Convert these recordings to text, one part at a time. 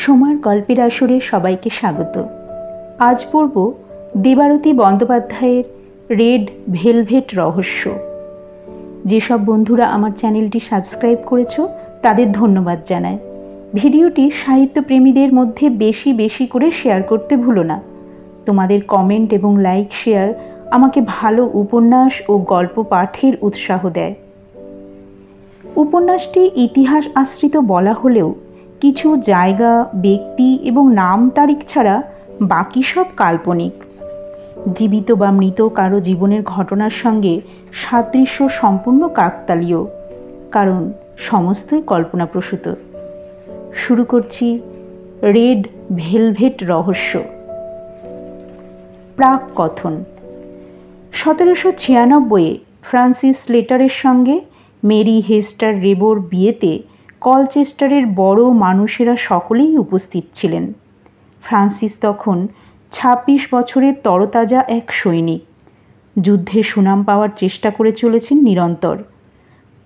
সময়ের গল্পের আসরে সবাইকে স্বাগত। আজ পড়ব দেবারতী বন্দ্যোপাধ্যায়ের রেড ভেলভেট রহস্য। যেসব বন্ধুরা আমার চ্যানেলটি সাবস্ক্রাইব করেছো তাদের ধন্যবাদ জানাই। ভিডিওটি সাহিত্যপ্রেমীদের মধ্যে বেশি বেশি করে শেয়ার করতে ভুলো না। তোমাদের কমেন্ট এবং লাইক শেয়ার আমাকে ভালো উপন্যাস ও গল্প পাঠের উৎসাহ দেয়। উপন্যাসটি ইতিহাস আশ্রিত বলা হলেও কিছু জায়গা, ব্যক্তি এবং নাম তারিখ ছাড়া বাকি সব কাল্পনিক। জীবিত বা মৃত কারো জীবনের ঘটনার সঙ্গে সাদৃশ্য সম্পূর্ণ কাকতালীয়, কারণ সমস্তই কল্পনাপ্রসূত। শুরু করছি রেড ভেলভেট রহস্য। প্রাক কথন। 1796-এ ফ্রান্সিস স্লেটারের সঙ্গে মেরি হেস্টার রেবোর বিয়েতে কলচেস্টারের বড় মানুষেরা সকলেই উপস্থিত ছিলেন। ফ্রান্সিস তখন 26 বছরের তরতাজা এক সৈনিক। যুদ্ধে সুনাম পাওয়ার চেষ্টা করে চলেছেন নিরন্তর।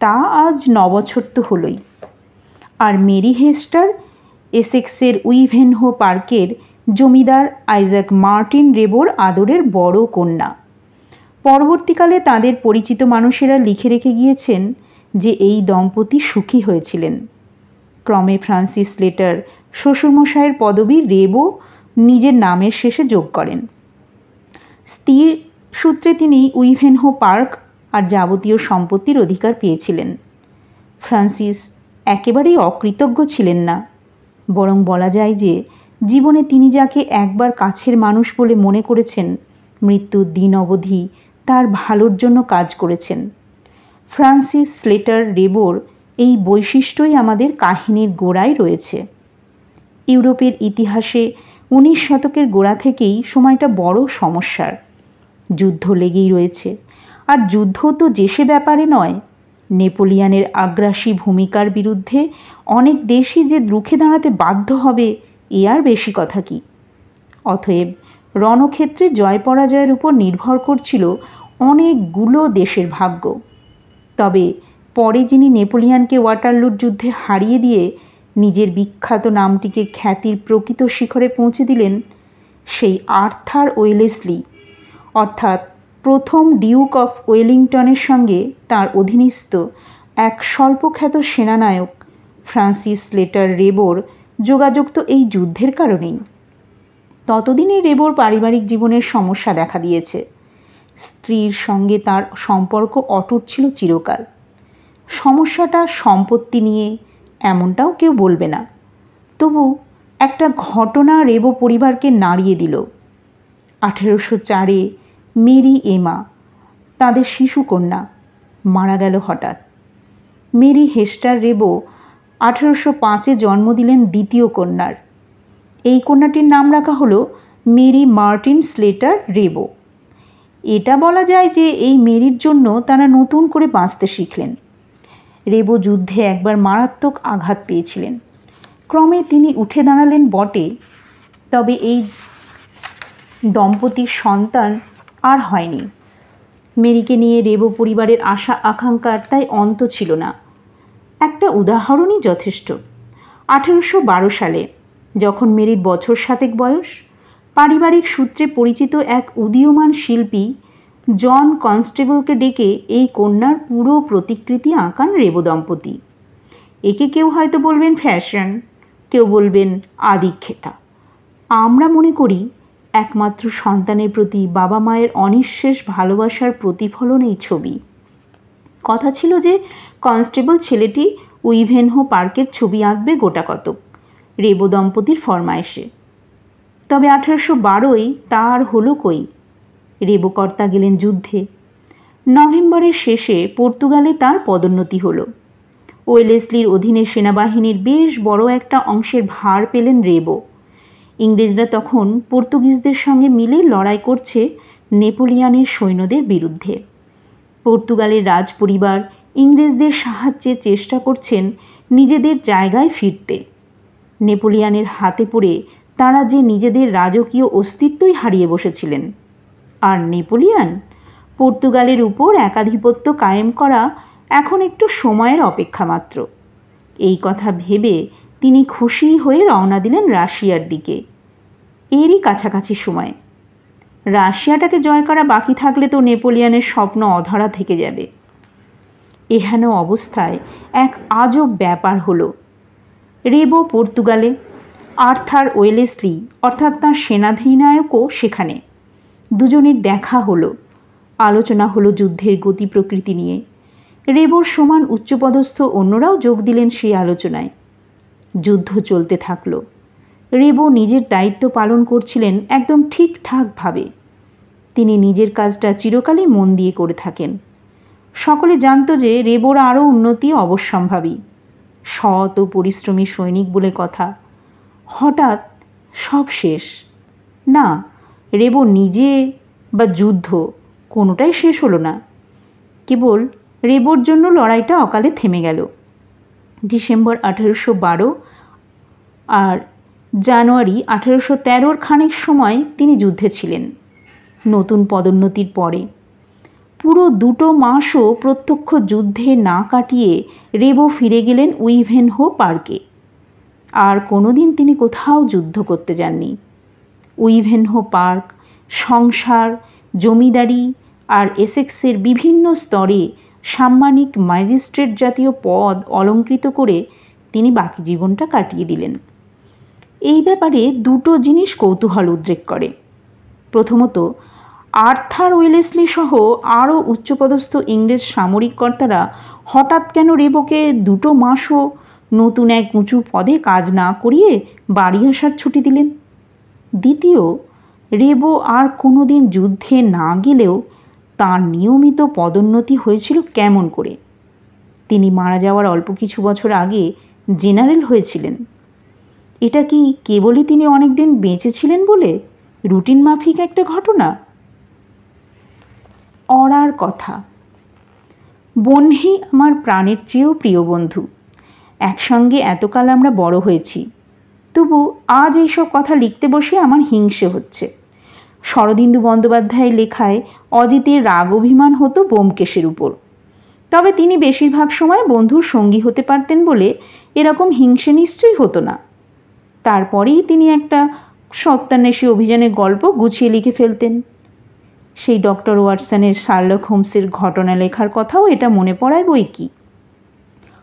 তা আজ 9 বছর তো হলোই। আর মেরি হেস্টার এসেক্সের উইভেনহো পার্কের জমিদার আইজাক মার্টিন রেবোর আদরের বড় কন্যা। পরবর্তীকালে তাদের পরিচিত মানুষেরা লিখে রেখে গিয়েছেন যে এই দম্পতি সুখী হয়েছিলেন। ক্রমে ফ্রান্সিস স্লেটার শ্বশুরমশাইয়ের পদবি রেবো নিজের নামের শেষে যোগ করেন। স্ত্রীর সূত্রে তিনি উইভেনহো পার্ক আর যাবতীয় সম্পত্তির অধিকার পেয়েছিলেন। ফ্রান্সিস একেবারেই অকৃতজ্ঞ ছিলেন না, বরং বলা যায় যে জীবনে তিনি যাকে একবার কাছের মানুষ বলে মনে করেছেন, মৃত্যুর দিন অবধি তার ভালোর জন্য কাজ করেছেন। ফ্রান্সিস স্লেটার রেবোর এই বৈশিষ্ট্যই আমাদের কাহিনীর গোড়ায় রয়েছে। ইউরোপের ইতিহাসে 19 শতকের গোড়া থেকেই সময়টা বড় সমস্যার। যুদ্ধ লেগেই রয়েছে, আর যুদ্ধ তো দেশে ব্যাপারে নয়। নেপোলিয়নের আগ্রাসী ভূমিকার বিরুদ্ধে অনেক দেশই যে রুখে দাঁড়াতে বাধ্য হবে, এ আর বেশি কথা কি। অতএব রণক্ষেত্রে জয় পরাজয়ের উপর নির্ভর করছিল অনেকগুলো দেশের ভাগ্য। তবে পরে যিনি নেপোলিয়নকে ওয়াটারলুর যুদ্ধে হারিয়ে দিয়ে নিজের বিখ্যাত নামটিকে খ্যাতির প্রকৃত শিখরে পৌঁছে দিলেন, সেই আর্থার ওয়েলেসলি, অর্থাৎ প্রথম ডিউক অফ ওয়েলিংটনের সঙ্গে তার অধীনস্থ এক স্বল্পখ্যাত সেনানায়ক ফ্রান্সিস স্লেটার রেবোর যোগাযোগ তো এই যুদ্ধের কারণেই। ততদিনে রেবোর পারিবারিক জীবনের সমস্যা দেখা দিয়েছে। স্ত্রীর সঙ্গে তার সম্পর্ক অটুট ছিল চিরকাল। সমস্যাটা সম্পত্তি নিয়ে এমনটাও কেউ বলবে না। তবু একটা ঘটনা রেবো পরিবারকে নাড়িয়ে দিল। 1804-এ মেরি এমা, তাদের শিশুকন্যা, মারা গেল হঠাৎ। মেরি হেস্টার রেবো 1805-এ জন্ম দিলেন দ্বিতীয় কন্যার। এই কন্যাটির নাম রাখা হলো মেরি মার্টিন স্লেটার রেবো। এটা বলা যায় যে এই মেরির জন্য তারা নতুন করে বাঁচতে শিখলেন। রেবো যুদ্ধে একবার মারাত্মক আঘাত পেয়েছিলেন। ক্রমে তিনি উঠে দাঁড়ালেন বটে, তবে এই দম্পতির সন্তান আর হয়নি। মেরিকে নিয়ে রেবো পরিবারের আশা আকাঙ্ক্ষার তাই অন্ত ছিল না। একটা উদাহরণই যথেষ্ট। 1812 সালে যখন মেরির বছর 7 বয়স, পারিবারিক সূত্রে পরিচিত এক উদীয়মান শিল্পী জন কনস্টেবলকে ডেকে এই কন্যার পুরো প্রতিকৃতি আঁকান রেবো দম্পতি। একে কেউ হয়তো বলবেন ফ্যাশন, কেউ বলবেন আদিক্ষেতা। আমরা মনে করি একমাত্র সন্তানের প্রতি বাবা মায়ের অনিঃশেষ ভালোবাসার প্রতিফলন এই ছবি। কথা ছিল যে কনস্টেবল ছেলেটি উইভেনহো পার্কের ছবি আঁকবে গোটা কতক, রেবো দম্পতির ফরমায়েশে। তবে 1812-ই তার হলো কই। রেবো কর্তা গেলেন যুদ্ধে। নভেম্বরের শেষে পর্তুগালে তার পদোন্নতি হলো। ওয়েলেসলির অধীনে সেনাবাহিনীর বেশ বড় একটা অংশের ভার পেলেন রেবো। ইংরেজরা তখন পর্তুগিজদের সঙ্গে মিলে লড়াই করছে নেপোলিয়নের সৈন্যদের বিরুদ্ধে। পর্তুগালের রাজপরিবার ইংরেজদের সাহায্যে চেষ্টা করছেন নিজেদের জায়গায় ফিরতে। নেপোলিয়নের হাতে পড়ে তারা যে নিজেদের রাজকীয় অস্তিত্বই হারিয়ে বসেছিলেন। আর নেপোলিয়ন পর্তুগালের উপর একাধিপত্য কায়েম করা এখন একটু সময়ের অপেক্ষা মাত্র। এই কথা ভেবে তিনি খুশি হয়ে রওনা দিলেন রাশিয়ার দিকে। এরই কাছাকাছি সময়। রাশিয়াটাকে জয় করা বাকি থাকলে তো নেপোলিয়নের স্বপ্ন অধরা থেকে যাবে। এহেন অবস্থায় এক আজব ব্যাপার হলো। রেবো পর্তুগালে, আর্থার ওয়েলেসলি অর্থাৎ তাঁর সেনাধিনায়কও সেখানে। দুজনের দেখা হলো, আলোচনা হলো যুদ্ধের গতি প্রকৃতি নিয়ে। রেবোর সমান উচ্চপদস্থ অন্যরাও যোগ দিলেন সেই আলোচনায়। যুদ্ধ চলতে থাকলো। রেবো নিজের দায়িত্ব পালন করছিলেন একদম ঠিকঠাকভাবে। তিনি নিজের কাজটা চিরকালই মন দিয়ে করে থাকেন। সকলে জানত যে রেবোর আরও উন্নতি অবশ্যম্ভাবী। সৎ ও পরিশ্রমী সৈনিক বলে কথা। হঠাৎ সব শেষ। না, রেবো নিজে বা যুদ্ধ কোনোটাই শেষ হলো না। কেবল রেবোর জন্য লড়াইটা অকালে থেমে গেল। ডিসেম্বর 1812 আর জানুয়ারি 1813 খানিক সময় তিনি যুদ্ধে ছিলেন, নতুন পদোন্নতির পরে। পুরো 2 মাসও প্রত্যক্ষ যুদ্ধে না কাটিয়ে রেবো ফিরে গেলেন উইভেনহো পার্কে। আর কোনোদিন তিনি কোথাও যুদ্ধ করতে যাননি। উইভেনহো পার্ক, সংসার, জমিদারি আর এসেক্সের বিভিন্ন স্তরে সাম্মানিক ম্যাজিস্ট্রেট জাতীয় পদ অলঙ্কৃত করে তিনি বাকি জীবনটা কাটিয়ে দিলেন। এই ব্যাপারে 2টো জিনিস কৌতূহল উদ্রেক করে। প্রথমত, আর্থার ওয়েলেসলি সহ আরও উচ্চপদস্থ ইংরেজ সামরিক কর্তারা হঠাৎ কেন রেবোকে 2 মাসও নতুন এক উঁচু পদে কাজ না করিয়ে বাড়ি আসার ছুটি দিলেন? দ্বিতীয়, রেবো আর কোনোদিন যুদ্ধে না গেলেও তাঁর নিয়মিত পদোন্নতি হয়েছিল কেমন করে? তিনি মারা যাওয়ার অল্প কিছু বছর আগে জেনারেল হয়েছিলেন। এটা কি কেবলই তিনি অনেক দিন বেঁচে ছিলেন বলে রুটিন মাফিক একটা ঘটনা? অরার কথা। বহ্নি আমার প্রাণের চেয়েও প্রিয় বন্ধু। একসঙ্গে এতকাল আমরা বড় হয়েছি, তবু আজ এইসব কথা লিখতে বসে আমার হিংসে হচ্ছে। শরদিন্দু বন্দ্যোপাধ্যায়ের লেখায় অজিতের রাগ অভিমান হতো ব্যোমকেশের উপর। তবে তিনি বেশিরভাগ সময় বন্ধুর সঙ্গী হতে পারতেন বলে এরকম হিংসে নিশ্চয়ই হতো না। তারপরেই তিনি একটা সত্যান্বেষী অভিযানের গল্প গুছিয়ে লিখে ফেলতেন। সেই ডক্টর ওয়াটসনের শার্লক হোমসের ঘটনা লেখার কথাও এটা মনে পড়ায় বই কি।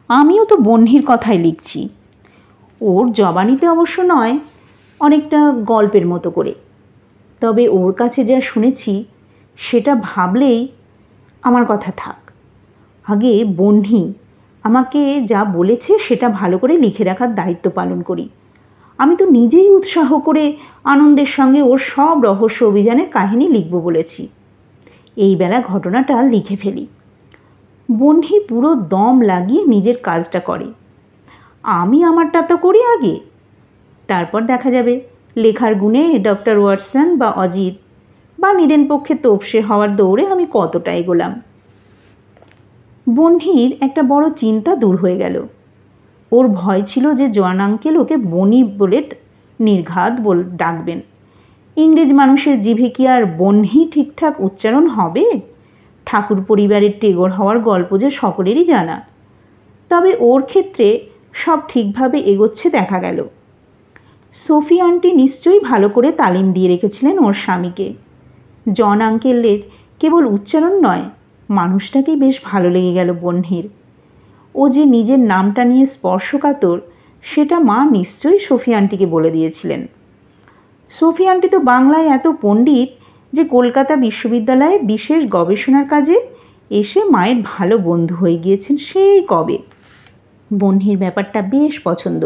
আমিও তো বহ্নির কথাই লিখছি। ওর জবানিতে অবশ্য নয়, অনেকটা গল্পের মতো করে। তবে ওর কাছে যা শুনেছি সেটা ভাবলেই আমার কথা থাক। আগে বহ্নি আমাকে যা বলেছে সেটা ভালো করে লিখে রাখার দায়িত্ব পালন করি। আমি তো নিজেই উৎসাহ করে আনন্দের সঙ্গে ওর সব রহস্য অভিযানের কাহিনী লিখব বলেছি। এই বেলা ঘটনাটা লিখে ফেলি। বহ্নি পুরো দম লাগিয়ে নিজের কাজটা করে। আমি আমারটা তো করি আগে, তারপর দেখা যাবে লেখার গুণে ডক্টর ওয়াটসন বা অজিত বা নিদেন পক্ষে তোপসে হওয়ার দৌড়ে আমি কতটা এগোলাম। বহ্নির একটা বড় চিন্তা দূর হয়ে গেল। ওর ভয় ছিল যে জন আঙ্কেল ওকে বনি বলে নির্ঘাত ডাকবেন। ইংরেজ মানুষের জিভে কি আর বহ্নি ঠিকঠাক উচ্চারণ হবে? ঠাকুর পরিবারের টেগর হওয়ার গল্প যে সকলেরই জানা। তবে ওর ক্ষেত্রে সব ঠিকভাবে এগোচ্ছে দেখা গেল। সোফি আন্টি নিশ্চয়ই ভালো করে তালিম দিয়ে রেখেছিলেন ওর স্বামীকে। জন আঙ্কেলের কেবল উচ্চারণ নয়, মানুষটাকেই বেশ ভালো লেগে গেল বহ্নির। ও যে নিজের নামটা নিয়ে স্পর্শকাতর সেটা মা নিশ্চয়ই সোফি আন্টিকে বলে দিয়েছিলেন। সোফি আন্টি তো বাংলায় এত পণ্ডিত যে কলকাতা বিশ্ববিদ্যালয়ে বিশেষ গবেষণার কাজে এসে মায়ের ভালো বন্ধু হয়ে গিয়েছেন সেই কবে। বহ্নির ব্যাপারটা বেশ পছন্দ।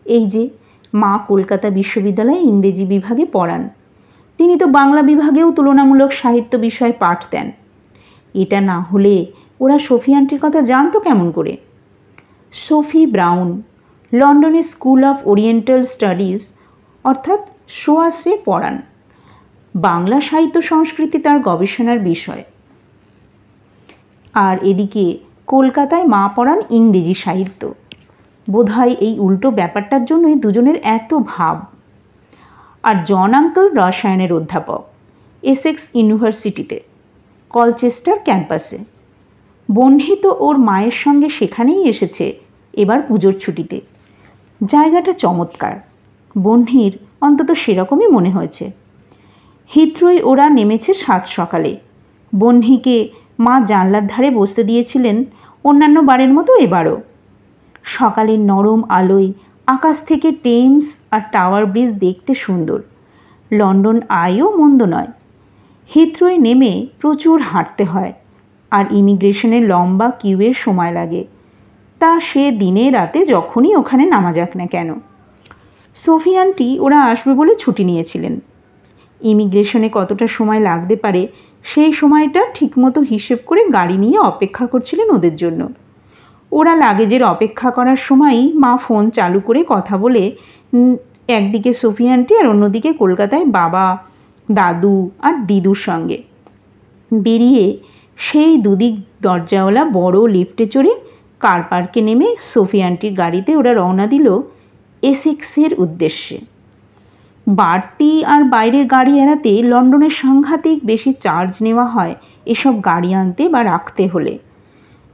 এই যে মা কলকাতা বিশ্ববিদ্যালয়ে ইংরেজি বিভাগে পড়ান, তিনি তো বাংলা বিভাগেও তুলনামূলক সাহিত্য বিষয়ে পাঠ দেন। এটা না হলে ওরা সোফি আন্টির কথা জানতো কেমন করে? সোফি ব্রাউন লন্ডনে স্কুল অফ ওরিয়েন্টাল স্টাডিজ অর্থাৎ সোয়াসে পড়ান। বাংলা সাহিত্য সংস্কৃতি তার গবেষণার বিষয়। আর এদিকে কলকাতায় মা পড়ান ইংরেজি সাহিত্য। বোধহয় এই উল্টো ব্যাপারটার জন্যই দুজনের এত ভাব। আর জন আঙ্কেল রসায়নের অধ্যাপক এসেক্স ইউনিভার্সিটিতে, কলচেস্টার ক্যাম্পাসে। বহ্নি তো ওর মায়ের সঙ্গে সেখানেই এসেছে এবার পুজোর ছুটিতে। জায়গাটা চমৎকার, বহ্নির অন্তত সেরকমই মনে হয়েছে। হিথ্রোয় ওরা নেমেছে সাত সকালে। বহ্নিকে মা জানলার ধারে বসতে দিয়েছিলেন অন্যান্য বারের মতো এবারও। সকালের নরম আলোয় আকাশ থেকে টেমস আর টাওয়ার ব্রিজ দেখতে সুন্দর। লন্ডন আইও মন্দ নয়। হিথ্রোয় নেমে প্রচুর হাঁটতে হয় আর ইমিগ্রেশনের লম্বা কিউয়ের সময় লাগে। তা সে দিনে রাতে যখনই ওখানে নামা যাক না কেন। সোফি আন্টি ওরা আসবে বলে ছুটি নিয়েছিলেন। ইমিগ্রেশনে কতটা সময় লাগতে পারে সেই সময়টা ঠিকমতো হিসেব করে গাড়ি নিয়ে অপেক্ষা করছিলেন ওদের জন্য। ওরা লাগেজের অপেক্ষা করার সময়ই মা ফোন চালু করে কথা বলে একদিকে সোফি আন্টি আর অন্যদিকে কলকাতায় বাবা, দাদু আর দিদুর সঙ্গে বেরিয়ে সেই দুদিক দরজাওয়ালা বড় লিফটে চড়ে কার পার্কে নেমে সোফি আন্টির গাড়িতে ওরা রওনা দিল এসেক্সের উদ্দেশ্যে। বাড়তি আর বাইরের গাড়ি এড়াতে লন্ডনের সাংঘাতিক বেশি চার্জ নেওয়া হয় এসব গাড়ি আনতে বা রাখতে হলে।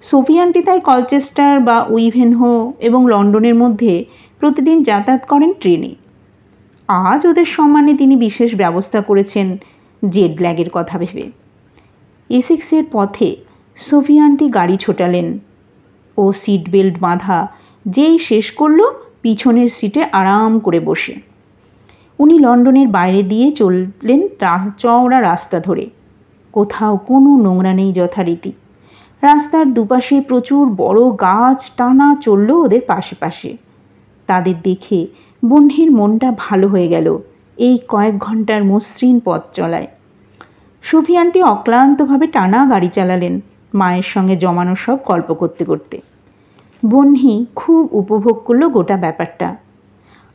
সোফি আন্টি তাই কলচেস্টার বা উইভেনহো এবং লন্ডনের মধ্যে প্রতিদিন যাতায়াত করেন ট্রেনে। আজ ওদের সম্মানে তিনি বিশেষ ব্যবস্থা করেছেন জেড ল্যাগের কথা ভেবে। এসেক্সের পথে সোফি আন্টি গাড়ি ছোটালেন। ও সিট বেল্ট বাঁধা যেই শেষ করলো পিছনের সিটে আরাম করে বসে উনি লন্ডনের বাইরে দিয়ে চললেন চওড়া রাস্তা ধরে। কোথাও কোনো নোংরা নেই যথারীতি। রাস্তার দুপাশে প্রচুর বড় গাছ টানা চলল ওদের পাশে পাশে। তাদের দেখে বহ্নির মনটা ভালো হয়ে গেল এই কয়েক ঘন্টার মসৃণ পথ চলায়। সোফি আন্টি অক্লান্তভাবে টানা গাড়ি চালালেন মায়ের সঙ্গে জমানো সব গল্প করতে করতে। বহ্নি খুব উপভোগ করলো গোটা ব্যাপারটা।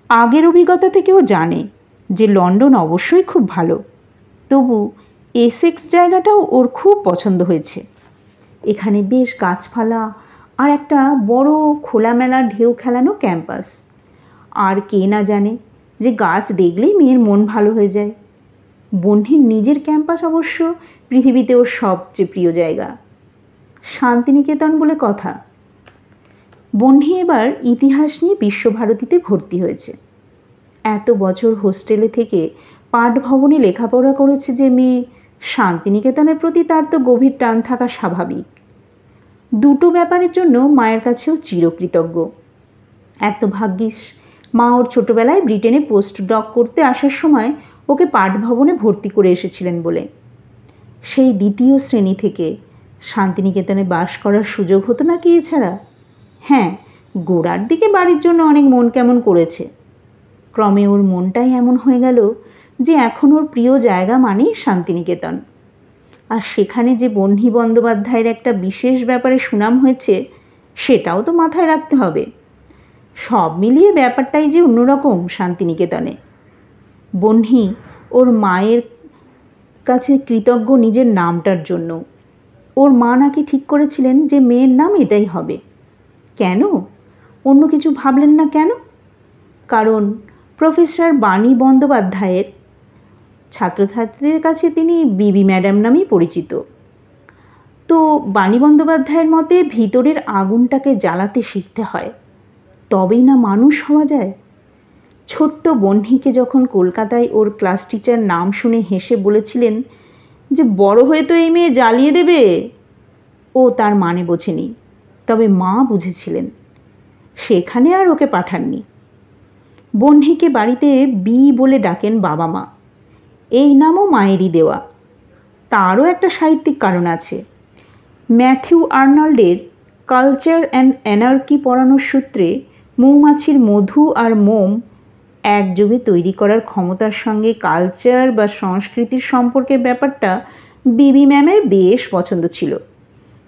আগের অভিজ্ঞতা থেকেও জানে যে লন্ডন অবশ্যই খুব ভালো, তবু এসেক্স জায়গাটাও ওর খুব পছন্দ হয়েছে। এখানে বেশ গাছপালা আর একটা বড় খোলামেলা ঢেউ খেলানো ক্যাম্পাস। আর কে না জানে যে গাছ দেখলেই মেয়ের মন ভালো হয়ে যায়। বহ্নির নিজের ক্যাম্পাস অবশ্য পৃথিবীতে ওর সবচেয়ে প্রিয় জায়গা। শান্তিনিকেতন বলে কথা। বহ্নি এবার ইতিহাস নিয়ে বিশ্বভারতীতে ভর্তি হয়েছে। এত বছর হোস্টেলে থেকে পাঠভবনে লেখাপড়া করেছে যে মেয়ে, শান্তিনিকেতনের প্রতি তার তো গভীর টান থাকা স্বাভাবিক। দুটো ব্যাপারের জন্য মায়ের কাছেও চিরকৃতজ্ঞ। এত ভাগ্যিস মা ওর ছোটোবেলায় ব্রিটেনে পোস্ট ডক করতে আসার সময় ওকে পাঠভবনে ভর্তি করে এসেছিলেন বলে। সেই দ্বিতীয় শ্রেণী থেকে শান্তিনিকেতনে বাস করার সুযোগ হতো না কি এছাড়া? হ্যাঁ, গোড়ার দিকে বাড়ির জন্য অনেক মন কেমন করেছে। ক্রমে ওর মনটাই এমন হয়ে গেল যে এখন ওর প্রিয় জায়গা মানেই শান্তিনিকেতন। আর সেখানে যে বহ্নি বন্দ্যোপাধ্যায়ের একটা বিশেষ ব্যাপারে সুনাম হয়েছে সেটাও তো মাথায় রাখতে হবে। সব মিলিয়ে ব্যাপারটাই যে অন্যরকম শান্তিনিকেতনে। বহ্নি ওর মায়ের কাছে কৃতজ্ঞ নিজের নামটার জন্য। ওর মা নাকি ঠিক করেছিলেন যে মেয়ের নাম এটাই হবে। কেন? অন্য কিছু ভাবলেন না কেন? কারণ প্রফেসর বাণী বন্দ্যোপাধ্যায়ের ছাত্রছাত্রীদের কাছে তিনি বিবি ম্যাডাম নামেই পরিচিত। তো বাণী বন্দ্যোপাধ্যায়ের মতে ভিতরের আগুনটাকে জ্বালাতে শিখতে হয়, তবেই না মানুষ হওয়া যায়। ছোট্ট বহ্নিকে যখন কলকাতায় ওর ক্লাস টিচার নাম শুনে হেসে বলেছিলেন যে বড় হয়ে তো এই মেয়ে জ্বালিয়ে দেবে, ও তার মানে বোঝেনি, তবে মা বুঝেছিলেন। সেখানে আর ওকে পাঠাননি। বহ্নিকে বাড়িতে বি বলে ডাকেন বাবা মা। এই নামও মায়েরই দেওয়া। তারও একটা সাহিত্যিক কারণ আছে। ম্যাথিউ আর্নল্ডের কালচার অ্যান্ড অ্যানার্কি পড়ানোর সূত্রে মৌমাছির মধু আর মোম একযোগে তৈরি করার ক্ষমতার সঙ্গে কালচার বা সংস্কৃতির সম্পর্কের ব্যাপারটা বিবি ম্যামের বেশ পছন্দ ছিল।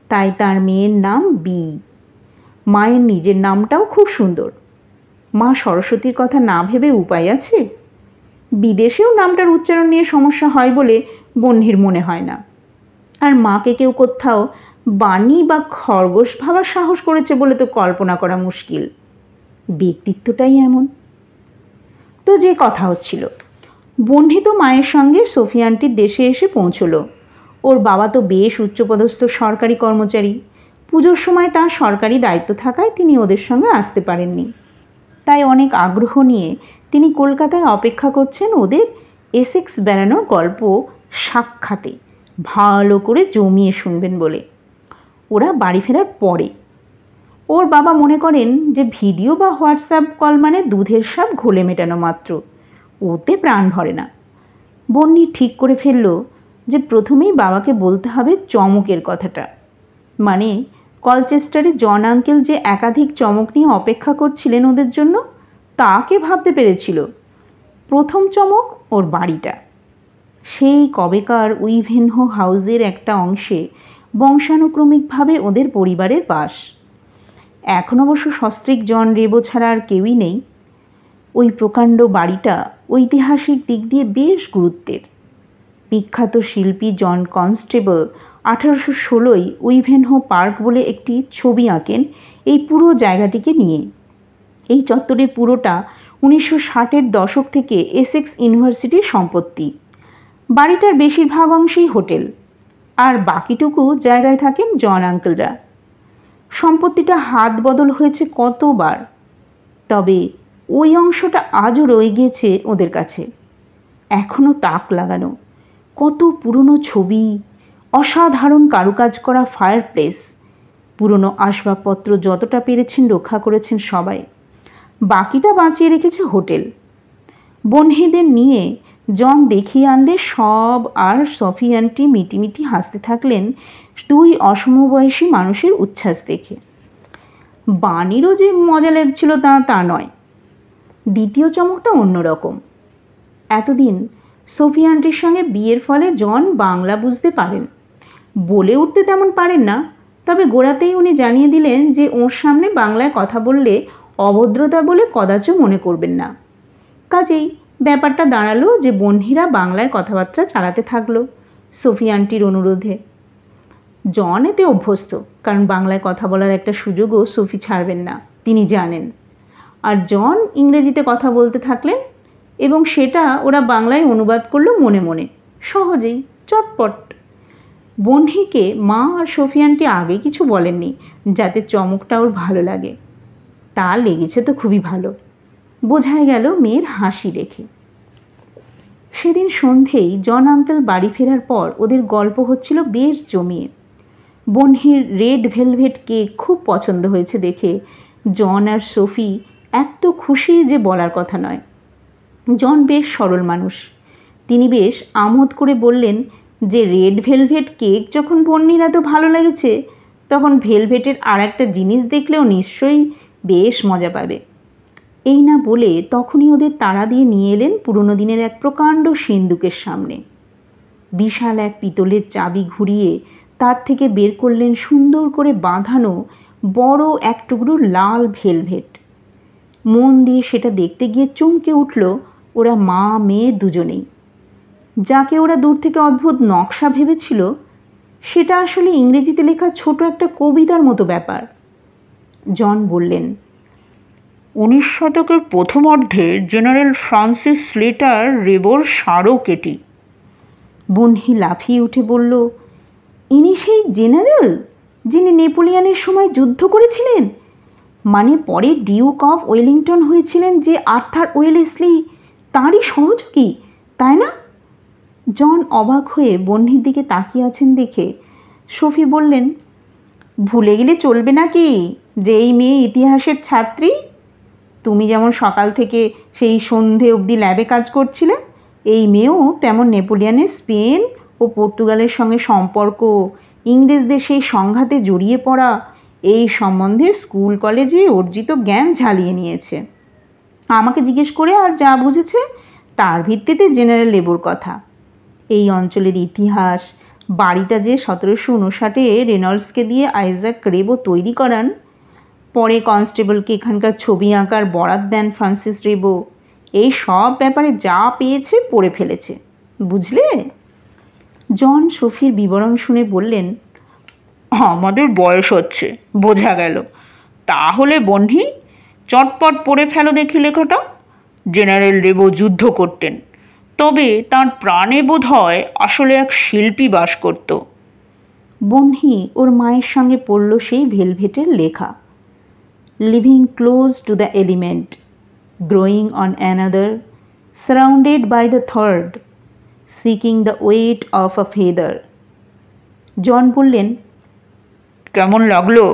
তাই তার মেয়ের নাম বি। মায়ের নিজের নামটাও খুব সুন্দর। মা সরস্বতীর কথা না ভেবে উপায় আছে? বিদেশেও নামটার উচ্চারণ নিয়ে সমস্যা হয় বলে বহ্নির মনে হয় না। আর মাকে কেউ কোথাও বাণী বা খরগোশ ভাবার সাহস করেছে বলে তো কল্পনা করা মুশকিল। ব্যক্তিত্বটাই এমন। তো যে কথা হচ্ছিল, বহ্নি তো মায়ের সঙ্গে সোফি আন্টির দেশে এসে পৌঁছলো। ওর বাবা তো বেশ উচ্চপদস্থ সরকারি কর্মচারী। পুজোর সময় তার সরকারি দায়িত্ব থাকায় তিনি ওদের সঙ্গে আসতে পারেননি। তাই অনেক আগ্রহ নিয়ে তিনি কলকাতায় অপেক্ষা করছেন ওদের এসেক্স বেড়ানোর গল্প সাক্ষাতে ভালো করে জমিয়ে শুনবেন বলে। ওরা বাড়ি ফেরার পরে ওর বাবা মনে করেন যে ভিডিও বা হোয়াটসঅ্যাপ কল মানে দুধের সাপ ঘোলে মেটানো মাত্র, ওতে প্রাণ ভরে না। বন্নি ঠিক করে ফেলল যে প্রথমেই বাবাকে বলতে হবে চমকের কথাটা, মানে কলচেস্টারে জন আঙ্কেল যে একাধিক চমক নিয়ে অপেক্ষা করছিলেন ওদের জন্য, তাকে ভাবতে পেরেছিল। প্রথম চমক ওর বাড়িটা। সেই কবেকার উইভেনহো হাউসের একটা অংশে বংশানুক্রমিকভাবে ওদের পরিবারের বাস। এখন অবশ্য সস্ত্রীক জন রেবো ছাড়া আর কেউই নেই। ওই প্রকাণ্ড বাড়িটা ঐতিহাসিক দিক দিয়ে বেশ গুরুত্বের। বিখ্যাত শিল্পী জন কনস্টেবল 1816 উইভেনহো পার্ক বলে একটি ছবি আঁকেন এই পুরো জায়গাটিকে নিয়ে। এই চত্বরের পুরোটা 1960-এর দশক থেকে এসেক্স ইউনিভার্সিটির সম্পত্তি। বাড়িটার বেশিরভাগ অংশেই হোটেল, আর বাকিটুকু জায়গায় থাকেন জন আঙ্কেলরা। সম্পত্তিটা হাত বদল হয়েছে কতবার, তবে ওই অংশটা আজও রয়ে গিয়েছে ওদের কাছে। এখনও তাক লাগানো কত পুরনো ছবি, অসাধারণ কারুকাজ করা ফায়ারপ্লেস, পুরনো আসবাবপত্র যতটা পেরেছেন রক্ষা করেছেন সবাই। বাকিটা বাঁচিয়ে রেখেছে হোটেল। বন্যীদের নিয়ে জন দেখিয়ে আনলে সব, আর সফি আন্টি মিটিমিটি হাসতে থাকলেন দুই অসমবয়সী মানুষের উচ্ছ্বাস দেখে। বাণীরও যে মজা লাগছিল তা নয়। দ্বিতীয় চমকটা অন্যরকম। এতদিন সফি আন্টির সঙ্গে বিয়ের ফলে জন বাংলা বুঝতে পারেন, বলে উঠতে তেমন পারেন না, তবে গোড়াতেই উনি জানিয়ে দিলেন যে ওর সামনে বাংলায় কথা বললে অভদ্রতা বলে কদাচ মনে করবেন না। কাজেই ব্যাপারটা দাঁড়ালো যে বন্যীরা বাংলায় কথাবার্তা চালাতে থাকলো সফি আন্টির অনুরোধে। জন এতে অভ্যস্ত, কারণ বাংলায় কথা বলার একটা সুযোগও সফি ছাড়বেন না, তিনি জানেন। আর জন ইংরেজিতে কথা বলতে থাকলেন এবং সেটা ওরা বাংলায় অনুবাদ করলো মনে মনে, সহজেই, চটপট। বন্যীকে মা আর সফি আন্টি আগে কিছু বলেননি যাতে চমকটা ওর ভালো লাগে। তা লেগেছে তো খুবই ভালো, বোঝাই গেল মেয়ের হাসি দেখে। সেদিন সন্ধেই জন আঙ্কেল বাড়ি ফেরার পর ওদের গল্প হচ্ছিল বেশ জমিয়ে। বন্যীর রেড ভেলভেট কেক খুব পছন্দ হয়েছে দেখে জন আর সফি এত খুশি যে বলার কথা নয়। জন বেশ সরল মানুষ, তিনি বেশ আমোদ করে বললেন যে রেড ভেলভেট কেক যখন বন্যীর এত ভালো লেগেছে, তখন ভেলভেটের আর একটা জিনিস দেখলেও নিশ্চয়ই বেশ মজা পাবে। এই না বলে তখনই ওদের তাড়া দিয়ে নিয়ে এলেন পুরনো দিনের এক প্রকাণ্ড সিন্দুকের সামনে। বিশাল এক পিতলের চাবি ঘুরিয়ে তার থেকে বের করলেন সুন্দর করে বাঁধানো বড় এক টুকরো লাল ভেলভেট। মন দিয়ে সেটা দেখতে গিয়ে চমকে উঠল ওরা মা মেয়ে দুজনেই। যাকে ওরা দূর থেকে অদ্ভুত নকশা ভেবেছিল, সেটা আসলে ইংরেজিতে লেখা ছোট একটা কবিতার মতো ব্যাপার। জন বললেন, 19 শতকের প্রথমার্ধে জেনারেল ফ্রান্সিস স্লেটার রেবোর স্মারক এটি। বন্যী লাফিয়ে উঠে বলল, ইনি সেই জেনারেল যিনি নেপোলিয়নের সময় যুদ্ধ করেছিলেন? মানে পরে ডিউক অফ ওয়েলিংটন হয়েছিলেন যে আর্থার ওয়েলেসলি, তাঁরই সহযোগী, তাই না? জন অবাক হয়ে বন্যীর দিকে তাকিয়ে আছেন দেখে সফি বললেন, ভুলে গেলে চলবে নাকি যে এই মেয়ে ইতিহাসের ছাত্রী? তুমি যেমন সকাল থেকে সেই সন্ধে অবধি ল্যাবে কাজ করছিলে, এই মেয়েও তেমন নেপোলিয়নের স্পেন ও পর্তুগালের সঙ্গে সম্পর্ক, ইংরেজদের সেই সংঘাতে জড়িয়ে পড়া, এই সম্বন্ধে স্কুল কলেজে অর্জিত জ্ঞান ঝালিয়ে নিয়েছে। আমাকে জিজ্ঞেস করে আর যা বুঝেছে তার ভিত্তিতে জেনারেল লেবোর কথা। এই অঞ্চলের ইতিহাস, বাড়িটা যে 1759-এ রেনল্ডসকে দিয়ে আইজাক রেবো তৈরি করান, পরে কনস্টেবলকে এখানকার ছবি আঁকার বরাত দেন ফ্রান্সিস রেবো, এই সব ব্যাপারে যা পেয়েছে পড়ে ফেলেছে, বুঝলে? জন সফির বিবরণ শুনে বললেন, আমাদের বয়স হচ্ছে, বোঝা গেল। তাহলে বন্যী, চটপট পড়ে ফেলো দেখি লেখাটা। জেনারেল রেবো যুদ্ধ করতেন, তবে তার প্রাণে বোধ হয় আসলে এক শিল্পী বাস করত। বন্যী ওর মায়ের সঙ্গে পড়ল সেই ভেলভেটের লেখা, living close to the element, growing on another, surrounded by the third, seeking the weight of a feather. জন বললেন, কেমন লাগলো?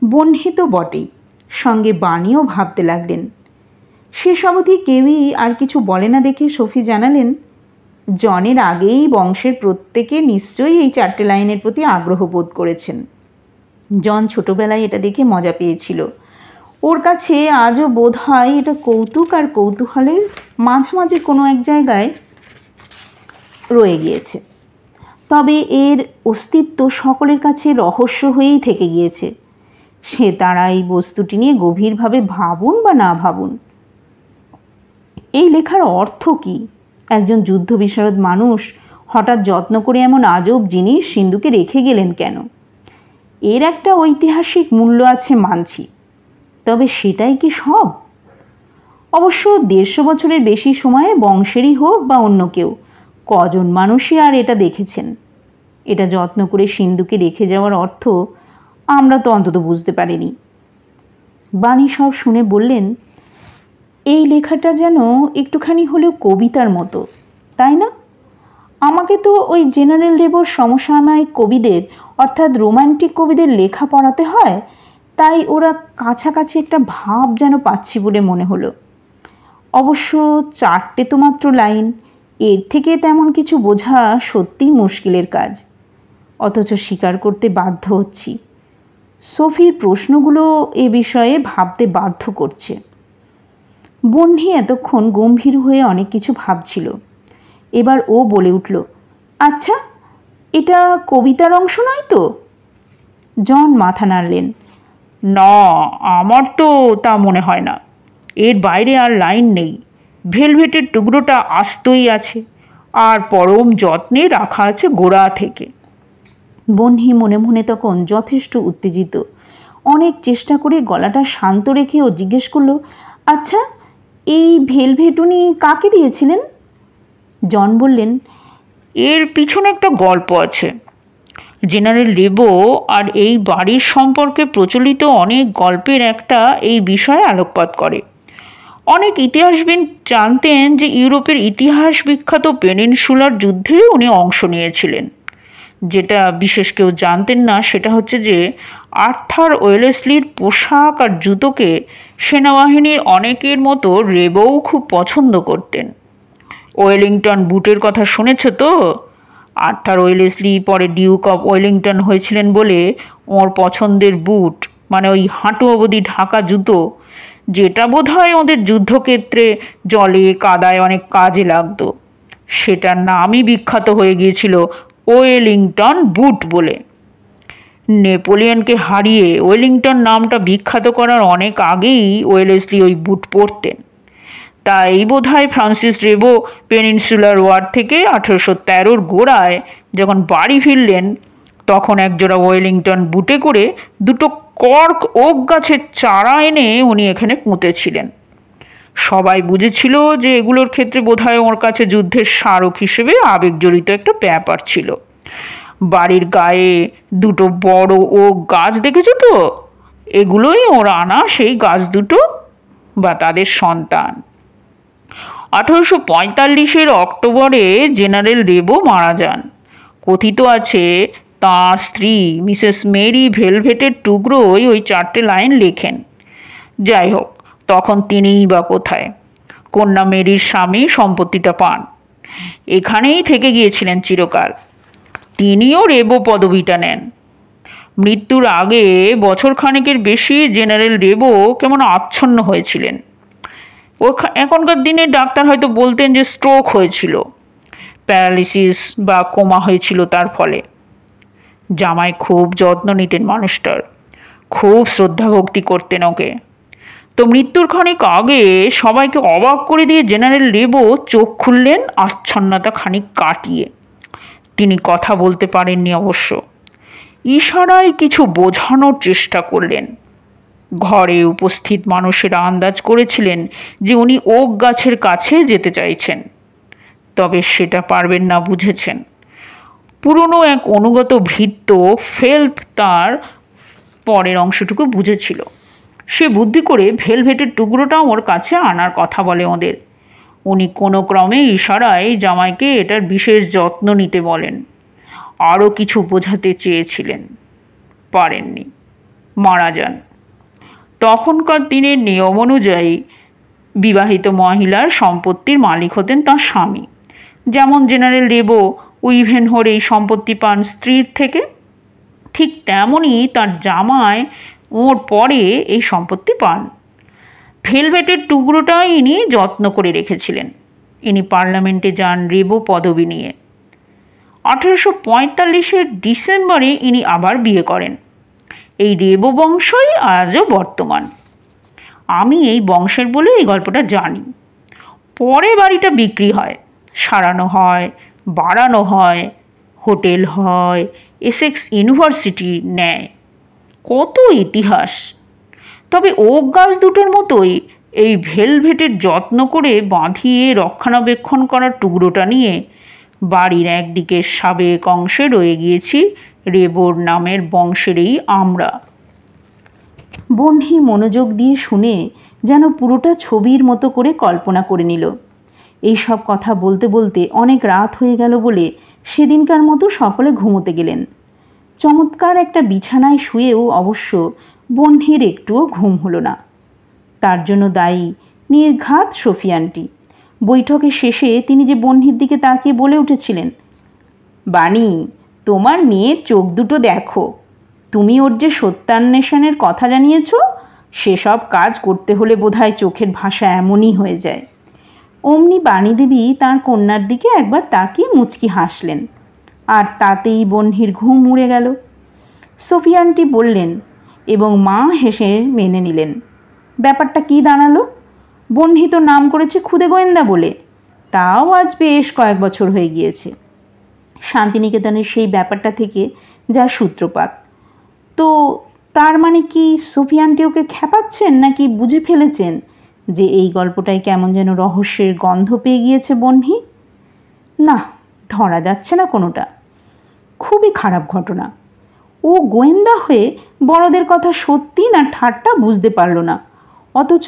বহ্নি তো বটেই, সঙ্গে বাণীও ভাবতে লাগলেন। শেষ অবধি কেউই আর কিছু বলে না দেখে সফি জানালেন, জনের আগেই বংশের প্রত্যেকে নিশ্চয়ই এই 4টে লাইনের প্রতি আগ্রহ বোধ করেছেন। জন ছোটবেলায় এটা দেখে মজা পেয়েছিল। ওর কাছে আজও বোধ হয় এটা কৌতুক আর কৌতূহলের মাঝামাঝি কোনো এক জায়গায় রয়ে গিয়েছে। তবে এর অস্তিত্ব সকলের কাছে রহস্য হয়েই থেকে গিয়েছে। সে তারা এই বস্তুটি নিয়ে গভীরভাবে ভাবুন বা না ভাবুন। এই লেখার অর্থ কী? একজন যুদ্ধ বিশারদ মানুষ হঠাৎ যত্ন করে এমন আজব জিনিস সিন্ধুকে রেখে গেলেন কেন? এর একটা ঐতিহাসিক মূল্য আছে মানছি, তবে সেটাই কি সব? অবশ্য 150 বছরের বেশি সময়ে বংশেরই হোক বা অন্য কেউ, কজন মানুষই আর এটা দেখেছেন? এটা যত্ন করে সিন্ধুকে রেখে যাওয়ার অর্থ আমরা তো অন্তত বুঝতে পারিনি। বাণী সব শুনে বললেন, এই লেখাটা যেন একটুখানি হলেও কবিতার মতো, তাই না? আমাকে তো ওই জেনারেল রেবোর সমসাময়িক কবিদের অর্থাৎ রোমান্টিক কবিদের লেখা পড়াতে হয়, তাই ওরা কাছাকাছি একটা ভাব যেন পাচ্ছি বলে মনে হলো। অবশ্য 4টে তো মাত্র লাইন, এর থেকে তেমন কিছু বোঝা সত্যিই মুশকিলের কাজ। অথচ স্বীকার করতে বাধ্য হচ্ছি, সোফির প্রশ্নগুলো এ বিষয়ে ভাবতে বাধ্য করছে। বহ্নি এতক্ষণ গম্ভীর হয়ে অনেক কিছু ভাবছিল। এবার ও বলে উঠল, আচ্ছা, এটা কবিতার অংশ নয় তো? জন মাথা নাড়লেন, না, আমার তো তা মনে হয় না। এর বাইরে আর লাইন নেই। ভেলভেটের টুকরোটা আস্তই আছে, আর পরম যত্নে রাখা আছে গোড়া থেকে। বহ্নি মনে মনে তখন যথেষ্ট উত্তেজিত। অনেক চেষ্টা করে গলাটা শান্ত রেখে ও জিজ্ঞেস করলো, আচ্ছা, এই ভেলভেট উনি কাকে দিয়েছিলেন? জন বললেন, এর পিছনে একটা গল্প আছে। জেনারেল রেবো আর এই বাড়ির সম্পর্কে প্রচলিত অনেক গল্পের একটা এই বিষয়ে আলোকপাত করে। অনেক ইতিহাসবিদ জানতেন যে ইউরোপের ইতিহাস বিখ্যাত পেনিনসুলার যুদ্ধে উনি অংশ নিয়েছিলেন। যেটা বিশেষ কেউ জানতেন না সেটা হচ্ছে যে আর্থার ওয়েলেসলির পোশাক আর জুতোকে সেনাবাহিনীর অনেকের মতো রেবোও খুব পছন্দ করতেন। ওয়েলিংটন বুটের কথা শুনেছ তো? আর্থার ওয়েলেসলি পরে ডিউক অফ ওয়েলিংটন হয়েছিলেন বলে ওর পছন্দের বুট, মানে ওই হাঁটু অবধি ঢাকা জুতো, যেটা বোধহয় ওদের যুদ্ধক্ষেত্রে জলে কাদায় অনেক কাজে লাগতো, সেটার নামই বিখ্যাত হয়ে গিয়েছিল ওয়েলিংটন বুট বলে। নেপোলিয়নকে হারিয়ে ওয়েলিংটন নামটা বিখ্যাত করার অনেক আগেই ওয়েলেসলি ওই বুট পরতেন। তাই বোধহয় ফ্রান্সিস রেবো পেনিনসুলার ওয়ার থেকে 1813 গোড়ায় যখন বাড়ি ফিরলেন, তখন একজোড়া ওয়েলিংটন বুটে করে 2টো কর্ক ওক গাছের চারা এনে উনি এখানে পুঁতেছিলেন। সবাই বুঝেছিল যে এগুলোর ক্ষেত্রে বোধহয় ওর কাছে যুদ্ধের স্মারক হিসেবে আবেগজড়িত একটা ব্যাপার ছিল। বাড়ির গায়ে 2টো বড় ওক গাছ দেখেছ তো? এগুলোই ওর আনা সেই গাছ দুটো বা তাদের সন্তান। 1845 অক্টোবরে জেনারেল রেবো মারা যান। কথিত আছে তাঁর স্ত্রী মিসেস মেরি ভেলভেটের টুকরোই ওই 4টে লাইন লেখেন। যাই হোক, তখন তিনিই বা কোথায়? কন্যা মেরির স্বামী সম্পত্তিটা পান, এখানেই থেকে গিয়েছিলেন চিরকাল। তিনিও রেবো পদবিটা নেন। মৃত্যুর আগে বছর খানেকের বেশি জেনারেল রেবো কেমন আচ্ছন্ন হয়েছিলেন। এখনকার দিনে ডাক্তার হয়তো বলতেন যে স্ট্রোক হয়েছিল, প্যারালিসিস বা কোমা হয়েছিল তার ফলে। জামাই খুব যত্ন নিতেন মানুষটার, খুব শ্রদ্ধা ভক্তি করতেন ওকে। তো মৃত্যুর খানিক আগে সবাইকে অবাক করে দিয়ে জেনারেল রেবো চোখ খুললেন আচ্ছন্নতা খানিক কাটিয়ে। তিনি কথা বলতে পারেননি অবশ্য, ইশারায় কিছু বোঝানোর চেষ্টা করলেন। ঘরে উপস্থিত মানুষেরা আন্দাজ করেছিলেন যে উনি ওক গাছের কাছে যেতে চাইছেন, তবে সেটা পারবেন না বুঝেছেন। পুরনো এক অনুগত ভৃত্য ফেল্প তার পরের অংশটুকু বুঝেছিল। সে বুদ্ধি করে ভেলভেটের টুকরোটাও ওর কাছে আনার কথা বলে ওদের। উনি কোনো ক্রমে ইশারায় জামাইকে এটার বিশেষ যত্ন নিতে বলেন। আরও কিছু বোঝাতে চেয়েছিলেন, পারেননি, মারা যান। তখনকার দিনের নিয়ম অনুযায়ী বিবাহিত মহিলার সম্পত্তির মালিক হতেন তার স্বামী। যেমন জেনারেল রেবো উইভেনহোর এই সম্পত্তি পান স্ত্রীর থেকে, ঠিক তেমনই তার জামাই ওর পরে এই সম্পত্তি পান। ভেলভেটের টুকরোটাই ইনি যত্ন করে রেখেছিলেন। ইনি পার্লামেন্টে যান রেবো পদবি নিয়ে। 1845 ডিসেম্বরে ইনি আবার বিয়ে করেন। এই রেবো বংশই আজও বর্তমান। আমি এই বংশের বলে এই গল্পটা জানি। পরে বাড়িটা বিক্রি হয়, সারানো হয়, বাড়ানো হয়, হোটেল হয়, এসেক্স ইউনিভার্সিটি নেয়, কত ইতিহাস। তবে ওক গাছ দুটোর মতোই এই ভেলভেটের যত্ন করে বাঁধিয়ে রক্ষণাবেক্ষণ করার টুকরোটা নিয়ে বাড়ির একদিকের সাবেক অংশে রয়ে গিয়েছি রেবোর নামের বংশেরই আমরা। বহ্নি মনোযোগ দিয়ে শুনে যেন পুরোটা ছবির মতো করে কল্পনা করে নিল। এই সব কথা বলতে বলতে অনেক রাত হয়ে গেল বলে সেদিনকার মতো সকলে ঘুমোতে গেলেন। চমৎকার একটা বিছানায় শুয়েও অবশ্য বহ্নির একটুও ঘুম হলো না। তার জন্য দায়ী নির্ঘাত সোফি আন্টি। বৈঠকের শেষে তিনি যে বহ্নির দিকে তাকিয়ে বলে উঠেছিলেন, বাণী, তোমার মেয়ের চোখ দুটো দেখো। তুমি ওর যে সত্যান্বেষণের কথা জানিয়েছ, সেসব কাজ করতে হলে বোধহয় চোখের ভাষা এমনই হয়ে যায়। অমনি বাণীদেবী তাঁর কন্যার দিকে একবার তাকিয়ে মুচকি হাসলেন, আর তাতেই বহ্নির ঘুম উড়ে গেল। সোফি আন্টি বললেন এবং মা হেসে মেনে নিলেন। ব্যাপারটা কি দাঁড়ালো? বহ্নি তো নাম করেছে খুদে গোয়েন্দা বলে, তাও আজ বেশ কয়েক বছর হয়ে গিয়েছে শান্তিনিকেতনের সেই ব্যাপারটা থেকে যার সূত্রপাত। তো তার মানে কি সোফি আন্টি ওকে খেপাচ্ছেন, নাকি বুঝে ফেলেছেন যে এই গল্পটায় কেমন যেন রহস্যের গন্ধ পেয়ে গিয়েছে বহ্নি? না, ধরা যাচ্ছে না কোনোটা। খুবই খারাপ ঘটনা। ও গোয়েন্দা হয়ে বড়দের কথা সত্যি না ঠাট্টা বুঝতে পারল না, অথচ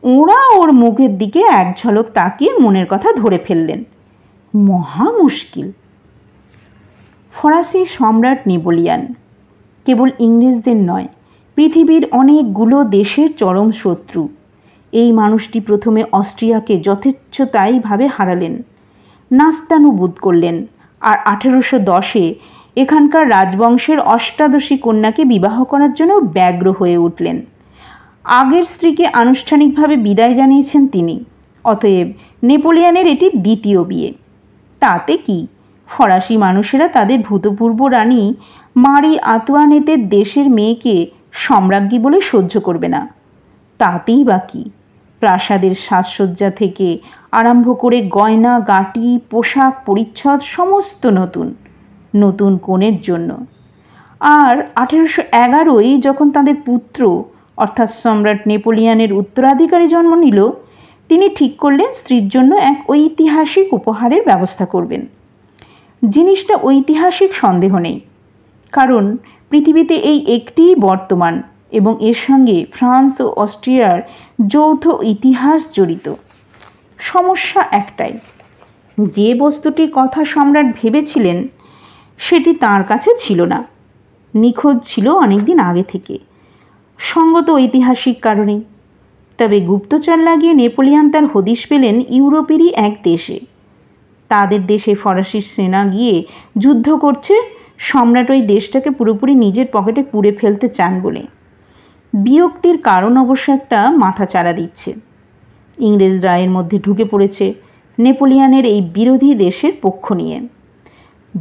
ওরা ওর মুখের দিকে এক ঝলক তাকিয়ে মনের কথা ধরে ফেললেন। মহা মুশকিল। ফরাসি সম্রাট নেপোলিয়ান কেবল ইংরেজদের নয়, পৃথিবীর অনেকগুলো দেশের চরম শত্রু। এই মানুষটি প্রথমে অস্ট্রিয়াকে যথেচ্ছতাইভাবে হারালেন, নাস্তানুবোধ করলেন, আর 1810-এ এখানকার রাজবংশের অষ্টাদশী কন্যাকে বিবাহ করার জন্য ব্যগ্র হয়ে উঠলেন। আগের স্ত্রীকে আনুষ্ঠানিকভাবে বিদায় জানিয়েছেন তিনি। অতএব নেপোলিয়ানের এটি দ্বিতীয় বিয়ে। তাতে কি, ফরাসি মানুষেরা তাদের ভূতপূর্ব রানী মারি আতোয়ানেতের দেশের মেয়েকে সম্রাজ্ঞী বলে সহ্য করবে না। তাতেই বা কি, প্রাসাদের সাজসজ্জা থেকে আরম্ভ করে গয়না গাটি পোশাক পরিচ্ছদ সমস্ত নতুন নতুন কনের জন্য। আর 1811-ই যখন তাদের পুত্র অর্থাৎ সম্রাট নেপোলিয়ানের উত্তরাধিকারী জন্ম নিল, তিনি ঠিক করলেন স্ত্রীর জন্য এক ঐতিহাসিক উপহারের ব্যবস্থা করবেন। জিনিসটা ঐতিহাসিক সন্দেহ নেই, কারণ পৃথিবীতে এই একটিই বর্তমান এবং এর সঙ্গে ফ্রান্স ও অস্ট্রিয়ার যৌথ ইতিহাস জড়িত। সমস্যা একটাই, যে বস্তুটির কথা সম্রাট ভেবেছিলেন সেটি তাঁর কাছে ছিল না, নিখোঁজ ছিল অনেকদিন আগে থেকে, সঙ্গত ঐতিহাসিক কারণে। তবে গুপ্তচর লাগিয়ে নেপোলিয়ান তার হদিশ পেলেন ইউরোপেরই এক দেশে। তাদের দেশে ফরাসি সেনা গিয়ে যুদ্ধ করছে, সম্রাট ওই দেশটাকে পুরোপুরি নিজের পকেটে পুরে ফেলতে চান বলে। বিরক্তির কারণ অবশ্য একটা মাথাচাড়া দিচ্ছে। ইংরেজরা এর মধ্যে ঢুকে পড়েছে নেপোলিয়ানের এই বিরোধী দেশের পক্ষ নিয়ে।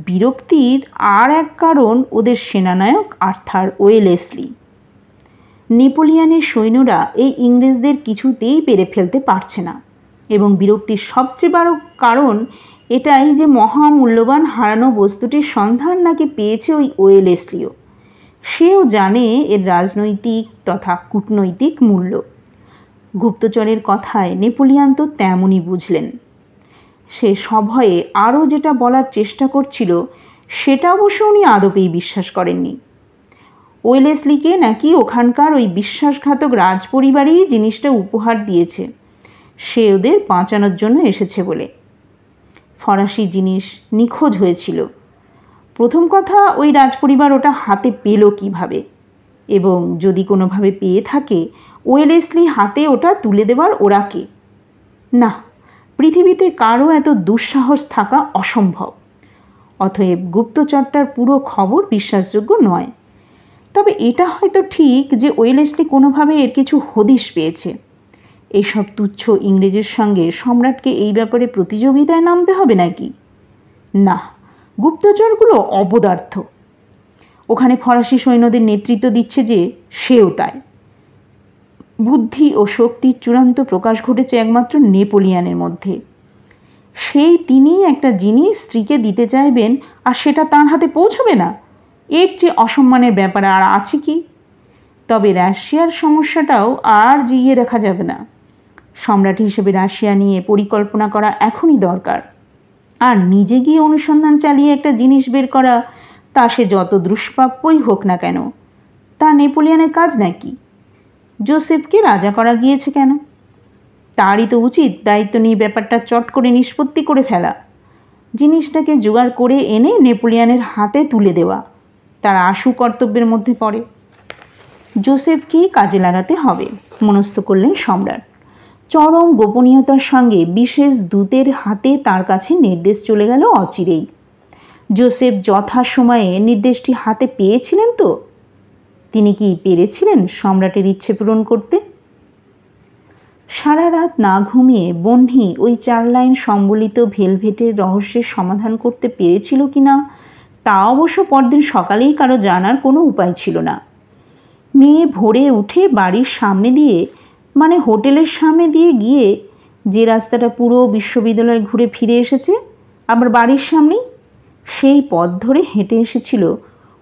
বিরক্তির আর এক কারণ ওদের সেনানায়ক আর্থার ওয়েলেসলি। নেপোলিয়ানের সৈন্যরা এই ইংরেজদের কিছুতেই পেরে ফেলতে পারছে না, এবং বিরক্তির সবচেয়ে বড় কারণ এটাই যে মহামূল্যবান হারানো বস্তুটির সন্ধান নাকি পেয়েছে ওই ওয়েলেসলিও। সেও জানে এর রাজনৈতিক তথা কূটনৈতিক মূল্য। গুপ্তচরের কথায় নেপোলিয়ান তো তেমনই বুঝলেন। সে সভয়ে আরও যেটা বলার চেষ্টা করছিল সেটা অবশ্য উনি আদপেই বিশ্বাস করেননি। ওয়েলেসলিকে নাকি ওখানকার ওই বিশ্বাসঘাতক রাজপরিবারই জিনিসটা উপহার দিয়েছে, সে ওদের বাঁচানোর জন্য এসেছে বলে। ফরাসি জিনিস নিখোঁজ হয়েছিল। প্রথম কথা, ওই রাজপরিবার ওটা হাতে পেল কিভাবে, এবং যদি কোনোভাবে পেয়ে থাকে ওয়েলেসলি হাতে ওটা তুলে দেওয়ার ওরা কে? না, পৃথিবীতে কারও এত দুঃসাহস থাকা অসম্ভব। অতএব গুপ্তচরটার পুরো খবর বিশ্বাসযোগ্য নয়। তবে এটা হয়তো ঠিক যে ওয়েলেসলি কোনোভাবে এর কিছু হদিশ পেয়েছে। এইসব তুচ্ছ ইংরেজের সঙ্গে সম্রাটকে এই ব্যাপারে প্রতিযোগিতায় নামতে হবে নাকি? না, গুপ্তচরগুলো অপদার্থ। ওখানে ফরাসি সৈন্যদের নেতৃত্ব দিচ্ছে যে সেও তাই। বুদ্ধি ও শক্তির চূড়ান্ত প্রকাশ ঘটেছে একমাত্র নেপোলিয়নের মধ্যে। সেই তিনিই একটা জিনিস স্ত্রীকে দিতে চাইবেন আর সেটা তার হাতে পৌঁছবে না, এর চেয়ে অসম্মানের ব্যাপার আর আছে কি? তবে রাশিয়ার সমস্যাটাও আর জিইয়ে রাখা যাবে না। সম্রাট হিসেবে রাশিয়া নিয়ে পরিকল্পনা করা এখনই দরকার। আর নিজে গিয়ে অনুসন্ধান চালিয়ে একটা জিনিস বের করা, তা সে যত দুষ্প্রাপ্যই হোক না কেন, তা নেপোলিয়নের কাজ নাকি? জোসেফকে রাজা করা গিয়েছে কেন? তারই তো উচিত দায়িত্ব নিয়ে ব্যাপারটা চট করে নিষ্পত্তি করে ফেলা, জিনিসটাকে জোগাড় করে এনে নেপোলিয়নের হাতে তুলে দেওয়া তার আশু কর্তব্যের মধ্যে পড়ে। জোসেফকেই কাজে লাগাতে হবে মনস্থ করলেন সম্রাট। চরম গোপনীয়তার সঙ্গে বিশেষ দূতের হাতে তার কাছে নির্দেশ চলে গেল অচিরেই। জোসেফ যথাসময়ে নির্দেশটি হাতে পেয়েছিলেন তো? তিনি কি পেরেছিলেন সম্রাটের ইচ্ছে পূরণ করতে? সারা রাত না ঘুমিয়ে বহ্নি ওই 4 লাইন সম্বলিত ভেলভেটের রহস্যের সমাধান করতে পেরেছিল কিনা তা অবশ্য পরদিন সকালেই কারো জানার কোনো উপায় ছিল না। মেয়ে ভোরে উঠে বাড়ির সামনে দিয়ে, মানে হোটেলের সামনে দিয়ে গিয়ে যে রাস্তাটা পুরো বিশ্ববিদ্যালয় ঘুরে ফিরে এসেছে, আবার বাড়ির সামনেই সেই পথ ধরে হেঁটে এসেছিল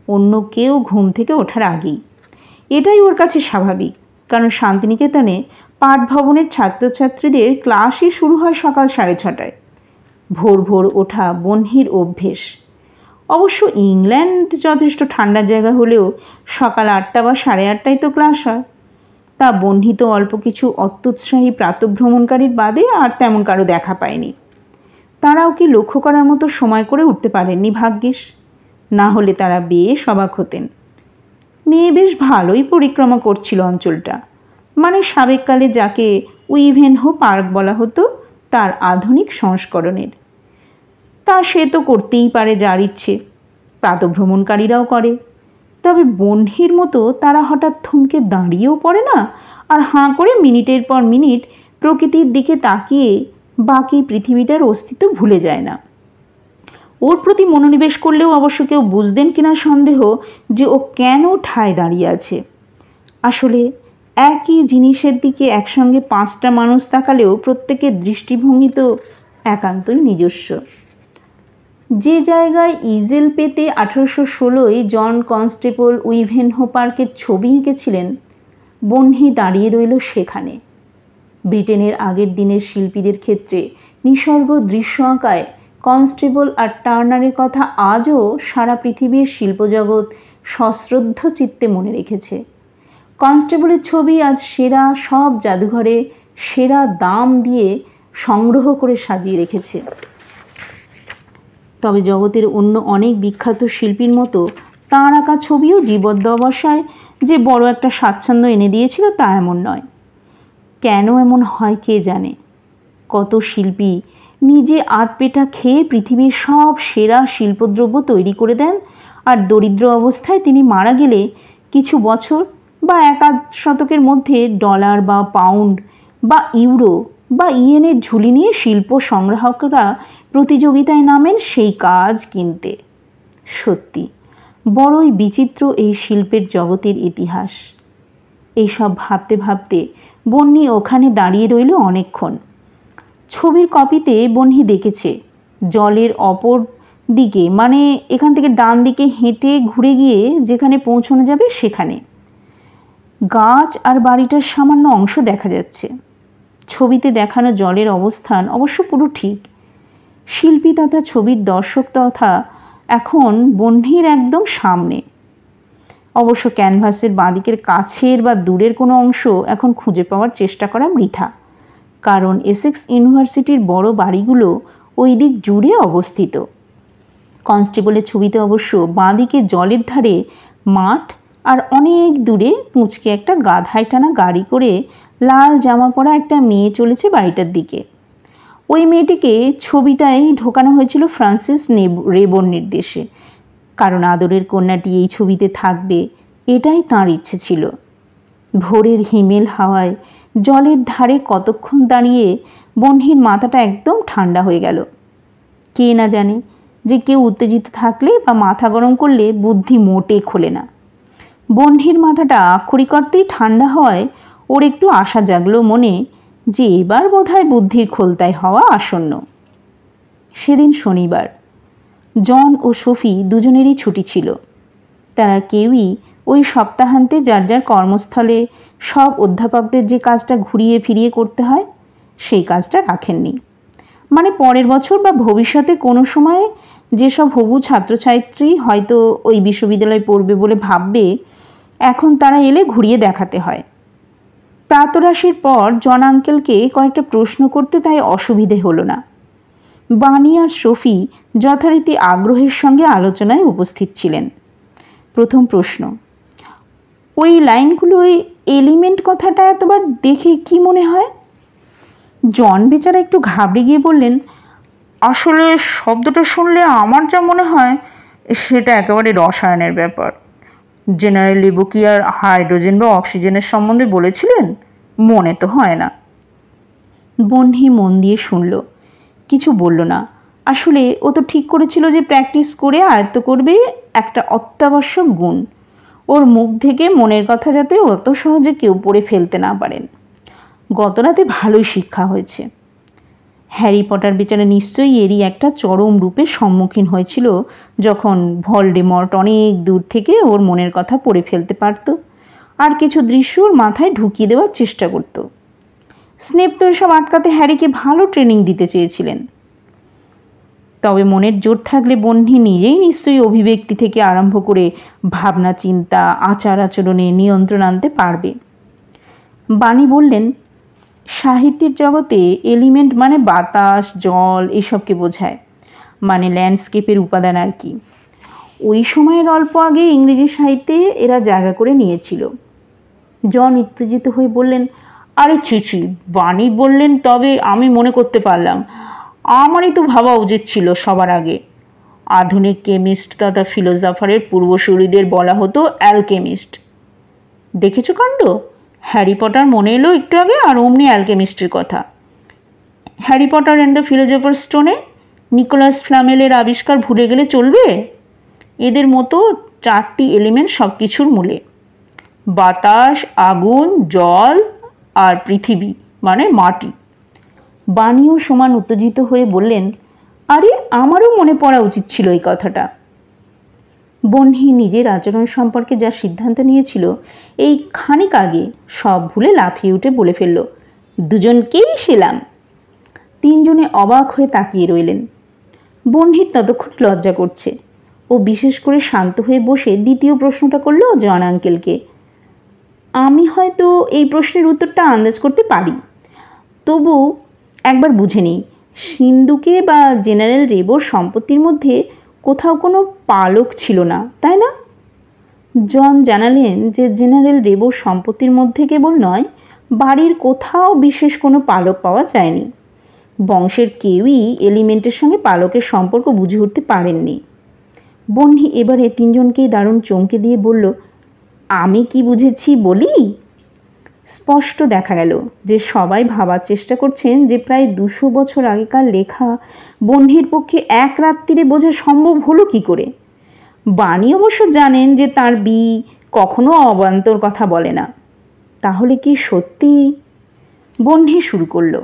অন্য কেউ ঘুম থেকে ওঠার আগেই। এটাই ওর কাছে স্বাভাবিক, কারণ শান্তিনিকেতনে পাঠভবনের ছাত্রছাত্রীদের ক্লাসই শুরু হয় সকাল 6:30টায়। ভোর ভোর ওঠা বহ্নির অভ্যেস। অবশ্য ইংল্যান্ড যথেষ্ট ঠান্ডার জায়গা হলেও সকাল 8টা বা 8:30টায় তো ক্লাস হয়। তা বহ্নি তো অল্প কিছু অত্যুৎসাহী প্রাতঃভ্রমণকারীর বাদে আর তেমন কারো দেখা পায়নি। তারাও কি লক্ষ্য করার মতো সময় করে উঠতে পারেননি ভাগ্যিস, না হলে তারা বেশ অবাক হতেন। মেয়ে বেশ ভালোই পরিক্রমা করছিল অঞ্চলটা, মানে সাবেককালে যাকে উইভেনহো পার্ক বলা হতো তার আধুনিক সংস্করণের। তা সে তো করতেই পারে যার ইচ্ছে, প্রাতঃভ্রমণকারীরাও করে। তবে বহ্নির মতো তারা হঠাৎ থমকে দাঁড়িয়েও পড়ে না, আর হাঁ করে মিনিটের পর মিনিট প্রকৃতির দিকে তাকিয়ে বাকি পৃথিবীটার অস্তিত্ব ভুলে যায় না। ওর প্রতি মনোনিবেশ করলেও অবশ্য কেউ বুঝতেন কিনা সন্দেহ যে ও কেন ঠায় দাঁড়িয়ে আছে। আসলে একই জিনিসের দিকে একসঙ্গে 5টা মানুষ তাকালেও প্রত্যেকের দৃষ্টিভঙ্গি তো একান্তই নিজস্ব। যে জায়গায় ইজেল পেতে 1816 জন কনস্টেবল উইভেনহো পার্কের ছবি এঁকেছিলেন, বহ্নি দাঁড়িয়ে রইল সেখানে। ব্রিটেনের আগের দিনের শিল্পীদের ক্ষেত্রে নিসর্গ দৃশ্য আঁকায় কনস্টেবল আর টার্নারের কথা আজও সারা পৃথিবীর শিল্পজগৎ সশ্রদ্ধ চিত্তে মনে রেখেছে। কনস্টেবলের ছবি আজ সেরা সব জাদুঘরে সেরা দাম দিয়ে সংগ্রহ করে সাজিয়ে রেখেছে। তবে জগতের অন্য অনেক বিখ্যাত শিল্পীর মতো তাঁর আঁকা ছবিও জীবদ্দশায় যে বড় একটা স্বাচ্ছন্দ্য এনে দিয়েছিল তা এমন নয়। কেন এমন হয় কে জানে। কত শিল্পী নিজে আধপেটা খেয়ে পৃথিবীর সব সেরা শিল্পদ্রব্য তৈরি করে দেন, আর দরিদ্র অবস্থায় তিনি মারা গেলে কিছু বছর বা 1-8 শতকের মধ্যে ডলার বা পাউন্ড বা ইউরো বা ইয়েনের ঝুলি নিয়ে শিল্প সংগ্রাহকরা প্রতিযোগিতায় নামেন সেই কাজ কিনতে। সত্যি বড়ই বিচিত্র এই শিল্পের জগতের ইতিহাস। এইসব ভাবতে ভাবতে বহ্নি ওখানে দাঁড়িয়ে রইল অনেকক্ষণ। ছবির কপিতে বহ্নি দেখেছে জলের অপর দিকে, মানে এখান থেকে ডান দিকে হেঁটে ঘুরে গিয়ে যেখানে পৌঁছানো যাবে সেখানে গাছ আর বাড়িটার সামান্য অংশ দেখা যাচ্ছে। ছবিতে দেখানো জলের অবস্থান অবশ্য পুরো ঠিক। শিল্পী তথা ছবির দর্শক তথা এখন বহ্নির একদম সামনে। অবশ্য ক্যানভাসের বাঁদিকের কাছের বা দূরের কোনো অংশ এখন খুঁজে পাওয়ার চেষ্টা করা বৃথা, কারণ এসেক্স ইউনিভার্সিটির বড় বাড়িগুলো ওই দিক জুড়ে অবস্থিত। কনস্টেবলের ছবিতে অবশ্য বাঁদিকে জলের ধারে মাঠ, আর অনেক দূরে পুঁচকে একটা গাধায় টানা গাড়ি করে লাল জামা পরা একটা মেয়ে চলেছে বাড়িটার দিকে। ওই মেয়েটিকে ছবিটায় ঢোকানো হয়েছিল ফ্রান্সিস রেবোর নির্দেশে, কারণ আদরের কন্যাটি এই ছবিতে থাকবে এটাই তাঁর ইচ্ছে ছিল। ভোরের হিমেল হাওয়ায় জলের ধারে কতক্ষণ দাঁড়িয়ে বহ্নির মাথাটা একদম ঠান্ডা হয়ে গেল। কে না জানে যে কেউ উত্তেজিত থাকলে বা মাথা গরম করলে বুদ্ধি মোটে খোলে না। বহ্নির মাথাটা আক্ষরিক অর্থেই ঠান্ডা হওয়ায় ওর একটু আশা জাগলো মনে যে এবার বোধহয় বুদ্ধির খোলতায় হওয়া আসন্ন। সেদিন শনিবার। জন ও সোফি দুজনেরই ছুটি ছিল। তারা কেউই ওই সপ্তাহান্তে যার যার কর্মস্থলে সব অধ্যাপকদের যে কাজটা ঘুরিয়ে ফিরিয়ে করতে হয় সেই কাজটা রাখেননি। মানে পরের বছর বা ভবিষ্যতে কোনো সময় যেসব হবু ছাত্রছাত্রী হয়তো ওই বিশ্ববিদ্যালয়ে পড়বে বলে ভাববে, এখন তারা এলে ঘুরিয়ে দেখাতে হয়। প্রাতরাশের পর জন আঙ্কেলকে কয়েকটা প্রশ্ন করতে তাই অসুবিধে হলো না। বানি আর সোফি যথারীতি আগ্রহের সঙ্গে আলোচনায় উপস্থিত ছিলেন। প্রথম প্রশ্ন, ওই লাইনগুলো ওই এলিমেন্ট কথাটা এতবার দেখে কি মনে হয়? জন বেচারা একটু ঘাবড়ে গিয়ে বললেন, আসলে শব্দটা শুনলে আমার যা মনে হয় সেটা একেবারে রসায়নের ব্যাপার। জেনারেল লেবু কি আর হাইড্রোজেন বা অক্সিজেনের সম্বন্ধে বলেছিলেন? মনে তো হয় না। বহ্নি মন দিয়ে শুনল, কিছু বলল না। আসলে ও তো ঠিক করেছিল যে প্র্যাকটিস করে আয়ত্ত করবে একটা অত্যাবশ্যক গুণ। ওর মুখ থেকে মনের কথা যাতে অত সহজে কেউ পড়ে ফেলতে না পারেন। গতরাতে ভালোই শিক্ষা হয়েছে। হ্যারি পটার বেচারা নিশ্চয়ই এরই একটা চরম রূপের সম্মুখীন হয়েছিল যখন ভলডেমর্ট অনেক দূর থেকে ওর মনের কথা পড়ে ফেলতে পারত আর কিছু দৃশ্য ওর মাথায় ঢুকিয়ে দেওয়ার চেষ্টা করত। স্নেপ তো এসব আটকাতে হ্যারিকে ভালো ট্রেনিং দিতে চেয়েছিলেন। তবে মনের জোর থাকলে বহ্নি নিজেই নিশ্চয়ই অভিব্যক্তি থেকে আরম্ভ করে ভাবনা চিন্তা আচার আচরণে নিয়ন্ত্রণ আনতে পারবে। বানি বললেন, সাহিত্যের জগতে এলিমেন্ট মানে বাতাস, জল এসবকে বোঝায়, মানে ল্যান্ডস্কেপের উপাদান আর কি। ওই সময়ের অল্প আগে ইংরেজি সাহিত্যে এরা জায়গা করে নিয়েছিল। জন উত্তেজিত হয়ে বললেন, আরে ছি, বানি বললেন তবে আমি মনে করতে পারলাম। আমারই তো ভাবা উচিত ছিল সবার আগে। আধুনিক কেমিস্ট তথা ফিলোজফারের পূর্বসূরিদের বলা হতো অ্যালকেমিস্ট। দেখেছো কাণ্ড? হ্যারি পটার মনে এলো একটু আগে আর অমনি অ্যালকেমিস্টের কথা। Harry Potter and the philosopher স্টোনে নিকোলাস ফ্লামেলের আবিষ্কার ভুলে গেলে চলবে? এদের মতো 4টি এলিমেন্ট সব কিছুর মূলে, বাতাস, আগুন, জল আর পৃথিবী মানে মাটি। বানিও সমান উত্তেজিত হয়ে বললেন, আরে আমারও মনে পড়া উচিত ছিল এই কথাটা। বহ্নি নিজের আচরণ সম্পর্কে যা সিদ্ধান্ত নিয়েছিল এই খানিক আগে সব ভুলে লাফিয়ে উঠে বলে ফেলল, দুজনকেই সেলাম। তিনজনে অবাক হয়ে তাকিয়ে রইলেন। বহ্নির ততক্ষণ লজ্জা করছে। ও বিশেষ করে শান্ত হয়ে বসে দ্বিতীয় প্রশ্নটা করল জন আঙ্কেলকে। আমি হয়তো এই প্রশ্নের উত্তরটা আন্দাজ করতে পারি, তবু একবার বুঝে নিই, সিন্ধুকে বা জেনারেল রেবোর সম্পত্তির মধ্যে কোথাও কোনো পালক ছিল না, তাই না? জন জানালেন যে জেনারেল রেবোর সম্পত্তির মধ্যে কেবল নয়, বাড়ির কোথাও বিশেষ কোনো পালক পাওয়া যায়নি। বংশের কেউই এলিমেন্টের সঙ্গে পালকের সম্পর্ক বুঝে উঠতে পারেননি। বহ্নি এবারে তিনজনকেই দারুণ চমকে দিয়ে বলল, আমি কি বুঝেছি বলি? স্পষ্ট দেখা গেল যে সবাই ভাবার চেষ্টা করছেন যে প্রায় 200 বছর আগেকার লেখা বহ্নির পক্ষে এক রাত্রিরে বোঝা সম্ভব হলো কি করে। বানি অবশ্য জানেন যে তার বি কখনো অবান্তর কথা বলে না। তাহলে কি সত্যি? বহ্নি শুরু করল,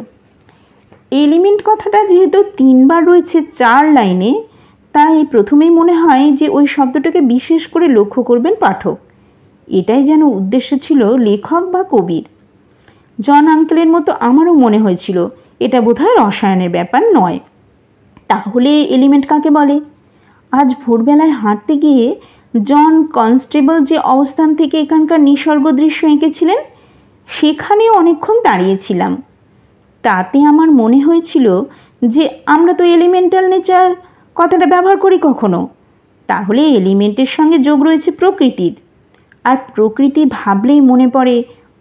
এলিমেন্ট কথাটা যেহেতু 3 বার রয়েছে 4 লাইনে, তাই প্রথমেই মনে হয় যে ওই শব্দটাকে বিশেষ করে লক্ষ্য করবেন পাঠক। এটাই যেন উদ্দেশ্য ছিল লেখক বা কবির। জন আঙ্কেলের মতো আমারও মনে হয়েছিল এটা বোধহয় রসায়নের ব্যাপার নয়। তাহলে এলিমেন্ট কাকে বলে? আজ ভোরবেলায় হাঁটতে গিয়ে জন কনস্টেবল যে অবস্থান থেকে এখানকার নিসর্গ দৃশ্য এঁকেছিলেন সেখানেও অনেকক্ষণ দাঁড়িয়েছিলাম। তাতে আমার মনে হয়েছিল যে আমরা তো এলিমেন্টাল নেচার কথাটা ব্যবহার করি কখনো, তাহলে এলিমেন্টের সঙ্গে যোগ রয়েছে প্রকৃতির। আর প্রকৃতি ভাবলেই মনে পড়ে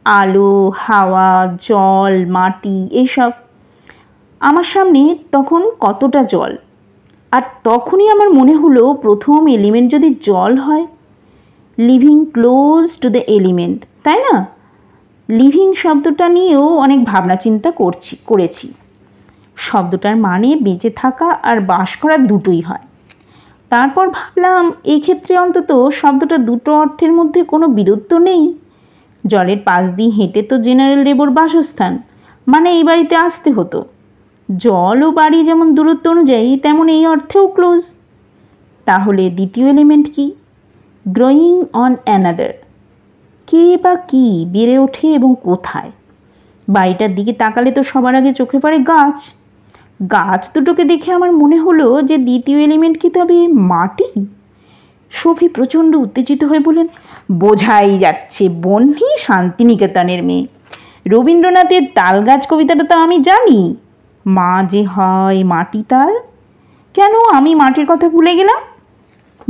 আলো, হাওয়া, জল, মাটি, এইসব। আমার সামনে তখন কতটা জল, আর তখনই আমার মনে হলো প্রথম এলিমেন্ট যদি জল হয়, living close to the element, তাই না? লিভিং শব্দটা নিয়েও অনেক ভাবনা চিন্তা করেছি। শব্দটার মানে বেঁচে থাকা আর বাস করা দুটোই হয়। তারপর ভাবলাম এই ক্ষেত্রে অন্তত শব্দটা দুটো অর্থের মধ্যে কোনো বিরোধ তো নেই। জলের পাশ দিয়ে হেঁটে তো জেনারেল রেবোর বাসস্থান, মানে এই বাড়িতে আসতে হতো। জল ও বাড়ি যেমন দূরত্ব অনুযায়ী তেমন এই অর্থেও ক্লোজ। তাহলে দ্বিতীয় এলিমেন্ট কি? Growing on another. কে বা কি বেড়ে ওঠে এবং কোথায়? বাড়িটার দিকে তাকালে তো সবার আগে চোখে পড়ে গাছ। গাছ দুটোকে দেখে আমার মনে হলো যে দ্বিতীয় এলিমেন্ট কি তবে মাটি? সফি প্রচণ্ড উত্তেজিত হয়ে বললেন, বোঝাই যাচ্ছে বহ্নি শান্তিনিকেতনের মেয়ে। রবীন্দ্রনাথের তালগাছ কবিতাটা তো আমি জানি, মা যে হয় মাটি তার। কেন আমি মাটির কথা ভুলে গেলাম?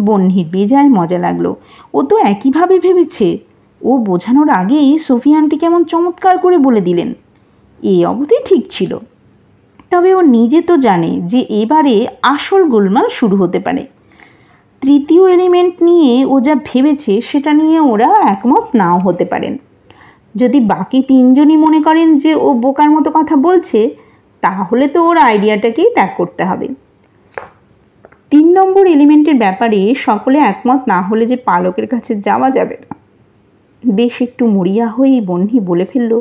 বহ্নির বেজায় মজা লাগলো। ও তো একইভাবে ভেবেছে। ও বোঝানোর আগেই সোফি আন্টি কেমন চমৎকার করে বলে দিলেন। এই অবধি ঠিক ছিল, তবে ও নিজে তো জানে যে এবারে আসল গোলমাল শুরু হতে পারে। তৃতীয় এলিমেন্ট নিয়ে ও যা ভেবেছে সেটা নিয়ে ওরা একমত নাও হতে পারেন। যদি বাকি তিনজনই মনে করেন যে ও বোকার মতো কথা বলছে, তাহলে তো ওর আইডিয়াটাকেই ত্যাগ করতে হবে। 3 নম্বর এলিমেন্টের ব্যাপারে সকলে একমত না হলে যে পালকের কাছে যাওয়া যাবে না। বেশ একটু মরিয়া হয়েই বহ্নি বলে ফেলল,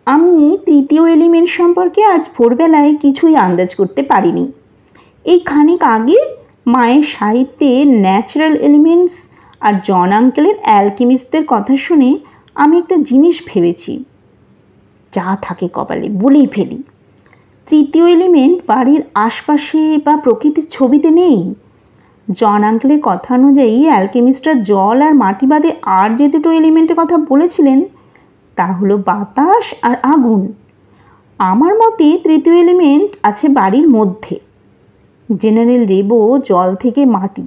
আমি তৃতীয় এলিমেন্ট সম্পর্কে আজ ভোরবেলায় কিছুই আন্দাজ করতে পারিনি। এই খানিক আগে মায়ের সাহিত্যে ন্যাচারাল এলিমেন্টস আর জন আঙ্কেলের অ্যালকেমিস্টদের কথা শুনে আমি একটা জিনিস ভেবেছি। যা থাকে কপালে বলেই ফেলি। তৃতীয় এলিমেন্ট বাড়ির আশপাশে বা প্রকৃতির ছবিতে নেই। জন আঙ্কেলের কথা অনুযায়ী অ্যালকেমিস্টরা জল আর মাটি বাদে আর যে দুটো এলিমেন্টের কথা বলেছিলেন তা হলো বাতাস আর আগুন। আমার মতে তৃতীয় এলিমেন্ট আছে বাড়ির মধ্যে। জেনারেল রেবো জল থেকে মাটি,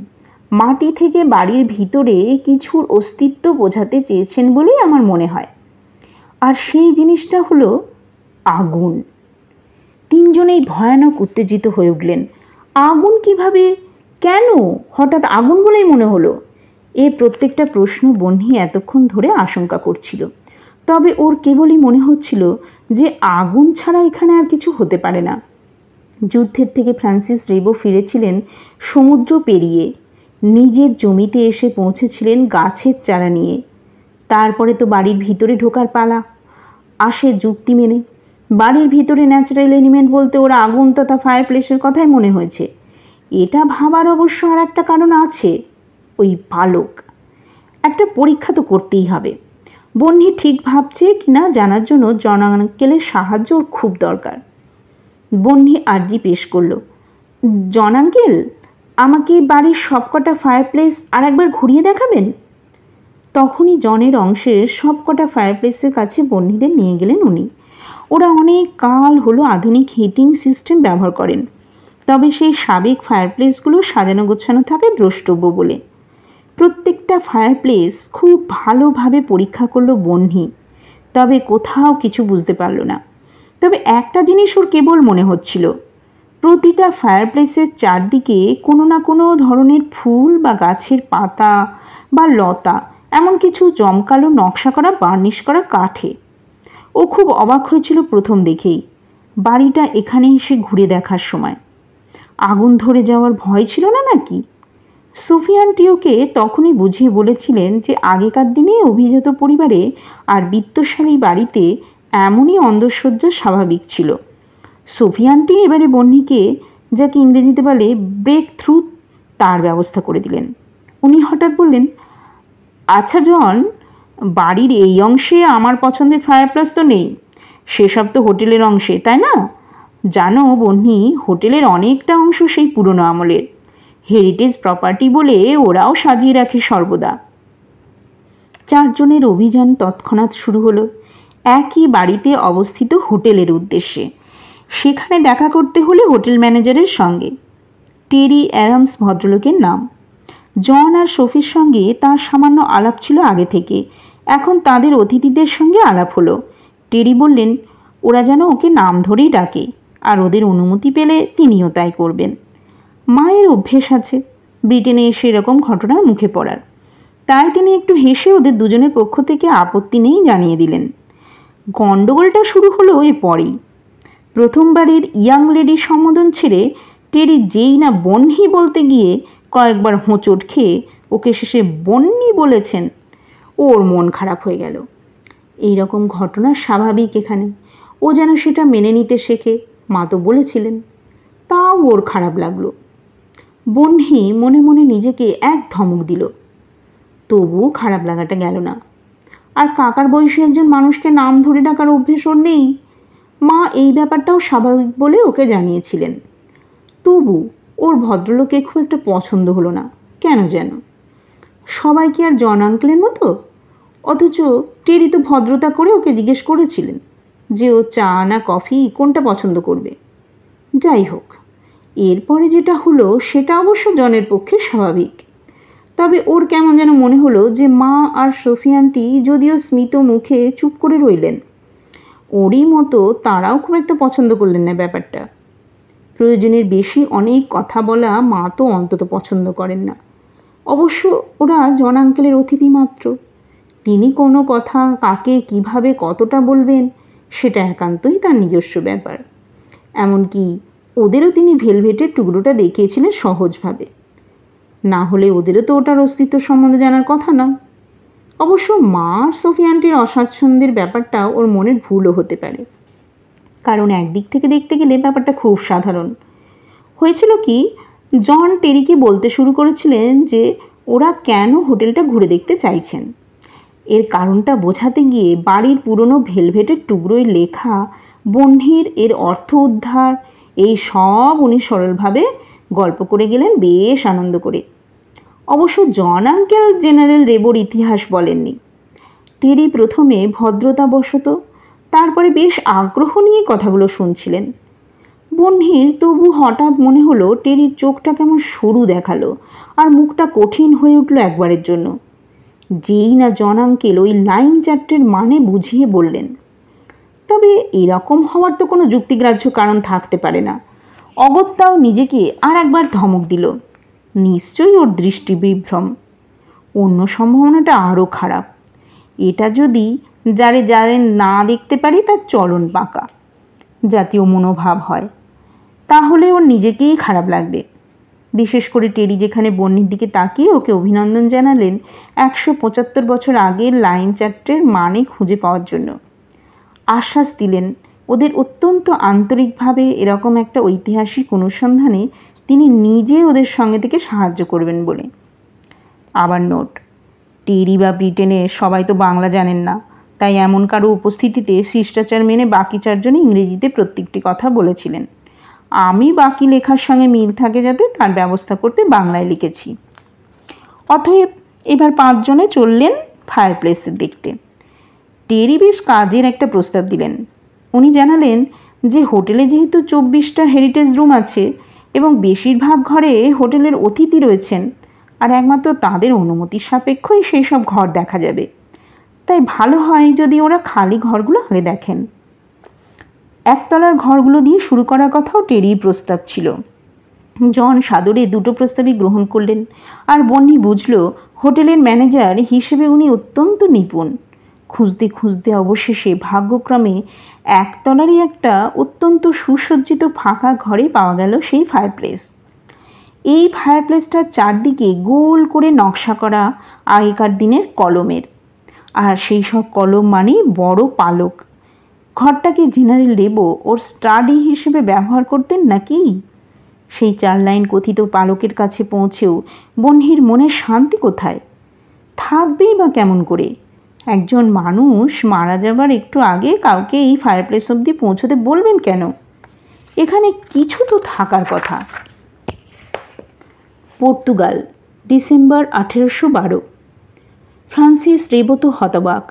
মাটি থেকে বাড়ির ভিতরে কিছুর অস্তিত্ব বোঝাতে চেয়েছেন বলেই আমার মনে হয়। আর সেই জিনিসটা হলো আগুন। তিনজনেই ভয়ানক উত্তেজিত হয়ে উঠলেন। আগুন কিভাবে, কেন হঠাৎ আগুন বলেই মনে হলো? এ প্রত্যেকটা প্রশ্ন বহ্নি এতক্ষণ ধরে আশঙ্কা করছিল। তবে ওর কেবলই মনে হচ্ছিল যে আগুন ছাড়া এখানে আর কিছু হতে পারে না। যুদ্ধের থেকে ফ্রান্সিস রেবো ফিরেছিলেন সমুদ্র পেরিয়ে, নিজের জমিতে এসে পৌঁছেছিলেন গাছের চারা নিয়ে। তারপরে তো বাড়ির ভিতরে ঢোকার পালা। আসে যুক্তি মেনে। বাড়ির ভিতরে ন্যাচারাল এলিমেন্ট বলতে ওরা আগুন তথা ফায়ার প্লেসের কথাই মনে হয়েছে। এটা ভাবার অবশ্য আর একটা কারণ আছে, ওই পালক। একটা পরীক্ষা তো করতেই হবে। বহ্নি ঠিক ভাবছে কিনা জানার জন্য জন আঙ্কেলের সাহায্য ওর খুব দরকার। বহ্নি আর্জি পেশ করল, জন আঙ্কেল, আমাকে বাড়ির সবকটা ফায়ার প্লেস আর একবার ঘুরিয়ে দেখাবেন? তখনই জনের অংশের সবকটা ফায়ার প্লেসের কাছে বহ্নিদের নিয়ে গেলেন উনি। ওরা অনেক কাল হলো আধুনিক হিটিং সিস্টেম ব্যবহার করেন, তবে সেই সাবেক ফায়ার প্লেসগুলো সাজানো গোছানো থাকে দ্রষ্টব্য বলে। প্রত্যেকটা ফায়ার প্লেস খুব ভালোভাবে পরীক্ষা করলো বহ্নি, তবে কোথাও কিছু বুঝতে পারল না। তবে একটা জিনিস ওর কেবল মনে হচ্ছিল, প্রতিটা ফায়ার প্লেসের চারদিকে কোনো না কোনো ধরনের ফুল বা গাছের পাতা বা লতা, এমন কিছু জমকালো নকশা করা বার্নিশ করা কাঠে। ও খুব অবাক হয়েছিল প্রথম দেখেই, বাড়িটা এখানে এসে ঘুরে দেখার সময়। আগুন ধরে যাওয়ার ভয় ছিল না নাকি? সোফি আন্টি ওকে তখনই বুঝিয়ে বলেছিলেন যে আগেকার দিনে অভিজাত পরিবারে আর বিত্তশালী বাড়িতে এমনই অন্ধসজ্জা স্বাভাবিক ছিল। সোফি আন্টি এবারে বহ্নিকে, যাকে ইংরেজিতে বলে ব্রেক থ্রু, তার ব্যবস্থা করে দিলেন। উনি হঠাৎ বললেন, আচ্ছা জন, বাড়ির এই অংশে আমার পছন্দের ফায়ার প্লেস তো নেই, সেসব তো হোটেলের অংশে, তাই না? জানো বহ্নি, হোটেলের অনেকটা অংশ সেই পুরনো আমলের। হেরিটেজ প্রপার্টি বলে ওরাও সাজিয়ে রাখে সর্বদা। চারজনের অভিযান তৎক্ষণাৎ শুরু হলো একই বাড়িতে অবস্থিত হোটেলের উদ্দেশ্যে। সেখানে দেখা করতে হলে হোটেল ম্যানেজারের সঙ্গে। টেরি অ্যাডামস ভদ্রলোকের নাম। জন আর সোফির সঙ্গে তার সামান্য আলাপ ছিল আগে থেকে, এখন তাদের অতিথিদের সঙ্গে আলাপ হলো। টেরি বললেন ওরা যেন ওকে নাম ধরেই ডাকে, আর ওদের অনুমতি পেলে তিনিও তাই করবেন। মায়ের অভ্যেস আছে ব্রিটেনে এসে এরকম ঘটনার মুখে পড়ার, তাই তিনি একটু হেসে ওদের দুজনের পক্ষ থেকে আপত্তি নেই জানিয়ে দিলেন। গণ্ডগোলটা শুরু হলো এরপরেই। প্রথমবারের ইয়াং লেডির সম্বোধন ছেড়ে টেরি যেই না বন্হি বলতে গিয়ে কয়েকবার হোঁচট খেয়ে ওকে শেষে বন্নি বলেছেন, ওর মন খারাপ হয়ে গেল। এই রকম ঘটনা স্বাভাবিক এখানে, ও যেন সেটা মেনে নিতে শেখে, মা তো বলেছিলেন। তাও ওর খারাপ লাগলো। বন্হি মনে মনে নিজেকে এক ধমক দিল, তবুও খারাপ লাগাটা গেল না। আর কাকার বয়সী একজন মানুষকে নাম ধরে ডাকার অভ্যেস ওর নেই। মা এই ব্যাপারটাও স্বাভাবিক বলে ওকে জানিয়েছিলেন। তবু ওর ভদ্রলোকে খুব একটা পছন্দ হলো না কেন যেন। সবাই কি আর জন আঙ্কেলের মতো? অথচ টেরি তো ভদ্রতা করে ওকে জিজ্ঞেস করেছিলেন যে ও চা না কফি কোনটা পছন্দ করবে। যাই হোক, এরপরে যেটা হলো সেটা অবশ্য জনের পক্ষে স্বাভাবিক। তবে ওর কেমন যেন মনে হলো যে মা আর সোফি আন্টি যদিও স্মিত মুখে চুপ করে রইলেন, ওরই মতো তারাও খুব একটা পছন্দ করলেন না ব্যাপারটা। প্রয়োজনের বেশি অনেক কথা বলা মা তো অন্তত পছন্দ করেন না। অবশ্য ওরা জন আঙ্কেলের অতিথি মাত্র, তিনি কোনো কথা কাকে কিভাবে কতটা বলবেন সেটা একান্তই তার নিজস্ব ব্যাপার। এমনকি ওদেরও তিনি ভেলভেটের টুকরোটা দেখিয়েছিলেন সহজভাবে, না হলে ওদেরও তো ওটার অস্তিত্ব সম্বন্ধে জানার কথা না। অবশ্য মা আর সোফি আন্টির অস্বাচ্ছন্দ্যের ব্যাপারটা ওর মনের ভুলও হতে পারে, কারণ একদিক থেকে দেখতে গেলে ব্যাপারটা খুব সাধারণ। হয়েছিল কি, জন টেরিকে বলতে শুরু করেছিলেন যে ওরা কেন হোটেলটা ঘুরে দেখতে চাইছেন। এর কারণটা বোঝাতে গিয়ে বাড়ির পুরনো ভেলভেটের টুকরোয় লেখা বন্ধির এর অর্থ উদ্ধার এই সব উনি সরলভাবে গল্প করে গেলেন বেশ আনন্দ করে। অবশ্য জন আঙ্কেল জেনারেল রেবোর ইতিহাস বলেননি। টেরি প্রথমে ভদ্রতাবশত, তারপরে বেশ আগ্রহ নিয়ে কথাগুলো শুনছিলেন। বন্ধির তবু হঠাৎ মনে হলো টেরির চোখটা কেমন সরু দেখালো আর মুখটা কঠিন হয়ে উঠল একবারের জন্য। যেই না জন আঙ্কেল ওই লাইন চারটের মানে বুঝিয়ে বললেন। তবে এরকম হওয়ার তো কোনো যুক্তিগ্রাহ্য কারণ থাকতে পারে না। অগত্যাও নিজেকে আর একবার ধমক দিল, নিশ্চয়ই ওর দৃষ্টি বিভ্রম। অন্য সম্ভাবনাটা আরও খারাপ, এটা যদি যারে যারে না দেখতে পারি তার চলন বাঁকা জাতীয় মনোভাব হয়, তাহলে ওর নিজেকেই খারাপ লাগবে। বিশেষ করে টেরি যেখানে বন্যির দিকে তাকিয়ে ওকে অভিনন্দন জানালেন 175 বছর আগের লাইন চারটের মানে খুঁজে পাওয়ার জন্য। আশ্বাস দিলেন ওদের অত্যন্ত আন্তরিকভাবে এরকম একটা ঐতিহাসিক অনুসন্ধানে তিনি নিজে ওদের সঙ্গে থেকে সাহায্য করবেন বলে। আবার নোট, টেরি বা ব্রিটেনের সবাই তো বাংলা জানেন না, তাই এমন কারো উপস্থিতিতে শিষ্টাচার মেনে বাকি চারজনে ইংরেজিতে প্রত্যেকটি কথা বলেছিলেন। আমি বাকি লেখার সঙ্গে মিল থাকে যাতে তার ব্যবস্থা করতে বাংলায় লিখেছি। অতএব এবার 5 জনে চললেন ফায়ারপ্লেস দেখতে। টেরি বেশ কাজের একটা প্রস্তাব দিলেন। উনি জানালেন যে হোটেলে যেহেতু 24টা হেরিটেজ রুম আছে এবং বেশিরভাগ ঘরে হোটেলের অতিথি রয়েছেন, আর একমাত্র তাদের অনুমতির সাপেক্ষই সেই সব ঘর দেখা যাবে, তাই ভালো হয় যদি ওরা খালি ঘরগুলো আগে দেখেন। একতলার ঘরগুলো দিয়ে শুরু করার কথাও টেরির প্রস্তাব ছিল। জন সাদরে দুটো প্রস্তাবই গ্রহণ করলেন, আর বন্নি বুঝল হোটেলের ম্যানেজার হিসেবে উনি অত্যন্ত নিপুণ। খুঁজতে খুঁজতে অবশেষে ভাগ্যক্রমে একতলারই একটা অত্যন্ত সুসজ্জিত ফাঁকা ঘরে পাওয়া গেল সেই ফায়ারপ্লেস। এই ফায়ারপ্লেসটার চারদিকে গোল করে নকশা করা আগেকার দিনের কলমের, আর সেই সব কলম মানেই বড় পালক। ঘরটাকে জেনারেল রেবো ওর স্টাডি হিসেবে ব্যবহার করতেন নাকি? সেই 4 লাইন কথিত পালকের কাছে পৌঁছেও বন্হির মনে শান্তি কোথায়? থাকবেই বা কেমন করে? একজন মানুষ মারা যাবার একটু আগে কাউকে এই ফায়ারপ্লেস অবধি পৌঁছতে বলবেন কেন? এখানে কিছু তো থাকার কথা। Portugal, December 1812। ফ্রান্সিস রেবো তো হতবাক।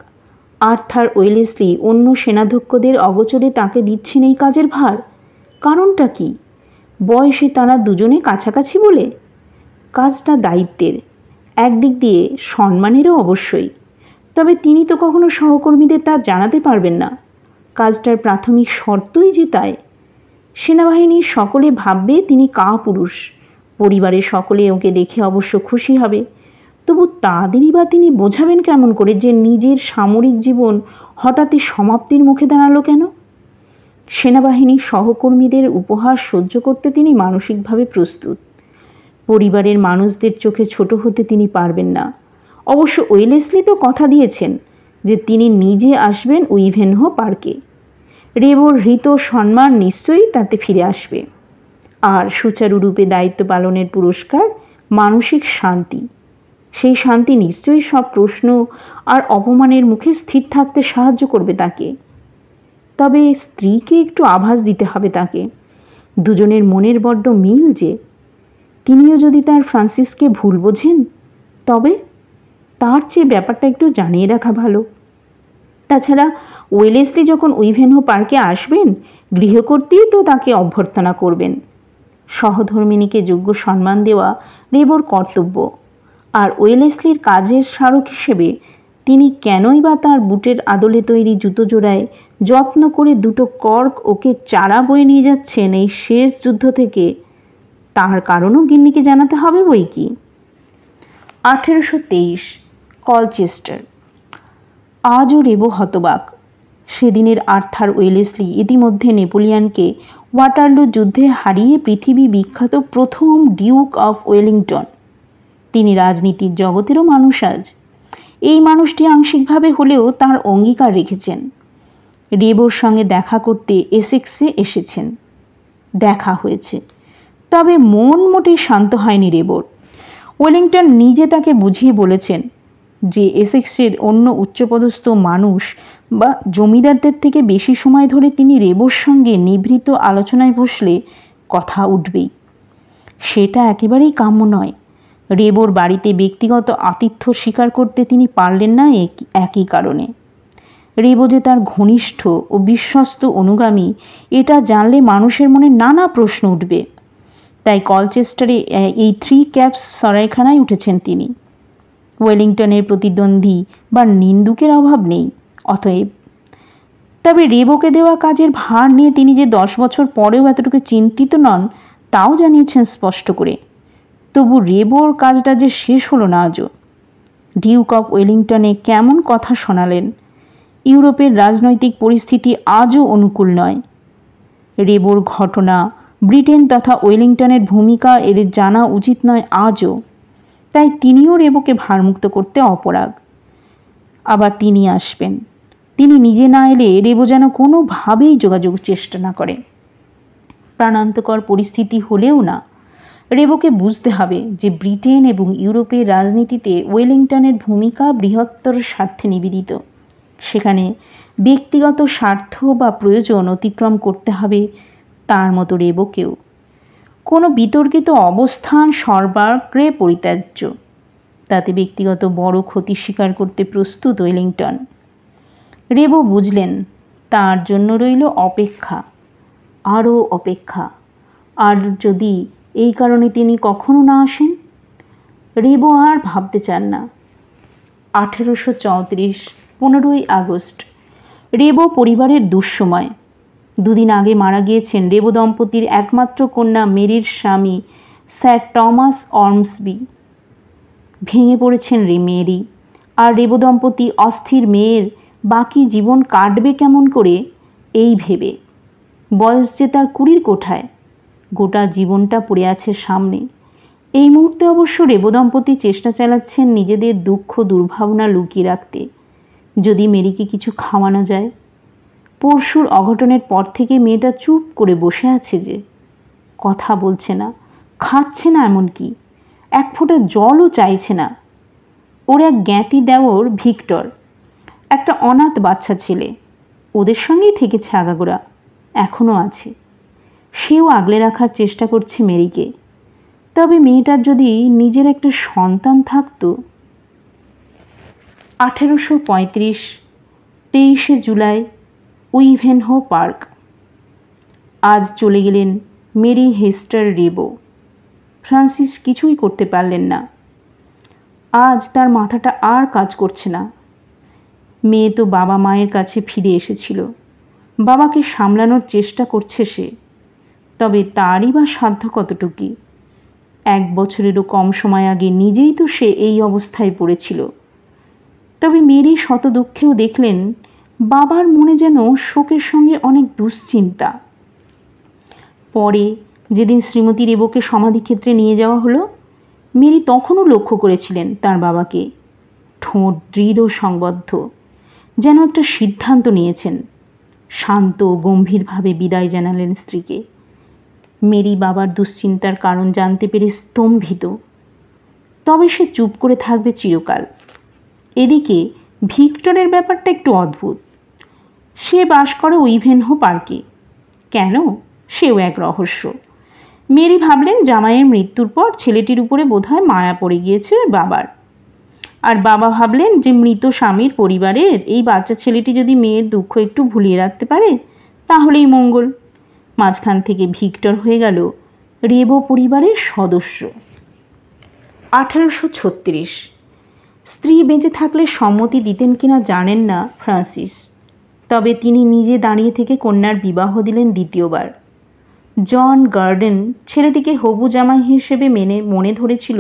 আর্থার ওয়েলেসলি অন্য সেনাধ্যক্ষদের অগোচরে তাকে দিচ্ছেন এই কাজের ভার। কারণটা কি? বয়সে তারা দুজনে কাছাকাছি বলে? কাজটা দায়িত্বের, একদিক দিয়ে সম্মানেরও অবশ্যই। তবে তিনি তো কখনো সহকর্মীদের তা জানাতে পারবেন না। কাজটার প্রাথমিক শর্তই যে তাই। সেনাবাহিনীর সকলে ভাববে তিনি কাপুরুষ। পরিবারের সকলে ওকে দেখে অবশ্য খুশি হবে। তবু তাদেরই বা তিনি বোঝাবেন কেমন করে যে নিজের সামরিক জীবন হঠাৎই সমাপ্তির মুখে দাঁড়ালো কেন? সেনাবাহিনীর সহকর্মীদের উপহাস সহ্য করতে তিনি মানসিকভাবে প্রস্তুত। পরিবারের মানুষদের চোখে ছোট হতে তিনি পারবেন না। অবশ্য ওয়েলেসলি তো কথা দিয়েছেন যে তিনি নিজে আসবেন উইভেনহো পার্কে। রেবোর হৃত সম্মান নিশ্চয়ই তাতে ফিরে আসবে। আর সুচারুরূপে দায়িত্ব পালনের পুরস্কার মানসিক শান্তি। সেই শান্তি নিশ্চয়ই সব প্রশ্ন আর অপমানের মুখে স্থির থাকতে সাহায্য করবে তাকে। তবে স্ত্রীকে একটু আভাস দিতে হবে তাকে। দুজনের মনের বড্ড মিল যে। তিনিও যদি তার ফ্রান্সিসকে ভুল বোঝেন, তবে তার চেয়ে ব্যাপারটা একটু জানিয়ে রাখা ভালো। তাছাড়া ওয়েলেসলি যখন উইভেনহো পার্কে আসবেন, গৃহকর্ত্রীই তো তাকে অভ্যর্থনা করবেন। সহধর্মিণীকে যোগ্য সম্মান দেওয়া রেবোর কর্তব্য। আর ওয়েলেসলির কাজের স্মারক হিসেবে তিনি কেনই বা তার বুটের আদলে তৈরি জুতো জোড়ায় যত্ন করে দুটো কর্ক ওকে চারা বয়ে নিয়ে যাচ্ছেন এই শেষ যুদ্ধ থেকে, তার কারণও গিন্নিকে জানাতে হবে বই কি। 1823, কলচেস্টার। আজও রেবো হতবাক। সেদিনের আর্থার ওয়েলেসলি ইতিমধ্যে নেপোলিয়নকে ওয়াটারলু যুদ্ধে হারিয়ে পৃথিবী বিখ্যাত প্রথম ডিউক অফ ওয়েলিংটন। তিনি রাজনীতির জগতেরও মানুষ আজ। এই মানুষটি আংশিকভাবে হলেও তার অঙ্গীকার রেখেছেন। রেবোর সঙ্গে দেখা করতে এসেক্সে এসেছেন। দেখা হয়েছে, তবে মন মোটেই শান্ত হয়নি রেবোর। ওয়েলিংটন নিজে তাকে বুঝিয়ে বলেছেন যে এসেক্সের অন্য উচ্চপদস্থ মানুষ বা জমিদারদের থেকে বেশি সময় ধরে তিনি রেবোর সঙ্গে নিভৃত আলোচনায় বসলে কথা উঠবেই। সেটা একেবারেই কাম্য নয়। রেবোর বাড়িতে ব্যক্তিগত আতিথ্য স্বীকার করতে তিনি পারলেন না একই কারণে। রেবো যে তার ঘনিষ্ঠ ও বিশ্বস্ত অনুগামী, এটা জানলে মানুষের মনে নানা প্রশ্ন উঠবে। তাই কলচেস্টারে এই 3 ক্যাপস সরাইখানায় উঠেছেন তিনি। ওয়েলিংটনের প্রতিদ্বন্দ্বী বা নিন্দুকের অভাব নেই অতএব। তবে রেবোকে দেওয়া কাজের ভার নিয়ে তিনি যে 10 বছর পরেও এতটুকু চিন্তিত নন, তাও জানিয়েছেন স্পষ্ট করে। তবু রেবোর কাজটা যে শেষ হলো না আজও। ডিউক অফ ওয়েলিংটনে কেমন কথা শোনালেন। ইউরোপের রাজনৈতিক পরিস্থিতি আজও অনুকূল নয়। রেবোর ঘটনা, ব্রিটেন তথা ওয়েলিংটনের ভূমিকা এদের জানা উচিত নয় আজও। তাই তিনিও রেবোকে ভারমুক্ত করতে অপরাগ। আবার তিনি আসবেন। তিনি নিজে না এলে রেবো যেন কোনোভাবেই যোগাযোগ চেষ্টা না করে। প্রাণান্তকর পরিস্থিতি হলেও না। রেবোকে বুঝতে হবে যে ব্রিটেন এবং ইউরোপের রাজনীতিতে ওয়েলিংটনের ভূমিকা বৃহত্তর স্বার্থে নিবেদিত। সেখানে ব্যক্তিগত স্বার্থ বা প্রয়োজন অতিক্রম করতে হবে তার মতো রেবোকেও। কোনো বিতর্কিত অবস্থান সর্বাগ্রে পরিত্যাজ্য। তাতে ব্যক্তিগত বড় ক্ষতি স্বীকার করতে প্রস্তুত ওয়েলিংটন। রেবো বুঝলেন তার জন্য রইল অপেক্ষা, আরও অপেক্ষা। আর যদি এই কারণে তিনি কখনো না আসেন, রেবো আর ভাবতে চান না। 1834, 15ই আগস্ট। রেবো পরিবারের দুঃসময়। দুদিন আগে মারা গিয়েছেন রেবো দম্পতির একমাত্র কন্যা মেরির স্বামী স্যার টমাস অর্মসবি। ভেঙে পড়েছেন মেরি। আর রেবো দম্পতি অস্থির মেয়ের বাকি জীবন কাটবে কেমন করে এই ভেবে। বয়স যে তার 20 কোঠায়। গোটা জীবনটা পড়ে আছে সামনে। এই মুহূর্তে অবশ্য রেবো দম্পতি চেষ্টা চালাচ্ছেন নিজেদের দুঃখ দুর্ভাবনা লুকিয়ে রাখতে। যদি মেরিকে কিছু খাওয়ানো যায়। পরশুর অঘটনের পর থেকে মেয়েটা চুপ করে বসে আছে যে, কথা বলছে না, খাচ্ছে না, এমনকি এক ফোঁটা জলও চাইছে না। ওর এক জ্ঞাতি দেওর ভিক্টর, একটা অনাথ বাচ্চা ছেলে, ওদের সঙ্গেই থেকেছে আগাগোড়া, এখনও আছে। সেও আগলে রাখার চেষ্টা করছে মেরিকে। তবে মেয়েটার যদি নিজের একটা সন্তান থাকতো। 1835 23শে জুলাই, উইভেনহো পার্ক। আজ চলে গেলেন মেরি হেস্টার রেবো। ফ্রান্সিস কিছুই করতে পারলেন না। আজ তার মাথাটা আর কাজ করছে না। মেয়ে তো বাবা মায়ের কাছে ফিরে এসেছিল, বাবাকে সামলানোর চেষ্টা করছে সে, তবে তারই বা সাধ্য কতটুকু? 1 বছরেরও কম সময় আগে নিজেই তো সে এই অবস্থায় পড়েছিল। তবে মেরি শত দুঃখেও দেখলেন বাবার মনে যেন শোকের সঙ্গে অনেক দুশ্চিন্তা। পরে যেদিন শ্রীমতী রেবোকে সমাধিক্ষেত্রে নিয়ে যাওয়া হলো, মেরি তখনও লক্ষ্য করেছিলেন তার বাবাকে। ঠোঁট দৃঢ় সংবদ্ধ, যেন একটা সিদ্ধান্ত নিয়েছেন। শান্ত গম্ভীরভাবে বিদায় জানালেন স্ত্রীকে। মেরি বাবার দুশ্চিন্তার কারণ জানতে পেরে স্তম্ভিত। তবে সে চুপ করে থাকবে চিরকাল। এদিকে ভিক্টরের ব্যাপারটা একটু অদ্ভুত। সে বাস করে উইভেনহো পার্কে। কেন, সেও এক রহস্য। মেরি ভাবলেন জামাইয়ের মৃত্যুর পর ছেলেটির উপরে বোধহয় মায়া পড়ে গিয়েছে বাবার। আর বাবা ভাবলেন যে মৃত স্বামীর পরিবারের এই বাচ্চা ছেলেটি যদি মেয়ের দুঃখ একটু ভুলিয়ে রাখতে পারে তাহলেই মঙ্গল। মাঝখান থেকে ভিক্টর হয়ে গেল রেবো পরিবারের সদস্য। 1836। স্ত্রী বেঁচে থাকলে সম্মতি দিতেন কিনা জানেন না ফ্রান্সিস, তবে তিনি নিজে দাঁড়িয়ে থেকে কন্যার বিবাহ দিলেন দ্বিতীয়বার। জন গার্ডেন ছেলেটিকে হবু জামাই হিসেবে মনে ধরেছিল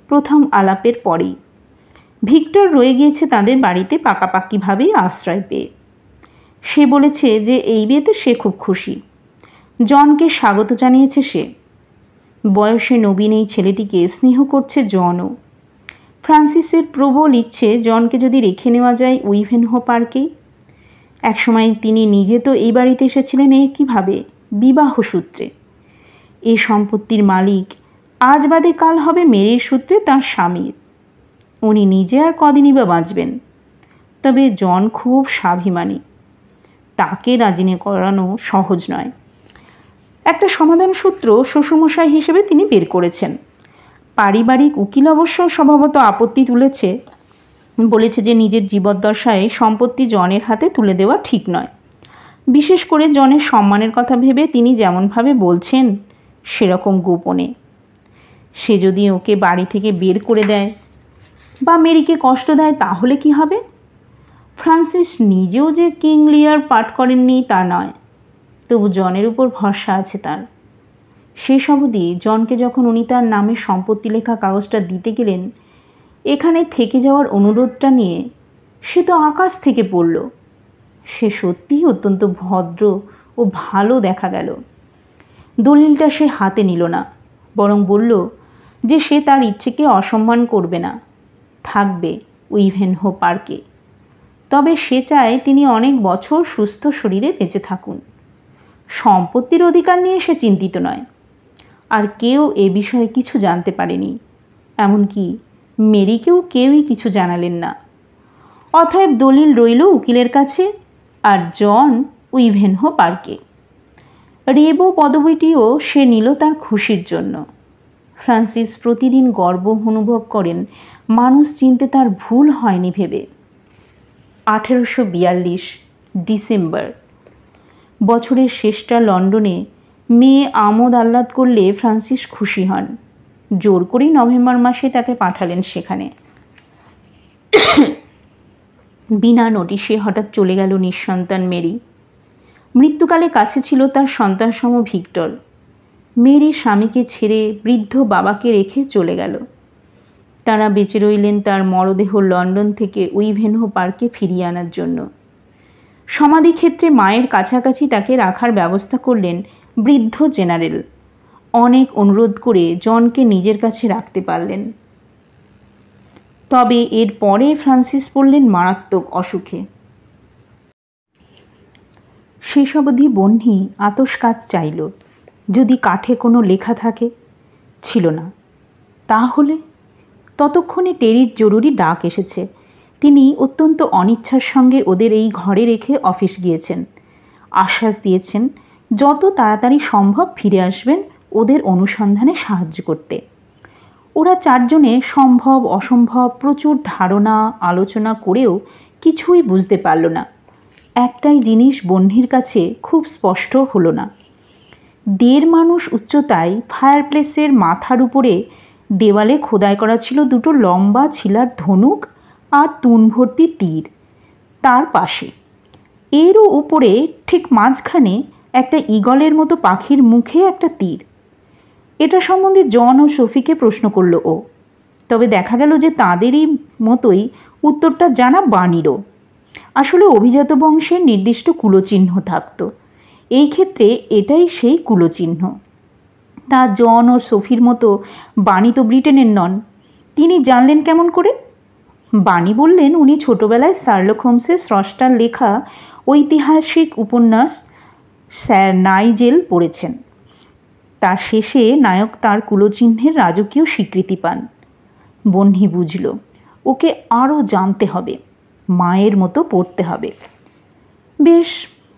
প্রথম আলাপের পরেই। ভিক্টর রয়ে গিয়েছে তাদের বাড়িতে পাকাপাকিভাবেই আশ্রয় পেয়ে। সে বলেছে যে এই বিয়েতে সে খুব খুশি। জনকে স্বাগত জানিয়েছে সে। বয়সে নবীন এই ছেলেটিকে স্নেহ করছে জনও। ফ্রান্সিসের প্রবল ইচ্ছে জনকে যদি রেখে নেওয়া যায় উইভেনহো পার্কেই। একসময় তিনি নিজে তো এই বাড়িতে এসেছিলেন একইভাবে বিবাহ সূত্রে। এ সম্পত্তির মালিক আজ বাদে কাল হবে মেরির সূত্রে তার স্বামীর। উনি নিজে আর কদিনই বা বাঁচবেন। তবে জন খুব স্বাভিমানী, তাকে রাজি করানো সহজ নয়। একটা সমাধান সূত্র শ্বশুরমশাই হিসেবে তিনি বের করেছেন। পারিবারিক উকিল অবশ্য স্বভাবত আপত্তি তুলেছে, বলেছে যে নিজের জীবদ্দশায় সম্পত্তি জনের হাতে তুলে দেওয়া ঠিক নয়। বিশেষ করে জনের সম্মানের কথা ভেবে তিনি যেমনভাবে বলছেন সেরকম গোপনে। সে যদি ওকে বাড়ি থেকে বের করে দেয় বা মেরিকে কষ্ট দেয় তাহলে কি হবে? ফ্রান্সিস নিজেও যে কিং লিয়ার পাঠ করেননি তা নয়, তবু জনের উপর ভরসা আছে তার। শেষ অবধি জনকে যখন উনি তার নামে সম্পত্তি লেখা কাগজটা দিতে গেলেন এখানে থেকে যাওয়ার অনুরোধটা নিয়ে, সে তো আকাশ থেকে পড়ল। সে সত্যিই অত্যন্ত ভদ্র ও ভালো দেখা গেল। দলিলটা সে হাতে নিল না, বরং বলল যে সে তার ইচ্ছেকে অসম্মান করবে না, থাকবে উইভেনহো পার্কে। তবে সে চায় তিনি অনেক বছর সুস্থ শরীরে বেঁচে থাকুন। সম্পত্তির অধিকার নিয়ে সে চিন্তিত নয়। আর কেউ এ বিষয়ে কিছু জানতে পারেনি, এমনকি মেরিকেও কেউই কিছু জানালেন না। অতএব দলিল রইল উকিলের কাছে, আর জন উইভেনহো পার্কে। রেবো পদবিটিও সে নিল তার খুশির জন্য। ফ্রান্সিস প্রতিদিন গর্ব অনুভব করেন মানুষ চিনতে তার ভুল হয়নি ভেবে। 1842 ডিসেম্বর। বছরের শেষটা লন্ডনে মেয়ে আমোদ আহ্লাদ করলে ফ্রান্সিস খুশি হন। জোর করেই নভেম্বর মাসে তাকে পাঠালেন সেখানে। বিনা নোটিশে হঠাৎ চলে গেল নিঃসন্তান মেরি। মৃত্যুকালে কাছে ছিল তার সন্তানসম ভিক্টর। মেরি স্বামীকে ছেড়ে বৃদ্ধ বাবাকে রেখে চলে গেল। তারা বেঁচে রইলেন তার মরদেহ লন্ডন থেকে উইভেনহো পার্কে ফিরিয়ে আনার জন্য। সমাধিক্ষেত্রে মায়ের কাছাকাছি তাকে রাখার ব্যবস্থা করলেন বৃদ্ধ জেনারেল। অনেক অনুরোধ করে জনকে নিজের কাছে রাখতে পারলেন। তবে এর পরে ফ্রান্সিস পড়লেন মারাত্মক অসুখে। শেষ অবধি বহ্নি আতস কাজ চাইল, যদি কাঠে কোনো লেখা থাকে। ছিল না। তাহলে ততক্ষণে টেরির জরুরি ডাক এসেছে। তিনি অত্যন্ত অনিচ্ছার সঙ্গে ওদের এই ঘরে রেখে অফিস গিয়েছেন। আশ্বাস দিয়েছেন যত তাড়াতাড়ি সম্ভব ফিরে আসবেন ওদের অনুসন্ধানে সাহায্য করতে। ওরা চারজনে সম্ভব অসম্ভব প্রচুর ধারণা আলোচনা করেও কিছুই বুঝতে পারল না। একটাই জিনিস বহ্নির কাছে খুব স্পষ্ট হলো না। 1.5 মানুষ উচ্চতায় ফায়ারপ্লেসের মাথার উপরে দেওয়ালে খোদাই করা ছিল দুটো লম্বা ছিলার ধনুক আর তুন ভর্তি তীর। তার পাশে এরও উপরে ঠিক মাঝখানে একটা ঈগলের মতো পাখির মুখে একটা তীর। এটা সম্বন্ধে জন ও সফিকে প্রশ্ন করল ও। তবে দেখা গেল যে তাঁদেরই মতোই উত্তরটা জানা বাণীরও। আসলে অভিজাত বংশের নির্দিষ্ট কুলচিহ্ন থাকত। এই ক্ষেত্রে এটাই সেই কুলচিহ্ন। তা জন ও সফির মতো বাণী তো ব্রিটেনের নন। তিনি জানলেন কেমন করে? বাণী বললেন উনি ছোটবেলায় শার্লক হোমসের স্রষ্টার লেখা ঐতিহাসিক উপন্যাস স্যার নাইজেল পড়েছেন। তার শেষে নায়ক তার কুলচিহ্নের রাজকীয় স্বীকৃতি পান। বহ্নি বুঝল ওকে আরও জানতে হবে, মায়ের মতো পড়তে হবে। বেশ,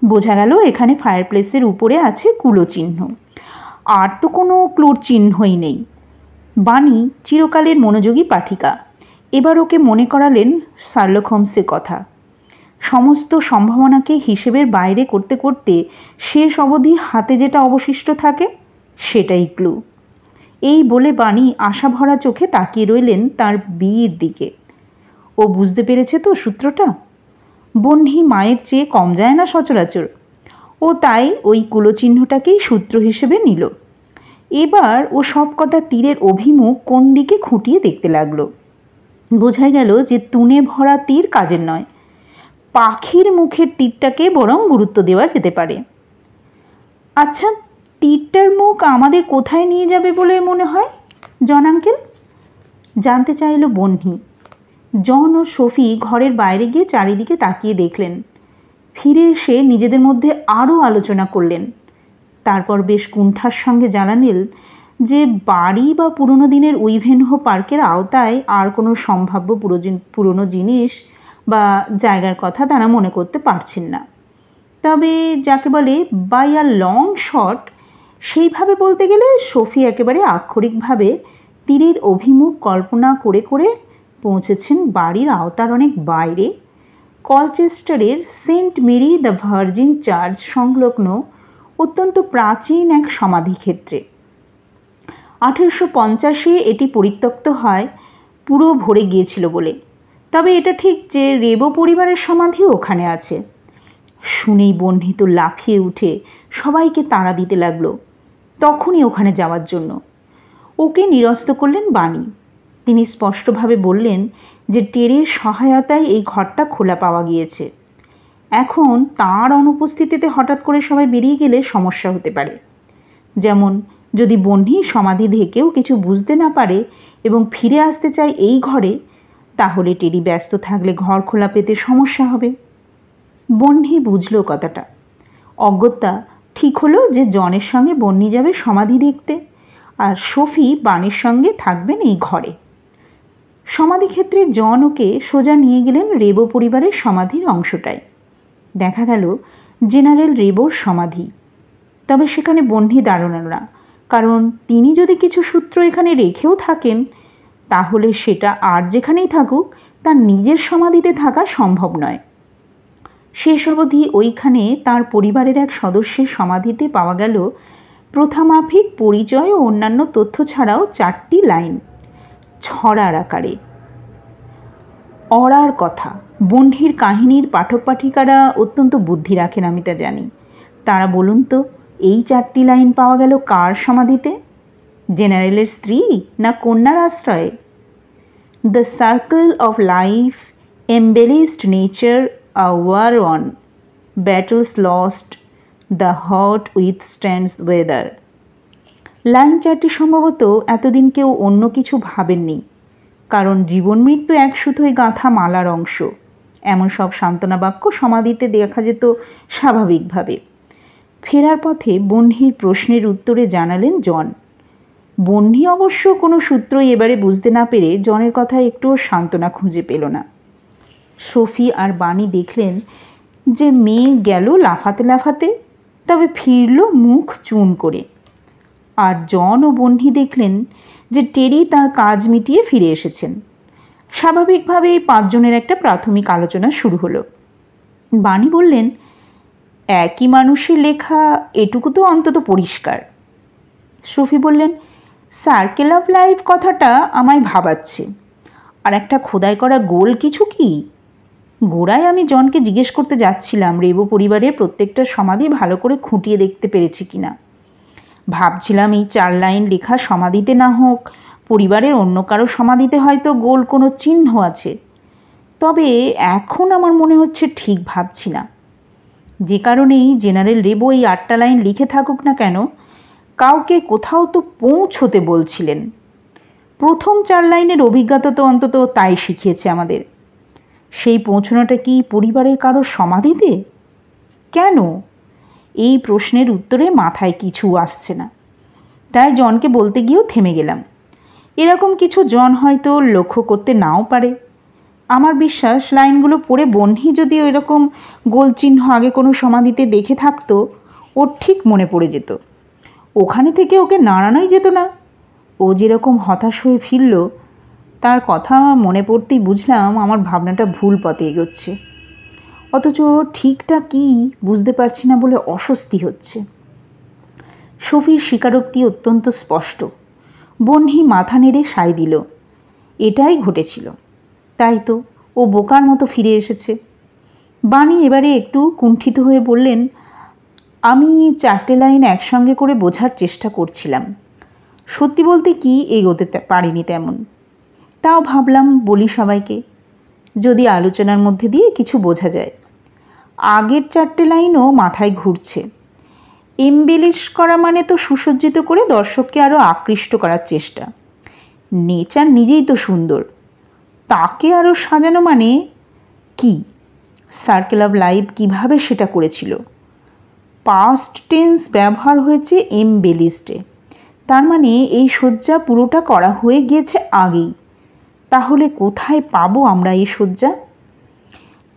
বোঝা গেল এখানে ফায়ারপ্লেসের উপরে আছে কুলচিহ্ন, আর তো কোনো ক্লুর চিহ্নই নেই। বাণী চিরকালের মনোযোগী পাঠিকা, এবার ওকে মনে করালেন শার্লক হোমসের কথা। সমস্ত সম্ভাবনাকে হিসেবের বাইরে করতে করতে শেষ অবধি হাতে যেটা অবশিষ্ট থাকে সেটাই ক্লু। এই বলে বাণী আশাভরা চোখে তাকিয়ে রইলেন তার বিয়ের দিকে। ও বুঝতে পেরেছে তো সূত্রটা? বহ্নি মায়ের চেয়ে কম যায় না সচরাচর। ও তাই ওই কুলচিহ্নটাকেই সূত্র হিসেবে নিল। এবার ও সব কটা তীরের অভিমুখ কোন দিকে খুঁটিয়ে দেখতে লাগলো। বোঝা গেল যে তুনে ভরা তীর কাজের নয়, পাখির মুখের তীরটাকে বরং গুরুত্ব দেওয়া যেতে পারে। আচ্ছা, তীরটার মুখ আমাদের কোথায় নিয়ে যাবে বলে মনে হয় জন আঙ্কেল? জানতে চাইল বহ্নি। জন ও সফি ঘরের বাইরে গিয়ে চারিদিকে তাকিয়ে দেখলেন। ফিরে এসে নিজেদের মধ্যে আরও আলোচনা করলেন। তারপর বেশ কুণ্ঠার সঙ্গে জানালেন যে বাড়ি বা পুরনো দিনের উইভেনহো পার্কের আওতায় আর কোনো সম্ভাব্য পুরনো জিনিস বা জায়গার কথা তারা মনে করতে পারছেন না। তবে যাকে বলে বাই আ লং শট, সেইভাবে বলতে গেলে সফি একেবারে আক্ষরিকভাবে তীরের অভিমুখ কল্পনা করে করে পৌঁছেছেন বাড়ির আওতার অনেক বাইরে, কলচেস্টারের saint Mary the virgin church সংলগ্ন অত্যন্ত প্রাচীন এক সমাধিক্ষেত্রে। 1850-এ এটি পরিত্যক্ত হয় পুরো ভরে গিয়েছিল বলে। তবে এটা ঠিক যে রেবো পরিবারের সমাধিও ওখানে আছে। শুনেই বহ্নি তো লাফিয়ে উঠে সবাইকে তাড়া দিতে লাগলো তখনই ওখানে যাওয়ার জন্য। ওকে নিরস্ত করলেন বাণী। তিনি স্পষ্টভাবে বললেন যে টেরের সহায়তায় এই ঘরটা খোলা পাওয়া গিয়েছে। এখন তার অনুপস্থিতিতে হঠাৎ করে সবাই বেরিয়ে গেলে সমস্যা হতে পারে। যেমন যদি বহ্নি সমাধি থেকেও কিছু বুঝতে না পারে এবং ফিরে আসতে চায় এই ঘরে, তাহলে টেরি ব্যস্ত থাকলে ঘর খোলা পেতে সমস্যা হবে। বহ্নি বুঝল কথাটা। অগত্যা ঠিক হলো যে জনের সঙ্গে বহ্নি যাবে সমাধি দেখতে, আর সফি বাণীর সঙ্গে থাকবেন এই ঘরে। সমাধিক্ষেত্রে জন ওকে সোজা নিয়ে গেলেন রেবো পরিবারের সমাধির অংশটায়। দেখা গেল জেনারেল রেবোর সমাধি। তবে সেখানে বহ্নি দাঁড়ানো না, কারণ তিনি যদি কিছু সূত্র এখানে রেখেও থাকেন তাহলে সেটা আর যেখানেই থাকুক তার নিজের সমাধিতে থাকা সম্ভব নয়। শেষ অবধি ওইখানে তার পরিবারের এক সদস্যের সমাধিতে পাওয়া গেল প্রথামাফিক পরিচয় ও অন্যান্য তথ্য ছাড়াও 4টি লাইন ছড়ার আকারে। অরার কথা। বহ্নির কাহিনীর পাঠক পাঠিকারা অত্যন্ত বুদ্ধি রাখেন, আমি তা জানি। তারা বলুন তো, এই 4টি লাইন পাওয়া গেল কার সমাধিতে? জেনারেলের স্ত্রী না কন্যার আশ্রয়ে? The circle of life embellished nature a war on, battles lost, the hot withstands weather. Line 4টি সম্ভবত এতদিন কেউ অন্য কিছু ভাবেননি, কারণ জীবন মৃত্যু এক সুতোয় গাঁথা মালার অংশ। এমন সব সান্ত্বনা বাক্য সমাধিতে দেখা যেত স্বাভাবিকভাবে। ফেরার পথে বহ্নির প্রশ্নের উত্তরে জানালেন জন। বহ্নি অবশ্য কোনো সূত্রই এবারে বুঝতে না পেরে জনের কথায় একটুও সান্ত্বনা খুঁজে পেল না। সফি আর বাণী দেখলেন যে মেয়ে গেল লাফাতে লাফাতে, তবে ফিরল মুখ চুন করে। আর জন ও বহ্নি দেখলেন যে টেরি তার কাজ মিটিয়ে ফিরে এসেছেন। স্বাভাবিকভাবেই 5 জনের একটা প্রাথমিক আলোচনা শুরু হলো। বাণী বললেন, একই মানুষের লেখা, এটুকু তো অন্তত পরিষ্কার। সফি বললেন, সার্কেল অফ লাইফ কথাটা আমায় ভাবাচ্ছে। আর একটা খোদাই করা গোল কিছু কি? গোড়ায় আমি জনকে জিজ্ঞেস করতে যাচ্ছিলাম রেবো পরিবারের প্রত্যেকটা সমাধি ভালো করে খুঁটিয়ে দেখতে পেরেছি কিনা। ভাবছিলাম এই 4 লাইন লেখা সমাধিতে না হোক, পরিবারের অন্য কারো সমাধিতে হয়তো গোল কোনো চিহ্ন আছে। তবে এখন আমার মনে হচ্ছে ঠিক ভাবছি না। যে কারণেই জেনারেল রেবো এই 8টা লাইন লিখে থাকুক না কেন, কাউকে কোথাও তো পৌঁছতে বলছিলেন। প্রথম 4 লাইনের অভিজ্ঞতা তো অন্তত তাই শিখিয়েছে আমাদের। সেই পৌঁছানোটা কি পরিবারের কারো সমাধিতে? কেন? এই প্রশ্নের উত্তরে মাথায় কিছু আসছে না। তাই জনকে বলতে গিয়েও থেমে গেলাম। এরকম কিছু জন হয়তো লক্ষ্য করতে নাও পারে। আমার বিশ্বাস লাইনগুলো পড়ে বহ্নি যদি ওইরকম গোল চিহ্ন আগে কোনো সমাধিতে দেখে থাকতো, ওর ঠিক মনে পড়ে যেত। ওখানে থেকে ওকে নাড়ানোই যেত না। ও যেরকম হতাশ হয়ে ফিরল, তার কথা মনে পড়তেই বুঝলাম আমার ভাবনাটা ভুল পথে এগোচ্ছে। অথচ ঠিকটা কী বুঝতে পারছি না বলে অস্বস্তি হচ্ছে। সফির স্বীকারোক্তি অত্যন্ত স্পষ্ট। বহ্নি মাথা নেড়ে সায় দিল। এটাই ঘটেছিল। তাই তো, ও বোকার মতো ফিরে এসেছে। বাণী এবারে একটু কুণ্ঠিত হয়ে বললেন, আমি 4টে লাইন একসঙ্গে করে বোঝার চেষ্টা করছিলাম। সত্যি বলতে কি এগোতে পারিনি তেমন। তাও ভাবলাম বলি সবাইকে, যদি আলোচনার মধ্যে দিয়ে কিছু বোঝা যায়। আগের 4টে লাইনও মাথায় ঘুরছে। এমবেলিশ করা মানে তো সুসজ্জিত করে দর্শককে আরও আকৃষ্ট করার চেষ্টা। নেচার নিজেই তো সুন্দর, তাকে আরও সাজানো মানে কি? সার্কেল অফ লাইফ কীভাবে সেটা করেছিল? পাস্ট টেন্স ব্যবহার হয়েছে এমবেলিশডে, তার মানে এই সজ্জা পুরোটা করা হয়ে গিয়েছে আগেই। তাহলে কোথায় পাবো আমরা এই সজ্জা?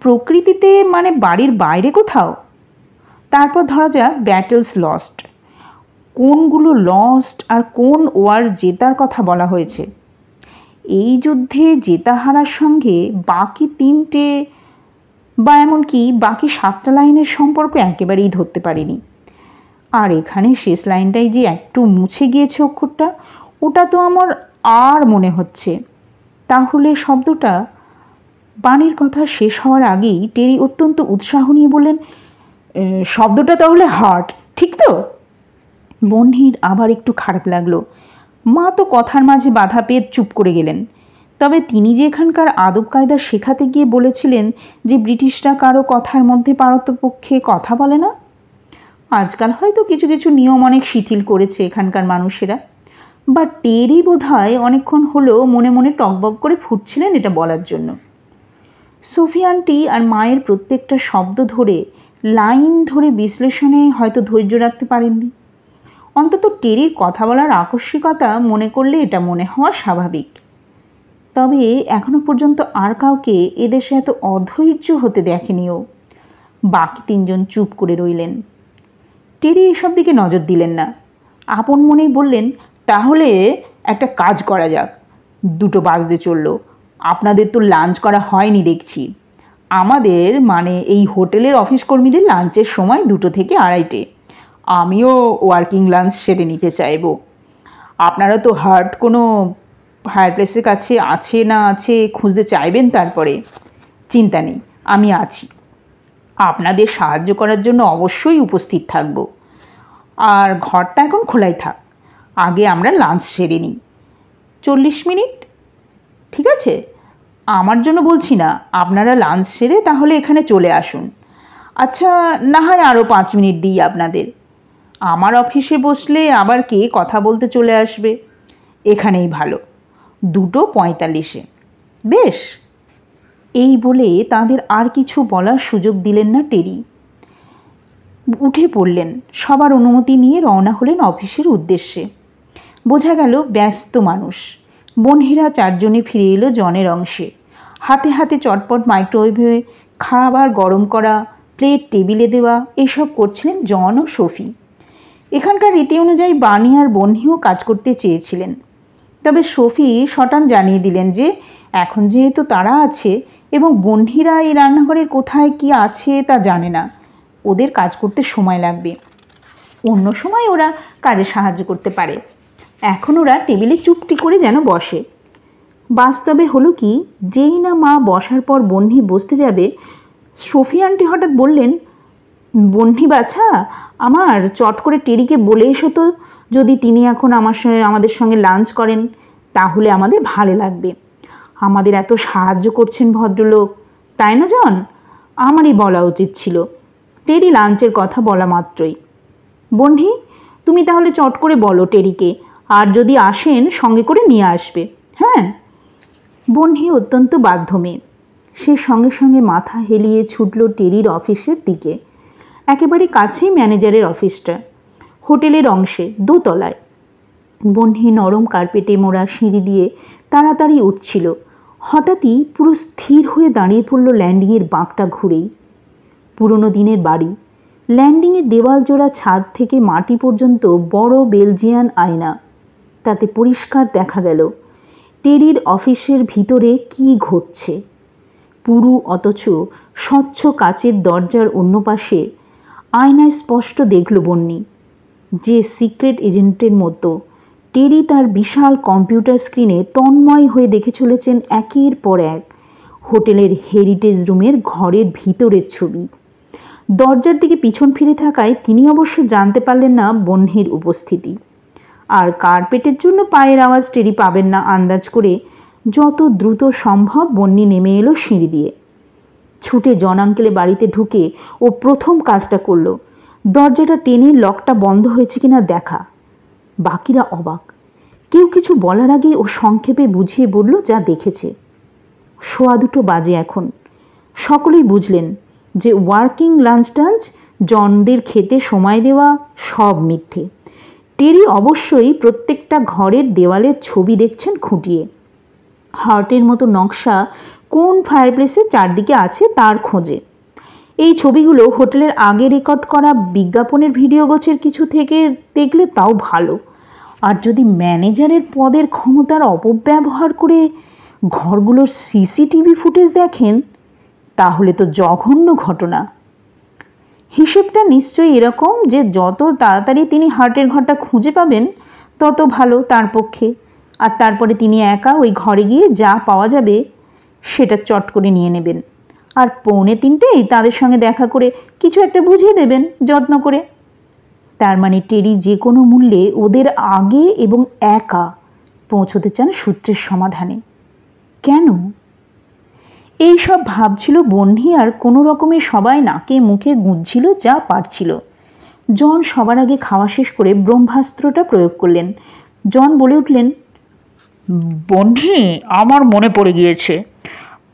প্রকৃতিতে মানে বাড়ির বাইরে কোথাও? তারপর ধরা যাক ব্যাটেলস লস্ট। কোনগুলো লস্ট আর কোন ওয়ার জেতার কথা বলা হয়েছে? এই যুদ্ধে জেতা হারার সঙ্গে বাকি 3টে বা এমনকি বাকি 7টা লাইনের সম্পর্ক একেবারেই ধরতে পারিনি। আর এখানে শেষ লাইনটাই যে একটু মুছে গিয়েছে অক্ষরটা, ওটা তো আমার আর মনে হচ্ছে। তাহলে শব্দটা? বাণীর কথা শেষ হওয়ার আগেই টেরি অত্যন্ত উৎসাহ নিয়ে বললেন, শব্দটা তাহলে হার্ট, ঠিক তো? বহ্নির আবার একটু খারাপ লাগলো। মা তো কথার মাঝে বাধা পেয়ে চুপ করে গেলেন। তবে তিনি যে এখানকার আদব কায়দা শেখাতে গিয়ে বলেছিলেন যে ব্রিটিশরা কারো কথার মধ্যে পারতপক্ষে কথা বলে না। আজকাল হয়তো কিছু কিছু নিয়ম অনেক শিথিল করেছে এখানকার মানুষেরা, বা টেরি বোধহয় অনেকক্ষণ হলেও মনে মনে টকবক করে ফুটছিলেন এটা বলার জন্য। সোফি আন্টি আর মায়ের প্রত্যেকটা শব্দ ধরে লাইন ধরে বিশ্লেষণে হয়তো ধৈর্য রাখতে পারেননি। অন্তত টেরির কথা বলার আকস্মিকতা মনে করলে এটা মনে হওয়া স্বাভাবিক। তবে এখনো পর্যন্ত আর কাউকে এদেশে এত অধৈর্য হতে দেখেনি ও। বাকি 3 জন চুপ করে রইলেন। টেরি এসব দিকে নজর দিলেন না। আপন মনেই বললেন, তাহলে একটা কাজ করা যাক। 2টো বাজতে চলল, আপনাদের তো লাঞ্চ করা হয়নি দেখছি। আমাদের মানে এই হোটেলের অফিস কর্মীদের লাঞ্চের সময় 2টো থেকে 2:30টে। আমিও ওয়ার্কিং লাঞ্চ সেরে নিতে চাইব। আপনারা তো হার্ট কোনো ফায়ারপ্লেসের কাছে আছে না আছে খুঁজতে চাইবেন, তারপরে চিন্তা নেই, আমি আছি। আপনাদের সাহায্য করার জন্য অবশ্যই উপস্থিত থাকব। আর ঘরটা এখন খোলাই থাক, আগে আমরা লাঞ্চ সেরে নিই। 40 মিনিট ঠিক আছে? আমার জন্য বলছি না, আপনারা লাঞ্চ সেরে তাহলে এখানে চলে আসুন। আচ্ছা, না হয় আরও 5 মিনিট দিই আপনাদের। আমার অফিসে বসলে আবার কে কথা বলতে চলে আসবে? এখানেই ভালো, 2:45-এ। বেশ। এই বলে তাদের আর কিছু বলার সুযোগ দিলেন না টেরি। উঠে পড়লেন, সবার অনুমতি নিয়ে রওনা হলেন অফিসের উদ্দেশ্যে। বোঝা গেল ব্যস্ত মানুষ। বহ্নিরা 4 জনে ফিরে এলো জনের অংশে। হাতে হাতে চটপট মাইক্রোওয়েভে খাবার গরম করা, প্লেট টেবিলে দেওয়া, এসব করছিলেন জন ও সফি। এখানকার রীতি অনুযায়ী বানি আর বহ্নিও কাজ করতে চেয়েছিলেন, তবে সফি সটান জানিয়ে দিলেন যে এখন যেহেতু তারা আছে এবং বহ্নিরা এই রান্নাঘরের কোথায় কি আছে তা জানে না, ওদের কাজ করতে সময় লাগবে। অন্য সময় ওরা কাজে সাহায্য করতে পারে, এখন ওরা টেবিলে চুপটি করে যেন বসে। বাস্তবে হলো কি, যেই না মা বসার পর বহ্নি বসতে যাবে, সফি আন্টি হঠাৎ বললেন, বহ্নি বাছা, আমার চট করে টেরিকে বলে এসো তো, যদি তিনি এখন আমাদের সঙ্গে লাঞ্চ করেন তাহলে আমাদের ভালো লাগবে। আমাদের এত সাহায্য করছেন ভদ্রলোক, তাই না জন? আমারই বলা উচিত ছিল। টেরি লাঞ্চের কথা বলা মাত্রই, বহ্নি তুমি তাহলে চট করে বলো টেরিকে, আর যদি আসেন সঙ্গে করে নিয়ে আসবে। হ্যাঁ। বহ্নি অত্যন্ত বাধ্য মেয়ে, সে সঙ্গে সঙ্গে মাথা হেলিয়ে ছুটল টেরির অফিসের দিকে। একেবারে কাছেই ম্যানেজারের অফিসটা, হোটেলের অংশে দোতলায়। বহ্নি নরম কার্পেটে মোড়া সিঁড়ি দিয়ে তাড়াতাড়ি উঠছিল, হঠাৎই পুরো স্থির হয়ে দাঁড়িয়ে পড়ল ল্যান্ডিংয়ের বাঁকটা ঘুরেই। পুরনো দিনের বাড়ি, ল্যান্ডিংয়ের দেওয়াল জোড়া ছাদ থেকে মাটি পর্যন্ত বড় বেলজিয়ান আয়না, তাতে পরিষ্কার দেখা গেল টেরির অফিসের ভিতরে কি ঘটছে। পুরু অথচ স্বচ্ছ কাচের দরজার অন্য পাশে আয়নায় স্পষ্ট দেখল বহ্নি যে সিক্রেট এজেন্টের মতো টেরি তার বিশাল কম্পিউটার স্ক্রিনে তন্ময় হয়ে দেখে চলেছেন একের পর এক হোটেলের হেরিটেজ রুমের ঘরের ভিতরের ছবি। দরজার দিকে পিছন ফিরে থাকায় তিনি অবশ্য জানতে পারলেন না বহ্নির উপস্থিতি, আর কার্পেটের জন্য পায়ের আওয়াজ টেরি পাবেন না আন্দাজ করে যত দ্রুত সম্ভব বহ্নি নেমে এলো সিঁড়ি দিয়ে। ছুটে জন আঙ্কেলের বাড়িতে ঢুকে ও প্রথম কাজটা করলো দরজাটা টেনে লকটা বন্ধ হয়েছে কিনা দেখা। বাকিরা অবাক, কেউ কিছু বলার আগে ও সংক্ষেপে বুঝিয়ে বলল যা দেখেছে। 2:15 বাজে এখন। সকলেই বুঝলেন যে ওয়ার্কিং লাঞ্চ টাঞ্চ, জনদের খেতে সময় দেওয়া সব মিথ্যে। টেরি অবশ্যই প্রত্যেকটা ঘরের দেওয়ালের ছবি দেখছেন খুঁটিয়ে। হার্টের মতো নকশা কোন ফায়ারপ্লেসের চারদিকে আছে তার খোঁজে। এই ছবিগুলো হোটেলের আগে রেকর্ড করা বিজ্ঞাপনের ভিডিও গোছের কিছু থেকে দেখলে তাও ভালো, আর যদি ম্যানেজারের পদের ক্ষমতার অপব্যবহার করে ঘরগুলোর সিসিটিভি ফুটেজ দেখেন তাহলে তো জঘন্য ঘটনা। হিসেবটা নিশ্চয়ই এরকম যে যত তাড়াতাড়ি তিনি হার্টের ঘরটা খুঁজে পাবেন তত ভালো তার পক্ষে, আর তারপরে তিনি একা ওই ঘরে গিয়ে যা পাওয়া যাবে সেটা চট করে নিয়ে নেবেন, আর 2:45 তাদের সঙ্গে দেখা করে কিছু একটা বুঝিয়ে দেবেন যত্ন করে। তার মানে টেরি যে কোনো মূল্যে ওদের আগে এবং একা পৌঁছতে চান সূত্রের সমাধানে। কেন? এই সব ভাবছিল বহ্নি, আর কোনো রকমে সবাই নাকে মুখে গুঁজছিল যা পারছিল। জন সবার আগে খাওয়া শেষ করে ব্রহ্মাস্ত্রটা প্রয়োগ করলেন। জন বলে উঠলেন, বহ্নি, আমার মনে পড়ে গিয়েছে,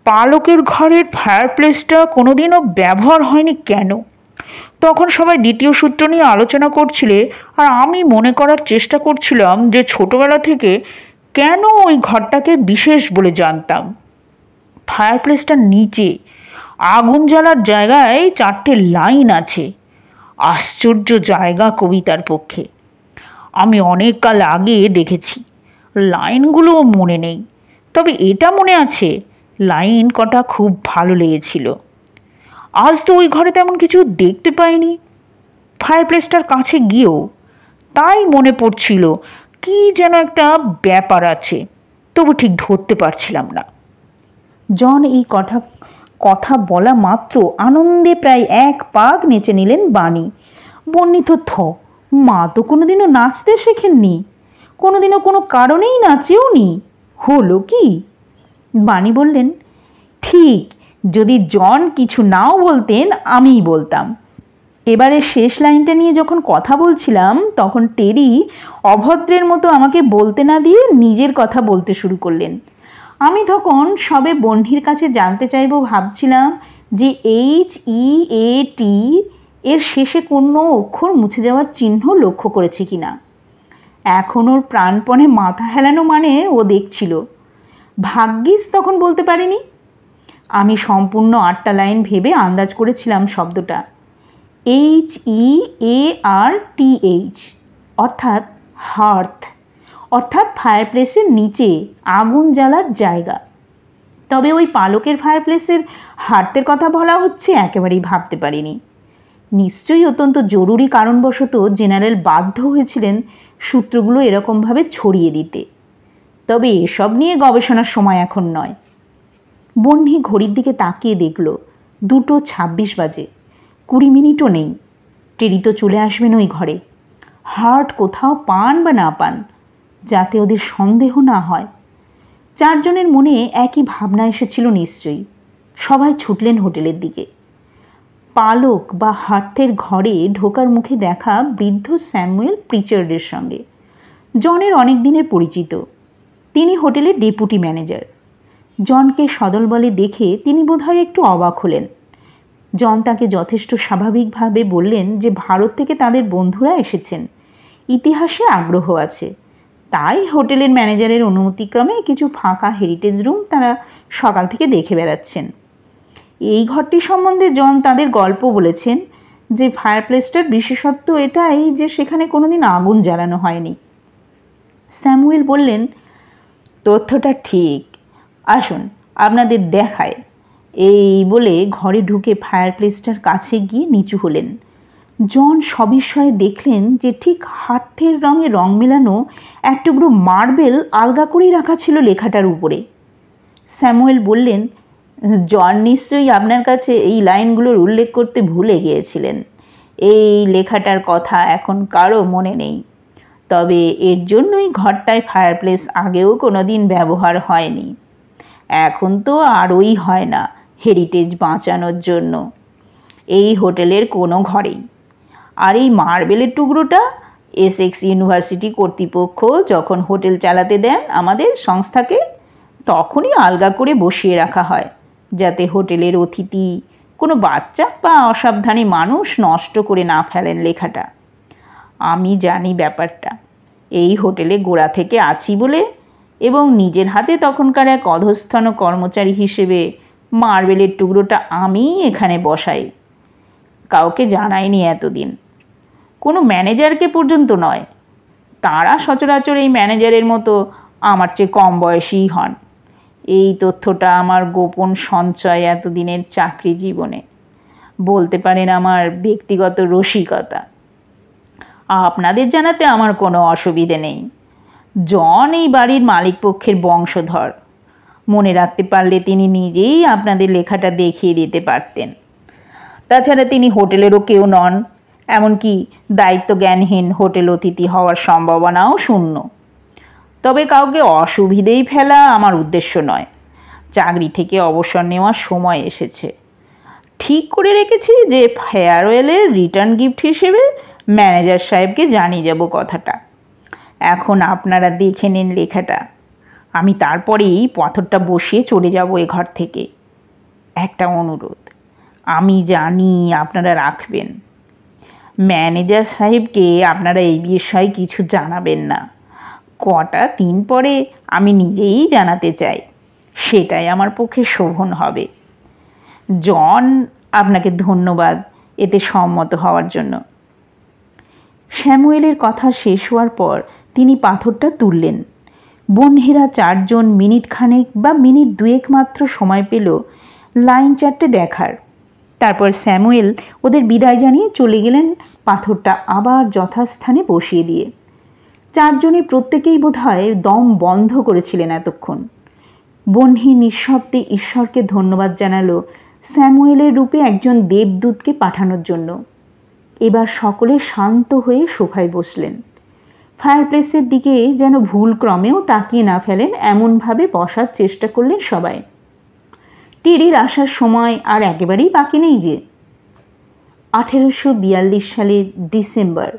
পালকের ঘরের ফায়ারপ্লেসটা কোনোদিনও ব্যবহার হয়নি কেন? তখন সবাই দ্বিতীয় সূত্র নিয়ে আলোচনা করছিলে, আর আমি মনে করার চেষ্টা করছিলাম যে ছোটবেলা থেকে কেন ওই ঘরটাকে বিশেষ বলে জানতাম। ফায়ারপ্লেসটার নিচে আগুন জ্বালার জায়গায় 4টে লাইন আছে, আশ্চর্য জায়গা কবিতার পক্ষে। আমি অনেক কাল আগে দেখেছি, লাইনগুলো মনে নেই, তবে এটা মনে আছে লাইন কটা খুব ভালো লেগেছিল। আজ তো ওই ঘরে তেমন কিছু দেখতে পাইনি ফায়ারপ্লেসটার কাছে গিয়েও, তাই মনে পড়ছিল কি যেন একটা ব্যাপার আছে, তবু ঠিক ধরতে পারছিলাম না। জন এই কথা বলা মাত্র আনন্দে প্রায় এক পাক নেচে নিলেন বানি। বন্নি তো মা তো কোনোদিনও নাচতে শেখেননি, কোনোদিনও কোনো কারণেই নাচেও নি, হলো কি? বানি বললেন, ঠিক, যদি জন কিছু নাও বলতেন আমিই বলতাম। এবারে শেষ লাইনটা নিয়ে যখন কথা বলছিলাম তখন টেরি অভদ্রের মতো আমাকে বলতে না দিয়ে নিজের কথা বলতে শুরু করলেন। আমি তখন সবে বহ্নির কাছে জানতে চাইব ভাবছিলাম যে HEAT এর শেষে কোনো অক্ষর মুছে যাওয়ার চিহ্ন লক্ষ্য করেছে কিনা। এখন ওর প্রাণপণে মাথা হেলানো মানে ও দেখছিল। ভাগ্যিস তখন বলতে পারিনি। আমি সম্পূর্ণ 8টা লাইন ভেবে আন্দাজ করেছিলাম শব্দটা HEARTH, অর্থাৎ হার্থ, অর্থাৎ ফায়ারপ্লেসের নিচে আগুন জ্বালার জায়গা। তবে ওই পালকের ফায়ারপ্লেসের হার্থের কথা বলা হচ্ছে একেবারেই ভাবতে পারিনি। নিশ্চয়ই অত্যন্ত জরুরি কারণবশত জেনারেল বাধ্য হয়েছিলেন সূত্রগুলো এরকমভাবে ছড়িয়ে দিতে। তবে এসব নিয়ে গবেষণার সময় এখন নয়। বহ্নি ঘড়ির দিকে তাকিয়ে দেখল 2:26 বাজে, 20 মিনিটও নেই। টেরি তো চলে আসবেন ওই ঘরে। হার্ট কোথাও পান বা না পান, যাতে ওদের সন্দেহ না হয়। চারজনের মনে একই ভাবনা এসেছিল নিশ্চয়ই। সবাই ছুটলেন হোটেলের দিকে। পালক বা হার্থের ঘরে ঢোকার মুখে দেখা বৃদ্ধ স্যামুয়েল প্রিচার্ডের সঙ্গে। জনের অনেক দিনের পরিচিত। তিনি হোটেলের ডেপুটি ম্যানেজার। জনকে সদলবলে দেখে তিনি বোধহয় একটু অবাক হলেন। জন তাকে যথেষ্ট স্বাভাবিকভাবে বললেন যে ভারত থেকে তাদের বন্ধুরা এসেছেন, ইতিহাসে আগ্রহ আছে, তাই হোটেলের ম্যানেজারের অনুমতিক্রমে কিছু ফাঁকা হেরিটেজ রুম তারা সকাল থেকে দেখে বেড়াচ্ছেন। এই ঘরটি সম্বন্ধে জন তাদের গল্প বলেছেন যে ফায়ারপ্লেসটার বিশেষত্ব এটাই যে সেখানে কোনোদিন আগুন জ্বালানো হয়নি। স্যামুয়েল বললেন, তথ্যটা ঠিক, আসুন আপনাদের দেখায়। এই বলে ঘরে ঢুকে ফায়ারপ্লেসটার কাছে গিয়ে নিচু হলেন। জন সবিস্ময়ে দেখলেন যে ঠিক হার্থের রঙে রং মেলানো এক টুকরো মার্বেল আলগা করেই রাখা ছিল লেখাটার উপরে। স্যামুয়েল বললেন, জন নিশ্চয়ই আপনার কাছে এই লাইনগুলোর উল্লেখ করতে ভুলে গিয়েছিলেন। এই লেখাটার কথা এখন কারো মনে নেই, তবে এর জন্যই ঘরটায় ফায়ারপ্লেস আগেও কোনো দিন ব্যবহার হয়নি। এখন তো আরই হয় না হেরিটেজ বাঁচানোর জন্য এই হোটেলের কোনো ঘরেই। আর এই মার্বেলের টুকরোটা এসেক্স ইউনিভার্সিটি কর্তৃপক্ষ যখন হোটেল চালাতে দেন আমাদের সংস্থাকে, তখনই আলগা করে বসিয়ে রাখা হয়, যাতে হোটেলের অতিথি, কোনো বাচ্চা বা অসাবধানী মানুষ নষ্ট করে না ফেলেন লেখাটা। আমি জানি ব্যাপারটা, এই হোটেলে গোড়া থেকে আছি বলে, এবং নিজের হাতে তখনকার এক অধস্তন কর্মচারী হিসেবে মার্বেলের টুকরোটা আমিই এখানে বসাই। কাউকে জানাইনি এতদিন, কোনো ম্যানেজারকে পর্যন্ত নয়। তারা সচরাচর এই ম্যানেজারের মতো আমার চেয়ে কম বয়সীই হন। এই তথ্যটা আমার গোপন সঞ্চয় এতদিনের চাকরি জীবনে, বলতে পারেন আমার ব্যক্তিগত রসিকতা। আপনাদের জানাতে আমার কোনো অসুবিধে নেই। জন এই বাড়ির মালিকপক্ষের বংশধর। মনে রাখতে পারলে তিনি নিজেই আপনাদের লেখাটা দেখিয়ে দিতে পারতেন। তাছাড়া তিনি হোটেলেরও কেউ নন, এমনকি দায়িত্বজ্ঞানহীন হোটেল অতিথি হওয়ার সম্ভাবনাও শূন্য। তবে কাউকে অসুবিধেই ফেলা আমার উদ্দেশ্য নয়। চাকরি থেকে অবসর নেওয়ার সময় এসেছে। ঠিক করে রেখেছি যে ফেয়ারওয়েলের রিটার্ন গিফট হিসেবে ম্যানেজার সাহেবকে জানিয়ে যাব কথাটা। এখন আপনারা দেখে নিন লেখাটা, আমি তারপরেই পাথরটা বসিয়ে চলে যাব এ ঘর থেকে। একটা অনুরোধ, আমি জানি আপনারা রাখবেন। ম্যানেজার সাহেবকে আপনারা এই বিষয়ে কিছু জানাবেন না। কটা দিন পরে আমি নিজেই জানাতে চাই, সেটাই আমার পক্ষে শোভন হবে। জন, আপনাকে ধন্যবাদ এতে সম্মত হওয়ার জন্য। স্যামুয়েলের কথা শেষ হওয়ার পর তিনি পাথরটা তুললেন। বহ্নিরা চারজন মিনিট খানেক বা মিনিট দুয়েক মাত্র সময় পেল লাইন চারটে দেখার। তারপর স্যামুয়েল ওদের বিদায় জানিয়ে চলে গেলেন পাথরটা আবার যথাস্থানে বসিয়ে দিয়ে। চারজনের প্রত্যেকেই বোধহয় দম বন্ধ করেছিলেন এতক্ষণ। বহ্নি নিঃশব্দে ঈশ্বরকে ধন্যবাদ জানালো স্যামুয়েলের রূপে একজন দেবদূতকে পাঠানোর জন্য। এবার সকলে শান্ত হয়ে সোফায় বসলেন। ফায়ারপ্লেসের দিকে যেন ভুল ক্রমেও তাকিয়ে না ফেলেন এমনভাবে বসার চেষ্টা করলেন সবাই। টেরির আসার সময় আর একেবারেই বাকি নেই যে। 1842 সালের ডিসেম্বর।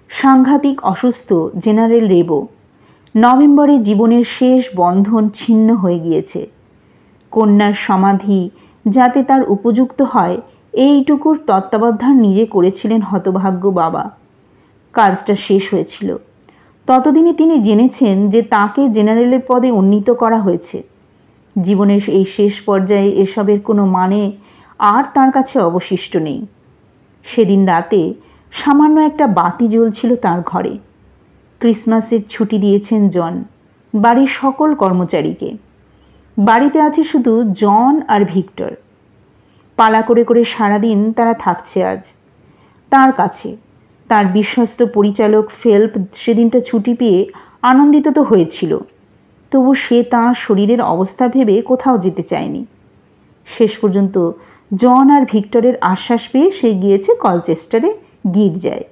সাংঘাতিক অসুস্থ জেনারেল রেবো। নভেম্বরে জীবনের শেষ বন্ধন ছিন্ন হয়ে গিয়েছে। কন্যার সমাধি যাতে তার উপযুক্ত হয় এইটুকুর তত্ত্বাবধান নিজে করেছিলেন হতভাগ্য বাবা। কাজটা শেষ হয়েছিল। ততদিনে তিনি জেনেছেন যে তাকে জেনারেলের পদে উন্নীত করা হয়েছে। জীবনের এই শেষ পর্যায়ে এসবের কোনো মানে আর তার কাছে অবশিষ্ট নেই। সেদিন রাতে সামান্য একটা বাতি জ্বলছিল তার ঘরে। ক্রিসমাসের ছুটি দিয়েছেন জন বাড়ির সকল কর্মচারীকে। বাড়িতে আছে শুধু জন আর ভিক্টর। পালা করে করে সারাদিন তারা থাকছে আজ তার কাছে। তার বিশ্বস্ত পরিচালক ফেল্প সেদিনটা ছুটি পেয়ে আনন্দিত তো হয়েছিল, তবু সে তাঁর শরীরের অবস্থা ভেবে কোথাও যেতে চায়নি। শেষ পর্যন্ত জন আর ভিক্টরের আশ্বাস পেয়ে সে গিয়েছে কলচেস্টারে গির্জায়।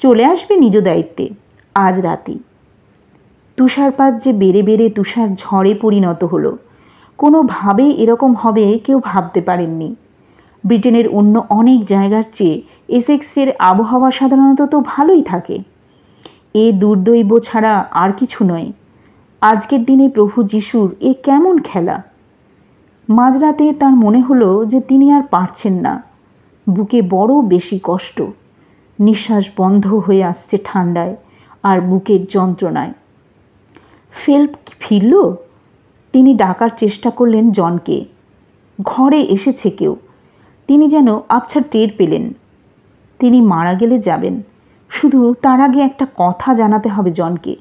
চলে আসবে নিজ দায়িত্বে আজ রাতেই। তুষারপাত যে বেড়ে বেড়ে তুষার ঝড়ে পরিণত হলো, কোনোভাবেই এরকম হবে কেউ ভাবতে পারেননি। ব্রিটেনের অন্য অনেক জায়গার চেয়ে এসেক্সের আবহাওয়া সাধারণত তো ভালোই থাকে। এ দুর্দৈব ছাড়া আর কিছু নয়। আজকের দিনে প্রভু যিশুর এ কেমন খেলা! মাঝরাতে তার মনে হলো যে তিনি আর পারছেন না। বুকে বড় বেশি কষ্ট, নিঃশ্বাস বন্ধ হয়ে আসছে ঠান্ডায় আর বুকের যন্ত্রণায়। ফেল্প ফিরল? তিনি ডাকার চেষ্টা করলেন জনকে। ঘরে এসেছে কেউ। তিনি যেন আবছা টের পেলেন। তিনি মারা গেলে যাবেন, শুধু তার আগে একটা কথা জানাতে হবে জনকে,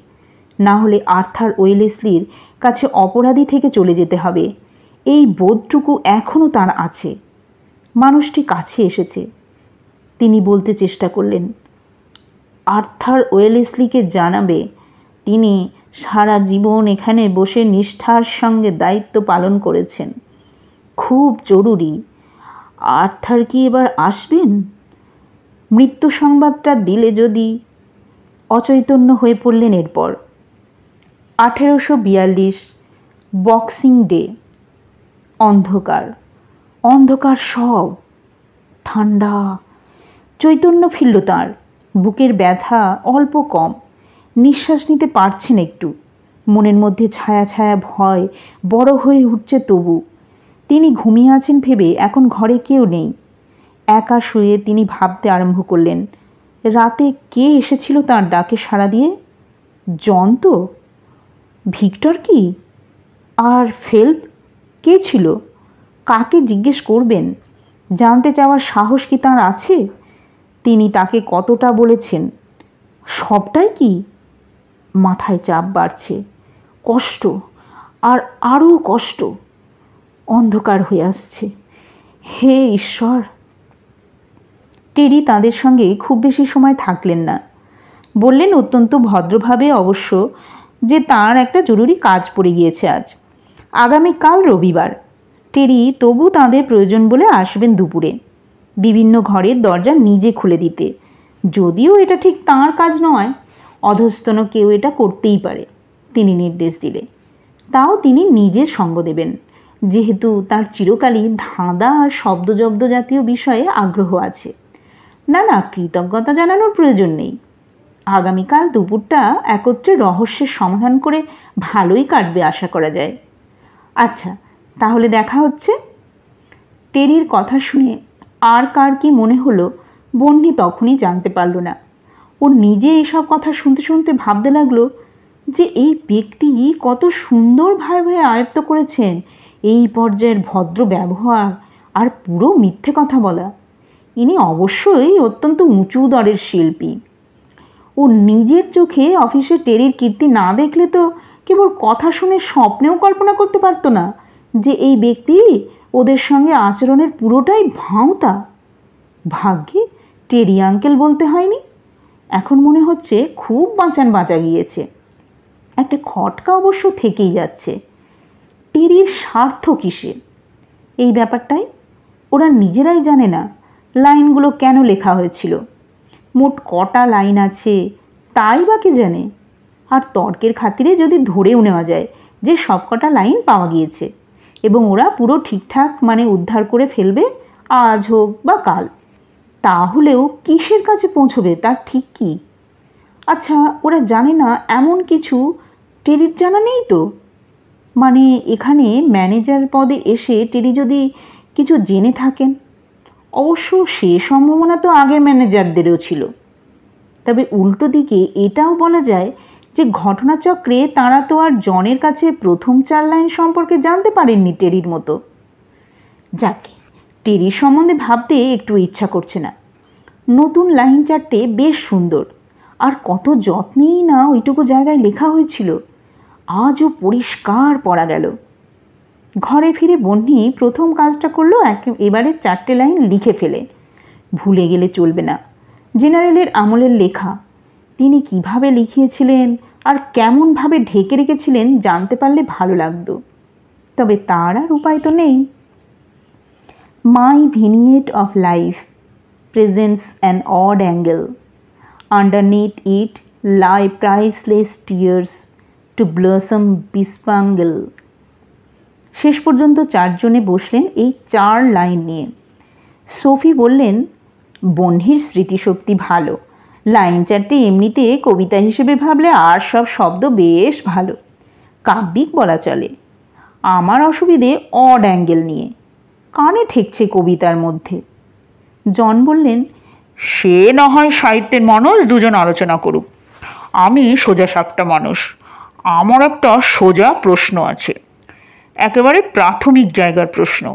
না হলে আর্থার ওয়েলেসলির কাছে অপরাধী থেকে চলে যেতে হবে। এই বোধটুকু এখনও তার আছে। মানুষটি কাছে এসেছে। তিনি বলতে চেষ্টা করলেন, আর্থার ওয়েলেসলিকে জানাবে তিনি সারা জীবন এখানে বসে নিষ্ঠার সঙ্গে দায়িত্ব পালন করেছেন। খুব জরুরি। আর্থার কি এবার আসবেন? মৃত্যু সংবাদটা দিলে যদি। অচৈতন্য হয়ে পড়লেন এরপর। 1842 বক্সিং ডে। অন্ধকার, অন্ধকার সব। ঠান্ডা। চৈতন্য ফিরল তাঁর। বুকের ব্যথা অল্প কম। নিঃশ্বাস নিতে পারছেন একটু। মনের মধ্যে ছায়া ছায়া ভয় বড় হয়ে উঠছে তবু। তিনি ঘুমিয়ে আছেন ভেবে এখন ঘরে কেউ নেই। একা শুয়ে তিনি ভাবতে আরম্ভ করলেন, রাতে কে এসেছিল তাঁর ডাকে সাড়া দিয়ে? জন তো? ভিক্টর কি? আর ফেল্প কে ছিল? কাকে জিজ্ঞেস করবেন? জানতে চাওয়ার সাহস কি তাঁর আছে? তিনি তাকে কতটা বলেছেন? সবটাই কি? মাথায় চাপ বাড়ছে। কষ্ট আর আরও কষ্ট। অন্ধকার হয়ে আসছে। হে ঈশ্বর! টেরি তাদের সঙ্গে খুব বেশি সময় থাকলেন না। বললেন অত্যন্ত ভদ্রভাবে অবশ্য যে তার একটা জরুরি কাজ পড়ে গিয়েছে আজ। আগামীকাল রবিবার। টেরি তবু তাঁদের প্রয়োজন বলে আসবেন দুপুরে। বিভিন্ন ঘরের দরজা নিজে খুলে দিতে। যদিও এটা ঠিক তাঁর কাজ নয়, অধস্তন কেউ এটা করতেই পারে তিনি নির্দেশ দিলে। তাও তিনি নিজে সঙ্গ দেবেন, যেহেতু তার চিরকালই ধাঁধা আর শব্দজব্দ জাতীয় বিষয়ে আগ্রহ আছে। না না, কৃতজ্ঞতা জানানোর প্রয়োজন নেই। আগামীকাল দুপুরটা একত্রে রহস্যের সমাধান করে ভালোই কাটবে আশা করা যায়। আচ্ছা, তাহলে দেখা হচ্ছে। টেরির কথা শুনে আর কার কি মনে হলো বন্যি তখনই জানতে পারল না। ও নিজে এইসব কথা শুনতে শুনতে ভাবতে লাগলো যে এই ব্যক্তি কত সুন্দরভাবে আয়ত্ত করেছেন এই পর্যায়ের ভদ্র ব্যবহার আর পুরো মিথ্যে কথা বলা। ইনি অবশ্যই অত্যন্ত উঁচু দরের শিল্পী। ও নিজের চোখে অফিসে টেরির কীর্তি না দেখলে তো কেবল কথা শুনে স্বপ্নেও কল্পনা করতে পারতো না যে এই ব্যক্তি ওদের সঙ্গে আচরণের পুরোটাই ভাঁওতা। ভাগ্যে টেরি আঙ্কেল বলতে হয়নি। এখন মনে হচ্ছে খুব বাঁচা গিয়েছে। একটা খটকা অবশ্য থেকেই যাচ্ছে। টেরির স্বার্থ কিসে এই ব্যাপারটাই ওরা নিজেরাই জানে না। লাইনগুলো কেন লেখা হয়েছিল, মোট কটা লাইন আছে তাই বা কে জানে। আর তর্কের খাতিরে যদি ধরেও নেওয়া যায় যে সব কটা লাইন পাওয়া গিয়েছে এবং ওরা পুরো ঠিকঠাক মানে উদ্ধার করে ফেলবে আজ হোক বা কাল, তাহলেও কিসের কাছে পৌঁছবে তার ঠিক কি? আচ্ছা, ওরা জানে না এমন কিছু টেরির জানা নেই তো? মানে এখানে ম্যানেজার পদে এসে টেরি যদি কিছু জেনে থাকেন, অবশ্য সে সম্ভাবনা তো আগের ম্যানেজারদেরও ছিল। তবে উল্টো দিকে এটাও বলা যায় যে ঘটনাচক্রে তারা তো আর জনের কাছে প্রথম 4 লাইন সম্পর্কে জানতে পারেননি টেরির মতো। যাকে টেরির সম্বন্ধে ভাবতে একটু ইচ্ছা করছে না। নতুন লাইন চারটে বেশ সুন্দর, আর কত যত্নেই না ওইটুকু জায়গায় লেখা হয়েছিল, আজও পরিষ্কার পড়া গেল। ঘরে ফিরে বন্যি প্রথম কাজটা করলো, এবারে 4টে লাইন লিখে ফেলে। ভুলে গেলে চলবে না। জেনারেলের আমলের লেখা, তিনি কিভাবে লিখিয়েছিলেন আর কেমনভাবে ঢেকে রেখেছিলেন জানতে পারলে ভালো লাগতো, তবে তার আর উপায় তো নেই। My vignette of life presents an odd angle. Underneath it lie priceless tears to blossom bespangle. শেষ পর্যন্ত 4 জনে বসলেন এই 4 লাইন নিয়ে। সোফি বললেন, বন্যির স্মৃতিশক্তি ভালো, লাইন 4টে এমনিতে কবিতা হিসেবে ভাবলে আর সব শব্দ বেশ ভালো, কাব্যিক বলা চলে। আমার অসুবিধে অড অ্যাঙ্গেল নিয়ে, কানে ঠেকছে কবিতার মধ্যে। জন বললেন, সে না হয় সাহিত্যের মানুষ দুজন আলোচনা করুক, আমি সোজা সাপটা মানুষ। আমার একটা সোজা প্রশ্ন আছে, একেবারে প্রাথমিক জায়গার প্রশ্ন।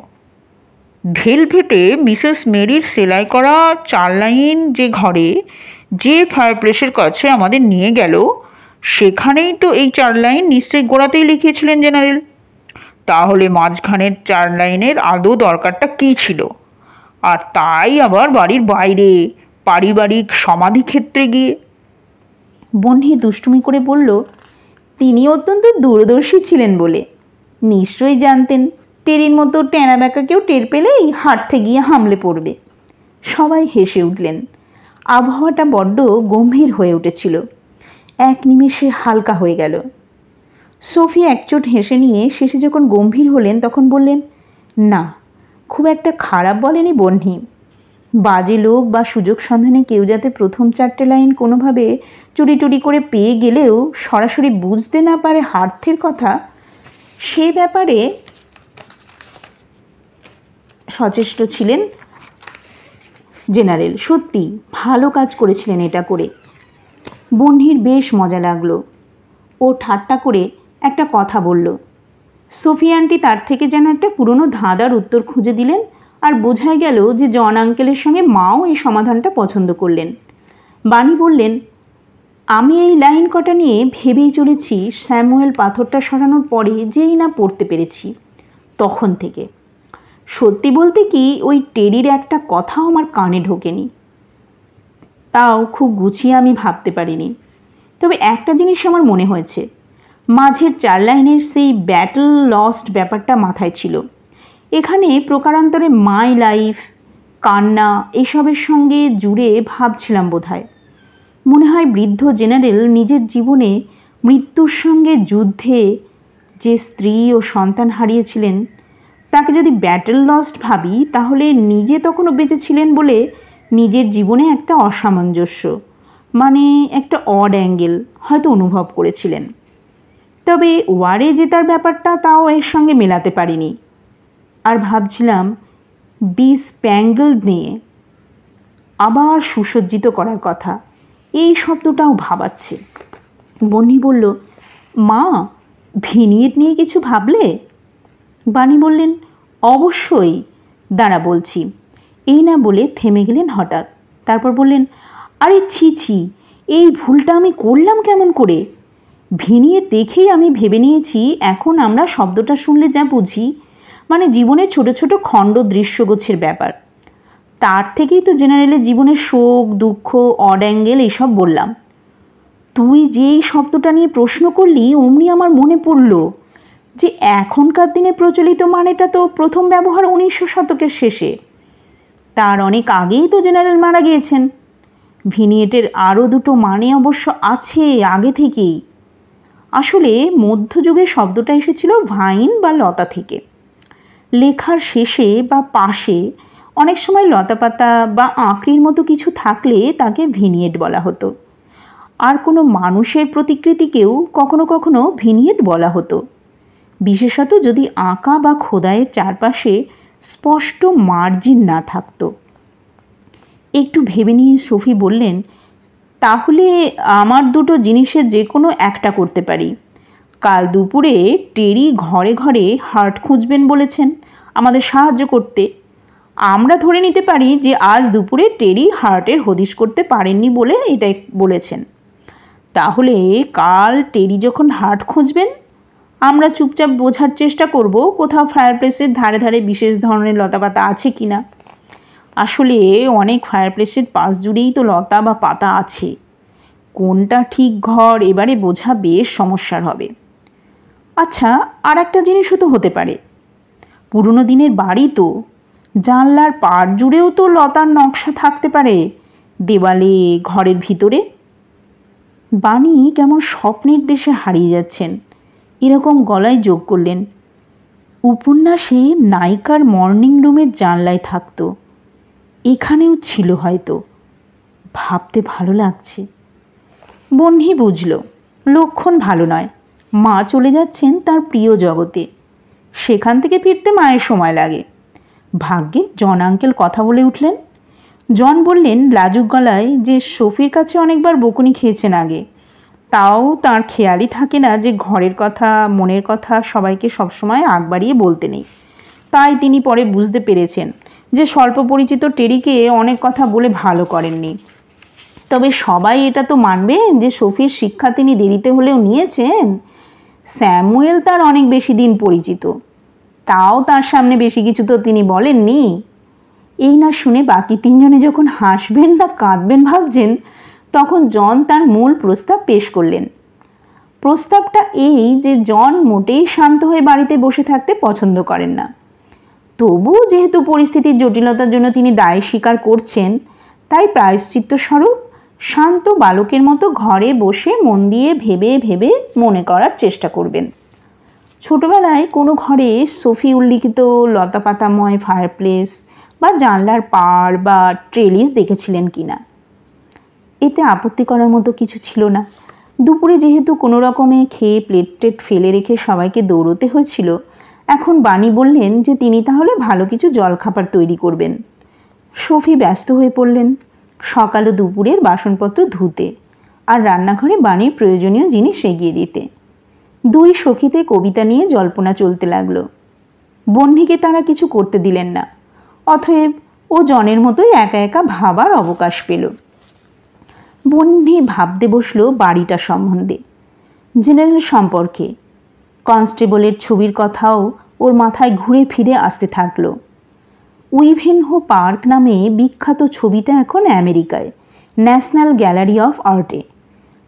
ভেলভেটে মিসেস মেরির সেলাই করা 4 লাইন যে ঘরে, যে ফায়ারপ্লেসের কাছে আমাদের নিয়ে গেল, সেখানেই তো এই 4 লাইন নিশ্চয়ই গোড়াতেই লিখিয়েছিলেন জেনারেল। তাহলে মাঝখানের 4 লাইনের আদৌ দরকারটা কী ছিল? আর তাই আবার বাড়ির বাইরে, পারিবারিক সমাধিক্ষেত্রে গিয়ে। বন্যি দুষ্টুমি করে বলল, তিনি অত্যন্ত দূরদর্শী ছিলেন বলে নিশ্চয়ই জানতেন টেরির মতো টেনা ব্যাকা কেউ টের পেলেই হাঁটতে গিয়ে হামলে পড়বে। সবাই হেসে উঠলেন। আবহাওয়াটা বড্ড গম্ভীর হয়ে উঠেছিল, এক নিমেষে হালকা হয়ে গেল। সোফি একচোট হেসে নিয়ে শেষে যখন গম্ভীর হলেন তখন বললেন, না, খুব একটা খারাপ বলেনি বন্যি। বাজে লোক বা সুযোগ সন্ধানে কেউ যাতে প্রথম 4টে লাইন কোনোভাবে চুরি টুরি করে পেয়ে গেলেও সরাসরি বুঝতে না পারে হার্থের কথা, সে ব্যাপারে সচেষ্ট ছিলেন জেনারেল। সত্যি ভালো কাজ করেছিলেন এটা করে। বন্যির বেশ মজা লাগলো। ও ঠাট্টা করে একটা কথা বলল। সোফি আন্টি তার থেকে যেন একটা পুরনো ধাঁধার উত্তর খুঁজে দিলেন, আর বোঝাই গেল যে জন আঙ্কেলের সঙ্গে মাও এই সমাধানটা পছন্দ করলেন। বানি বললেন, আমি এই লাইন কটা নিয়ে ভেবেই চলেছি স্যামুয়েল পাথরটা সরানোর পরে যেই না পড়তে পেরেছি তখন থেকে। সত্যি বলতে কি, ওই টেরির একটা কথাও আমার কানে ঢোকেনি, তাও খুব গুছিয়ে আমি ভাবতে পারিনি। তবে একটা জিনিস আমার মনে হয়েছে, মাঝের 4 লাইনের সেই ব্যাটল লস্ট ব্যাপারটা মাথায় ছিল। এখানে প্রকারান্তরে মাই লাইফ, কান্না এইসবের সঙ্গে জুড়ে ভাবছিলাম বোধহয়। মনে হয় বৃদ্ধ জেনারেল নিজের জীবনে মৃত্যুর সঙ্গে যুদ্ধে যে স্ত্রী ও সন্তান হারিয়েছিলেন, তাকে যদি ব্যাটল লস্ট ভাবি তাহলে নিজে তখনও বেঁচে ছিলেন বলে নিজের জীবনে একটা অসামঞ্জস্য, মানে একটা অড অ্যাঙ্গেল হয়তো অনুভব করেছিলেন। তবে ওয়ারে জেতার ব্যাপারটা তাও এর সঙ্গে মেলাতে পারিনি। আর ভাবছিলাম বিস্প্যাঙ্গলড নিয়ে, আবার সুসজ্জিত করার কথা, এই শব্দটাও ভাবাচ্ছে। বন্যি বলল, মা, ভিনিয়েট নিয়ে কিছু ভাবলে? বানি বললেন, অবশ্যই, দাঁড়া বলছি। এই না বলে থেমে গেলেন হঠাৎ। তারপর বললেন, আরে ছি ছি, এই ভুলটা আমি করলাম কেমন করে? ভিনিয়েট দেখেই আমি ভেবে নিয়েছি এখন আমরা শব্দটা শুনলে যা বুঝি, মানে জীবনের ছোট ছোট খণ্ড দৃশ্যগোছের ব্যাপার। তার থেকেই তো জেনারেলের জীবনের শোক, দুঃখ, অড অ্যাঙ্গেল এইসব বললাম। তুই যেই শব্দটা নিয়ে প্রশ্ন করলি অমনি আমার মনে পড়ল যে এখনকার দিনে প্রচলিত মানেটা তো প্রথম ব্যবহার 1900 শতকের শেষে। তার অনেক আগেই তো জেনারেল মারা গিয়েছেন। ভিনিয়েটের আরও 2টো মানে অবশ্য আছে আগে থেকেই। আসলে মধ্যযুগে শব্দটা এসেছিল ভাইন বা লতা থেকে। লেখার শেষে বা পাশে অনেক সময় লতাপাতা বা আঁকড়ির মতো কিছু থাকলে তাকে ভিনিয়েট বলা হতো। আর কোনো মানুষের প্রতিকৃতিকেও কখনো কখনো ভিনিয়েট বলা হতো, বিশেষত যদি আঁকা বা খোদাইয়ের চারপাশে স্পষ্ট মার্জিন না থাকতো। একটু ভেবে নিয়ে সোফি বললেন, তাহলে আমার 2টো জিনিসের যে কোনো একটা করতে পারি। কাল দুপুরে টেরি ঘরে ঘরে হার্ট খুঁজবেন বলেছেন আমাদের সাহায্য করতে। আমরা ধরে নিতে পারি যে আজ দুপুরে টেরি হার্টের হদিশ করতে পারেননি বলে এটাই বলেছেন। তাহলে কাল টেরি যখন হার্ট খুঁজবেন, আমরা চুপচাপ বোঝার চেষ্টা করব কোথাও ফায়ারপ্লেসের ধারে ধারে বিশেষ ধরনের লতাপাতা আছে কি না। আসলে অনেক ফায়ারপ্লেসের পাশ জুড়েই তো লতা বা পাতা আছে। কোনটা ঠিক ঘর এবারে বোঝা বেশ সমস্যার হবে। আচ্ছা, আর একটা জিনিসও তো হতে পারে, পুরনো দিনের বাড়ি তো, জানলার পাড় জুড়েও তো লতার নকশা থাকতে পারে, দেওয়ালে, ঘরের ভিতরে। বাণী কেমন স্বপ্নের দেশে হারিয়ে যাচ্ছেন এরকম গলায় যোগ করলেন। উপন্যাসে নায়িকার মর্নিং রুমের জানলায় থাকতো, এখানেও ছিল হয়তো। ভাবতে ভালো লাগছে। বহ্নি বুঝল লক্ষণ ভালো নয়। মা চলে যাচ্ছেন তার প্রিয় জগতে, সেখান থেকে ফিরতে মায়ের সময় লাগে। ভাগ্যে জন আঙ্কেল কথা বলে উঠলেন। জন বললেন লাজুক গলায় যে সফির কাছে অনেকবার বকুনি খেয়েছেন আগে, তাও তার খেয়ালই থাকে না যে ঘরের কথা, মনের কথা সবাইকে সবসময় আগ বাড়িয়ে বলতে নেই। তাই তিনি পরে বুঝতে পেরেছেন যে স্বল্প পরিচিত টেরিকে অনেক কথা বলে ভালো করেননি। তবে সবাই এটা তো মানবে যে সফির শিক্ষা তিনি দেরিতে হলেও নিয়েছেন। স্যামুয়েল তার অনেক বেশি দিন পরিচিত, তাও তার সামনে বেশি কিছু তো তিনি বলেননি। এই না শুনে বাকি তিনজনে যখন হাসবেন না কাঁদবেন ভাবছেন, তখন জন তার মূল প্রস্তাব পেশ করলেন। প্রস্তাবটা এই যে জন মোটেই শান্ত হয়ে বাড়িতে বসে থাকতে পছন্দ করেন না। তবু যেহেতু পরিস্থিতির জটিলতার জন্য তিনি দায় স্বীকার করছেন, তাই প্রায়শ্চিত্ত স্বরূপ শান্ত বালকের মতো ঘরে বসে মন দিয়ে ভেবে ভেবে মনে করার চেষ্টা করবেন ছোটবেলায় কোনো ঘরে সফি উল্লিখিত লতাপাতাময় ফায়ারপ্লেস বা জানলার পাড় বা ট্রেলিস দেখেছিলেন কিনা। এতে আপত্তি করার মতো কিছু ছিল না। দুপুরে যেহেতু কোনো রকমে খেয়ে প্লেট ফেলে রেখে সবাইকে দৌড়তে হয়েছিল, এখন বাণী বললেন যে তিনি তাহলে ভালো কিছু জলখাবার তৈরি করবেন। সফি ব্যস্ত হয়ে পড়লেন সকাল ও দুপুরের বাসনপত্র ধুতে আর রান্নাঘরে বাণীর প্রয়োজনীয় জিনিস এগিয়ে দিতে। দুই সখীতে কবিতা নিয়ে জল্পনা চলতে লাগলো। বহ্নিকে তারা কিছু করতে দিলেন না, অতএব ও জনের মতোই একা একা ভাবার অবকাশ পেল। বহ্নি ভাবতে বসলো বাড়িটা সম্বন্ধে, জেনারেল সম্পর্কে। কনস্টেবলের ছবির কথাও ওর মাথায় ঘুরে ফিরে আসতে থাকলো। উইভেনহো পার্ক নামে বিখ্যাত ছবিটা এখন আমেরিকায় ন্যাশনাল গ্যালারি অফ আর্টে।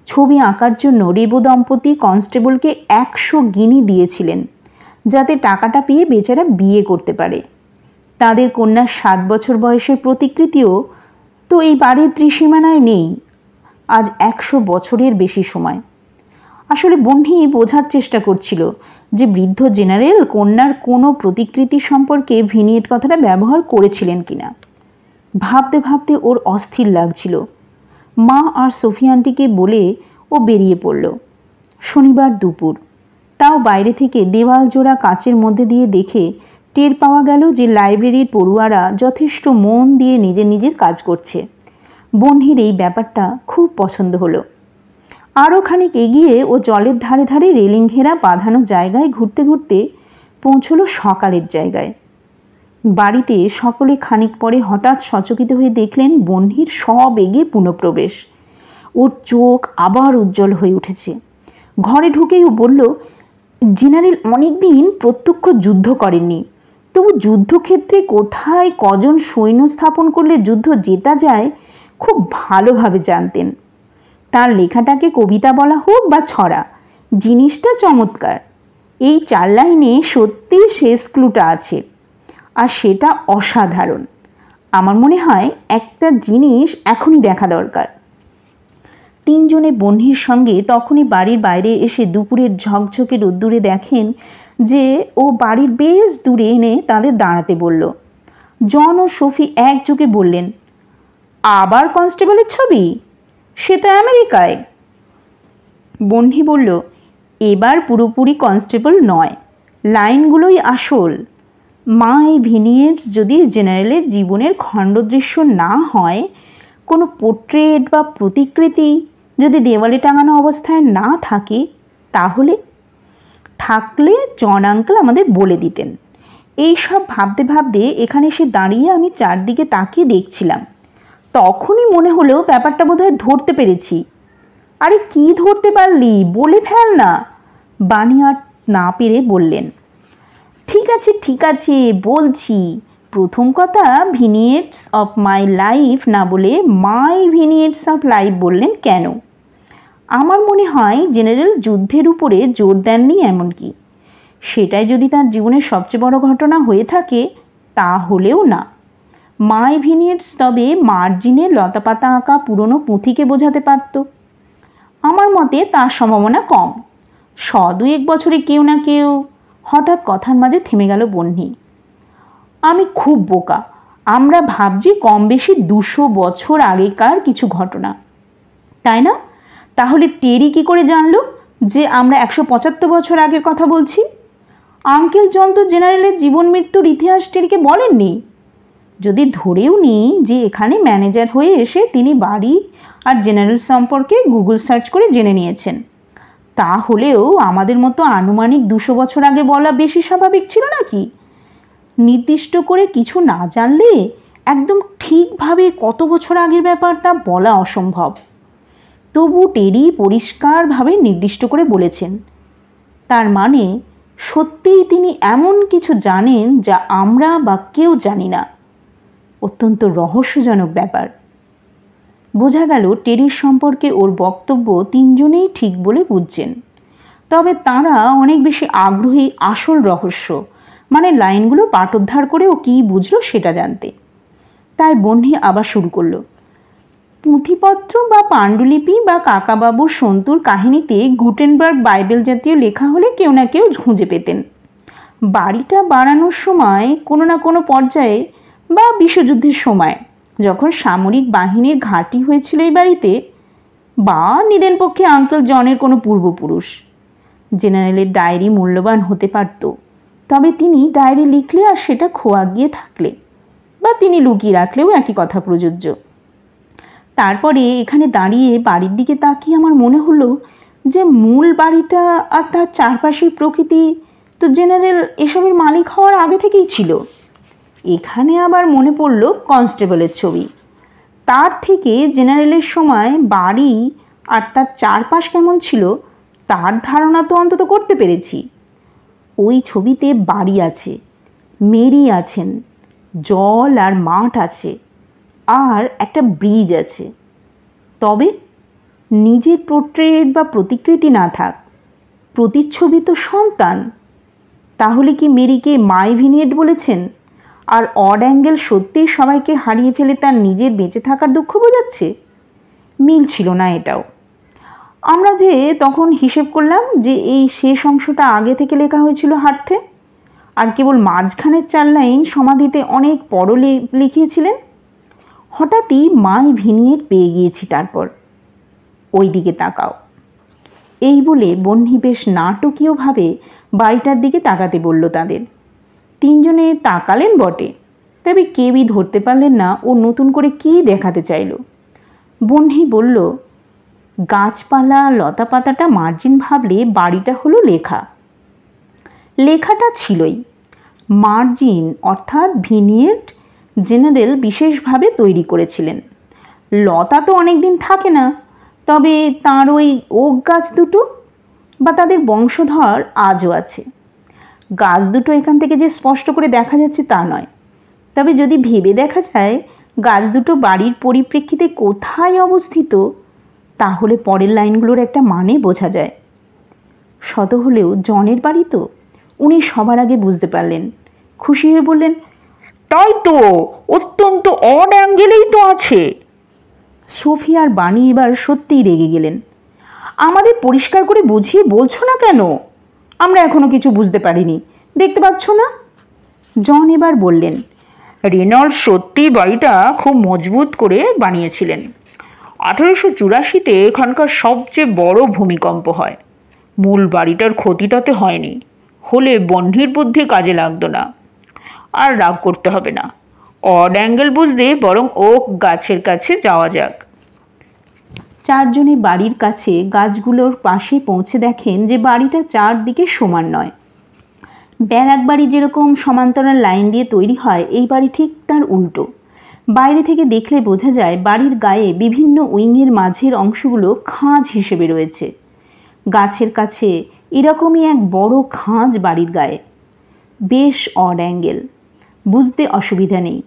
ছবি আঁকার জন্য রেবো দম্পতি কনস্টেবলকে 100 গিনি দিয়েছিলেন, যাতে টাকাটা পেয়ে বেচারা বিয়ে করতে পারে। তাদের কন্যার 7 বছর বয়সের প্রতিকৃতিও তো এই বাড়ির ত্রিসীমানায় নেই আজ 100 বছরের বেশি সময়। আসলে বহ্নি বোঝার চেষ্টা করছিল যে বৃদ্ধ জেনারেল কন্যার কোনো প্রতিকৃতি সম্পর্কে ভিনিয়েট কথাটা ব্যবহার করেছিলেন কিনা। ভাবতে ভাবতে ওর অস্থির লাগছিল। মা আর সফি আন্টিকে বলে ও বেরিয়ে পড়ল। শনিবার দুপুর, তাও বাইরে থেকে দেওয়াল জোড়া কাচের মধ্যে দিয়ে দেখে টের পাওয়া গেল যে লাইব্রেরির পড়ুয়ারা যথেষ্ট মন দিয়ে নিজের নিজের কাজ করছে। বহ্নির এই ব্যাপারটা খুব পছন্দ হলো। আরও খানিক এগিয়ে ও জলের ধারে ধারে রেলিং ঘেরা বাঁধানো জায়গায় ঘুরতে ঘুরতে পৌঁছলো সকালের জায়গায়। বাড়িতে সকলে খানিক পরে হঠাৎ সচকিত হয়ে দেখলেন বহ্নির সবেগে পুনঃপ্রবেশ। ওর চোখ আবার উজ্জ্বল হয়ে উঠেছে। ঘরে ঢুকেই ও বলল, জেনারেল অনেক দিন প্রত্যক্ষ যুদ্ধ করেননি, তবু যুদ্ধক্ষেত্রে কোথায় কজন সৈন্য স্থাপন করলে যুদ্ধ জেতা যায় খুব ভালোভাবে জানতেন। তার লেখাটাকে কবিতা বলা হোক বা ছড়া, জিনিসটা চমৎকার। এই 4 লাইনে সত্যি শেষ ক্লুটা আছে, আর সেটা অসাধারণ। আমার মনে হয় একটা জিনিস এখনই দেখা দরকার। তিনজনে বহ্নির সঙ্গে তখনই বাড়ির বাইরে এসে দুপুরের ঝকঝকে রোদ্দুরে দেখেন যে ও বাড়ির বেশ দূরে এনে তাদের দাঁড়াতে বলল। জন ও সফি একযোগে বললেন, আবার কনস্টেবলের ছবি? সে তো আমেরিকায়। বহ্নি বলল, এবার পুরোপুরি কনস্টেবল নয়, লাইনগুলোই আসল। মা, এই ভিনিয়েটস যদি জেনারেলের জীবনের খণ্ডদৃশ্য না হয়, কোনো পোর্ট্রেট বা প্রতিকৃতি যদি দেওয়ালে টাঙানো অবস্থায় না থাকে, তাহলে থাকলে জন আঙ্কেল আমাদের বলে দিতেন। এই সব ভাবতে ভাবতে এখানে এসে দাঁড়িয়ে আমি চারদিকে তাকিয়ে দেখছিলাম। তখনই মনে হলো ব্যাপারটা বোধহয় ধরতে পেরেছি। আরে কি ধরতে পারলি, বলে ফেল না, বানি আর না পেরে বললেন। ঠিক আছে বলছি। প্রথম কথা, ভিনিয়েটস অফ মাই লাইফ না বলে মাই ভিনিয়েটস অফ লাইফ বললেন কেন? আমার মনে হয় জেনারেল যুদ্ধের উপরে জোর দেননি এমনকি। সেটাই যদি তার জীবনের সবচেয়ে বড় ঘটনা হয়ে থাকে তাহলেও না। মাই ভিনিয়েটস তবে মার্জিনে লতাপাতা আঁকা পুরনো পুঁথিকে বোঝাতে পারত। আমার মতে তার সম্ভাবনা কম। 100-2 বছরে কেউ না কেউ। হঠাৎ কথার মাঝে থেমে গেল বহ্নি। আমি খুব বোকা। আমরা ভাবছি কম বেশি 200 বছর আগেকার কিছু ঘটনা, তাই না? তাহলে টেরি কি করে জানলো যে আমরা 175 বছর আগের কথা বলছি? আঙ্কেল জন তো জেনারেলের জীবন মৃত্যুর ইতিহাস টেরিকে বলেননি। যদি ধরেও নিই যে এখানে ম্যানেজার হয়ে এসে তিনি বাড়ি আর জেনারেল সম্পর্কে গুগল সার্চ করে জেনে নিয়েছেন, তাহলেও আমাদের মতো আনুমানিক 200 বছর আগে বলা বেশি স্বাভাবিক ছিল নাকি? নির্দিষ্ট করে কিছু না জানলে একদম ঠিকভাবে কত বছর আগের ব্যাপার তা বলা অসম্ভব। তবু টেরি পরিষ্কারভাবে নির্দিষ্ট করে বলেছেন, তার মানে সত্যিই তিনি এমন কিছু জানেন যা আমরা বা কেউ জানি না। অত্যন্ত রহস্যজনক ব্যাপার। বোঝা গেল টেরির সম্পর্কে ওর বক্তব্য তিনজনেই ঠিক বলে বুঝছেন, তবে তারা অনেক বেশি আগ্রহী আসল রহস্য মানে লাইনগুলো পাঠোদ্ধার করে ও কী বুঝলো সেটা জানতে। তাই বহ্নি আবার শুরু করলো। পুঁথিপত্র বা পাণ্ডুলিপি বা কাকাবাবুর সন্তুর কাহিনীতে গুটেনবার্গ বাইবেল জাতীয় লেখা হলে কেউ না কেউ খুঁজে পেতেন। বাড়িটা বানানোর সময় কোনো না কোনো পর্যায়ে বা বিশ্বযুদ্ধের সময় যখন সামরিক বাহিনীর ঘাঁটি হয়েছিল এই বাড়িতে, বা নিদেন পক্ষে আঙ্কেল জনের কোনো পূর্বপুরুষ, জেনারেলের ডায়েরি মূল্যবান হতে পারত। তবে তিনি ডায়েরি লিখলে আর সেটা খোয়া গিয়ে থাকলে বা তিনি লুকিয়ে রাখলেও একই কথা প্রযোজ্য। তারপরে এখানে দাঁড়িয়ে বাড়ির দিকে তাকিয়ে আমার মনে হলো যে মূল বাড়িটা আর তার চারপাশের প্রকৃতি তো জেনারেল এসবের মালিক হওয়ার আগে থেকেই ছিল। এখানে আবার মনে পড়ল কনস্টেবলের ছবি। তার থেকে জেনারেলের সময় বাড়ি আর তার চারপাশ কেমন ছিল তার ধারণা তো অন্তত করতে পেরেছি। ওই ছবিতে বাড়ি আছে, মেরি আছেন, জল আর মাঠ আছে, আর একটা ব্রিজ আছে। তবে নিজের পোর্ট্রেট বা প্রতিকৃতি না থাক, প্রতিচ্ছবি তো সন্তান। তাহলে কি মেরিকে মাই ভিনিয়েট বলেছেন আর অড অ্যাঙ্গেল সত্যিই সবাইকে হারিয়ে ফেলে তার নিজের বেঁচে থাকার দুঃখ বোঝাচ্ছে? মিল ছিল না এটাও। আমরা যে তখন হিসেব করলাম যে এই শেষ অংশটা আগে থেকে লেখা হয়েছিল হার্থে, আর কেবল মাঝখানের 4 লাইন সমাধিতে অনেক পরও লিখিয়েছিলেন। হঠাৎই মাই ভিনিয়েট পেয়ে গিয়েছি। তারপর ওই দিকে তাকাও, এই বলে বহ্নি বেশ নাটকীয়ভাবে বাড়িটার দিকে তাকাতে বলল তাদের। তিনজনে তাকালেন বটে, তবে কেউই ধরতে পারলেন না ও নতুন করে কী দেখাতে চাইল। বহ্নি বলল, গাছপালা লতাপাতাটা মার্জিন ভাবলে বাড়িটা হলো লেখা। লেখাটা ছিলই। মার্জিন অর্থাৎ ভিনিয়েট জেনারেল বিশেষভাবে তৈরি করেছিলেন। লতা তো অনেক দিন থাকে না, তবে তার ওই ওক গাছ দুটো বা তাদের বংশধর আজও আছে। গাছ দুটো এখান থেকে যে স্পষ্ট করে দেখা যাচ্ছে তা নয়, তবে যদি ভেবে দেখা যায় গাছ দুটো বাড়ির পরিপ্রেক্ষিতে কোথায় অবস্থিত, তাহলে পরের লাইনগুলোর একটা মানে বোঝা যায়। শত হলেও জনের বাড়ি তো, উনি সবার আগে বুঝতে পারলেন। খুশি হয়ে বললেন, তাই তো, অত্যন্ত অড অ্যাঙ্গেলেই তো আছে। সোফি আর বানি এবার সত্যিই রেগে গেলেন। আমাদের পরিষ্কার করে বুঝিয়ে বলছো না কেন? আমরা এখনো কিছু বুঝতে পারিনি, দেখতে পাচ্ছ না? জন এবার বললেন, রেনল্ড সত্যি বাড়িটা খুব মজবুত করে বানিয়েছিলেন। 1884-তে এখানকার সবচেয়ে বড় ভূমিকম্প হয়। মূল বাড়িটার ক্ষতি তাতে হয়নি, হলে বহ্নির বুদ্ধি কাজে লাগতো না। আর রাগ করতে হবে না, অড অ্যাঙ্গেল বুঝতে বরং ওক গাছের কাছে যাওয়া যাক। চারজনে বাড়ির কাছে গাছগুলোর পাশে পৌঁছে দেখেন যে বাড়িটা চারদিকে সমান নয়। ব্যারাক বাড়ি যেরকম সমান্তরাল লাইন দিয়ে তৈরি হয়, এই বাড়ি ঠিক তার উল্টো। বাইরে থেকে দেখলে বোঝা যায় বাড়ির গায়ে বিভিন্ন উইংয়ের মাঝের অংশগুলো খাঁজ হিসেবে রয়েছে। গাছের কাছে এরকমই এক বড় খাঁজ বাড়ির গায়ে, বেশ অড অ্যাঙ্গেল, বুঝতে অসুবিধা নেই।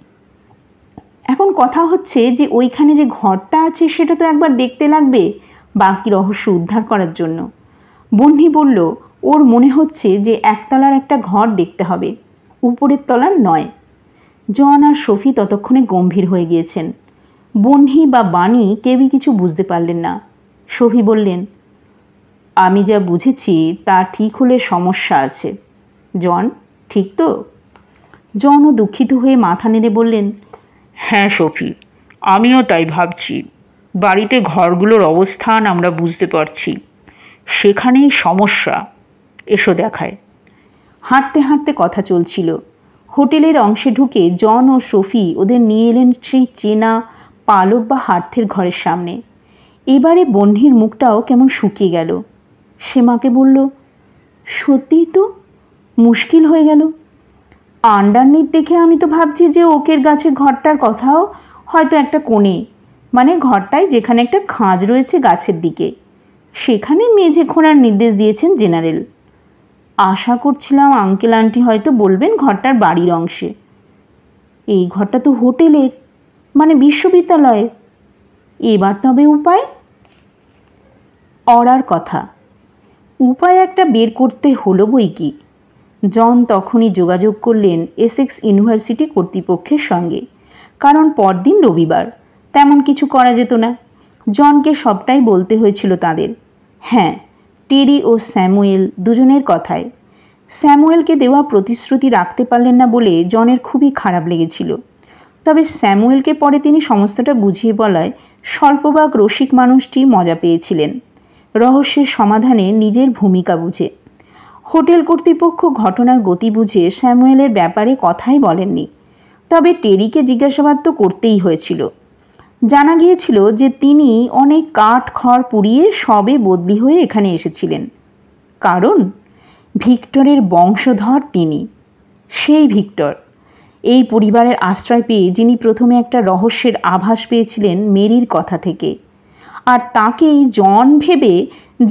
এখন কথা হচ্ছে যে ওইখানে যে ঘরটা আছে সেটা তো একবার দেখতে লাগবে বাকি রহস্য উদ্ধার করার জন্য। বহ্নি বলল, ওর মনে হচ্ছে যে একতলার একটা ঘর দেখতে হবে, উপরের তলার নয়। জন আর সফি ততক্ষণে গম্ভীর হয়ে গিয়েছেন। বহ্নি বা বাণী কেউই কিছু বুঝতে পারলেন না। সফি বললেন, আমি যা বুঝেছি তা ঠিক হলে সমস্যা আছে। জন, ঠিক তো? জনও দুঃখিত হয়ে মাথা নেড়ে বললেন, হ্যাঁ সফি, আমিও তাই ভাবছি। বাড়িতে ঘরগুলোর অবস্থান আমরা বুঝতে পারছি, সেখানেই সমস্যা। এসো দেখায়। হাঁটতে হাঁটতে কথা চলছিল। হোটেলের অংশে ঢুকে জন ও সফি ওদের নিয়ে এলেন সেই চেনা পালক বা হার্থের ঘরের সামনে। এবারে বহ্নির মুখটাও কেমন শুকিয়ে গেল। সে মাকে বলল, সত্যিই তো মুশকিল হয়ে গেল। আন্ডারনিথ দেখে আমি তো ভাবছি যে ওকের গাছের ঘরটার কথাও হয়তো একটা কোণে, মানে ঘরটায় যেখানে একটা খাঁজ রয়েছে গাছের দিকে, সেখানে মেঝে খোঁড়ার নির্দেশ দিয়েছেন জেনারেল। আশা করছিলাম আঙ্কেল আন্টি হয়তো বলবেন ঘরটার বাড়ির অংশে। এই ঘরটা তো হোটেলের, মানে বিশ্ববিদ্যালয়ে। এবার তবে উপায়? অড়ার কথা। উপায় একটা বের করতে হলো বই কি। জন তখনই যোগাযোগ করলেন এসেক্স ইউনিভার্সিটি কর্তৃপক্ষের সঙ্গে, কারণ পরদিন রবিবার, তেমন কিছু করা যেত না। জনকে সবটাই বলতে হয়েছিল তাদের। হ্যাঁ, টেরি ও স্যামুয়েল দুজনের কথায়। স্যামুয়েলকে দেওয়া প্রতিশ্রুতি রাখতে পারলেন না বলে জনের খুবই খারাপ লেগেছিল। তবে স্যামুয়েলকে পরে তিনি সমস্তটা বুঝিয়ে বলায় স্বল্পবাক রসিক মানুষটি মজা পেয়েছিলেন, রহস্যের সমাধানে নিজের ভূমিকা বুঝে। হোটেল কর্তৃপক্ষ ঘটনার গতি বুঝে স্যামুয়েলের ব্যাপারে কথাই বলেননি। তবে টেরিকে জিজ্ঞাসাবাদ তো করতেই হয়েছিল। জানা গিয়েছিল যে তিনি অনেক কাঠ খড় পুড়িয়ে সবে বদলি হয়ে এখানে এসেছিলেন। কারণ ভিক্টরের বংশধর তিনি, সেই ভিক্টর, এই পরিবারের আশ্রয় পেয়ে যিনি প্রথমে একটা রহস্যের আভাস পেয়েছিলেন মেরির কথা থেকে, আর তাকেই জন ভেবে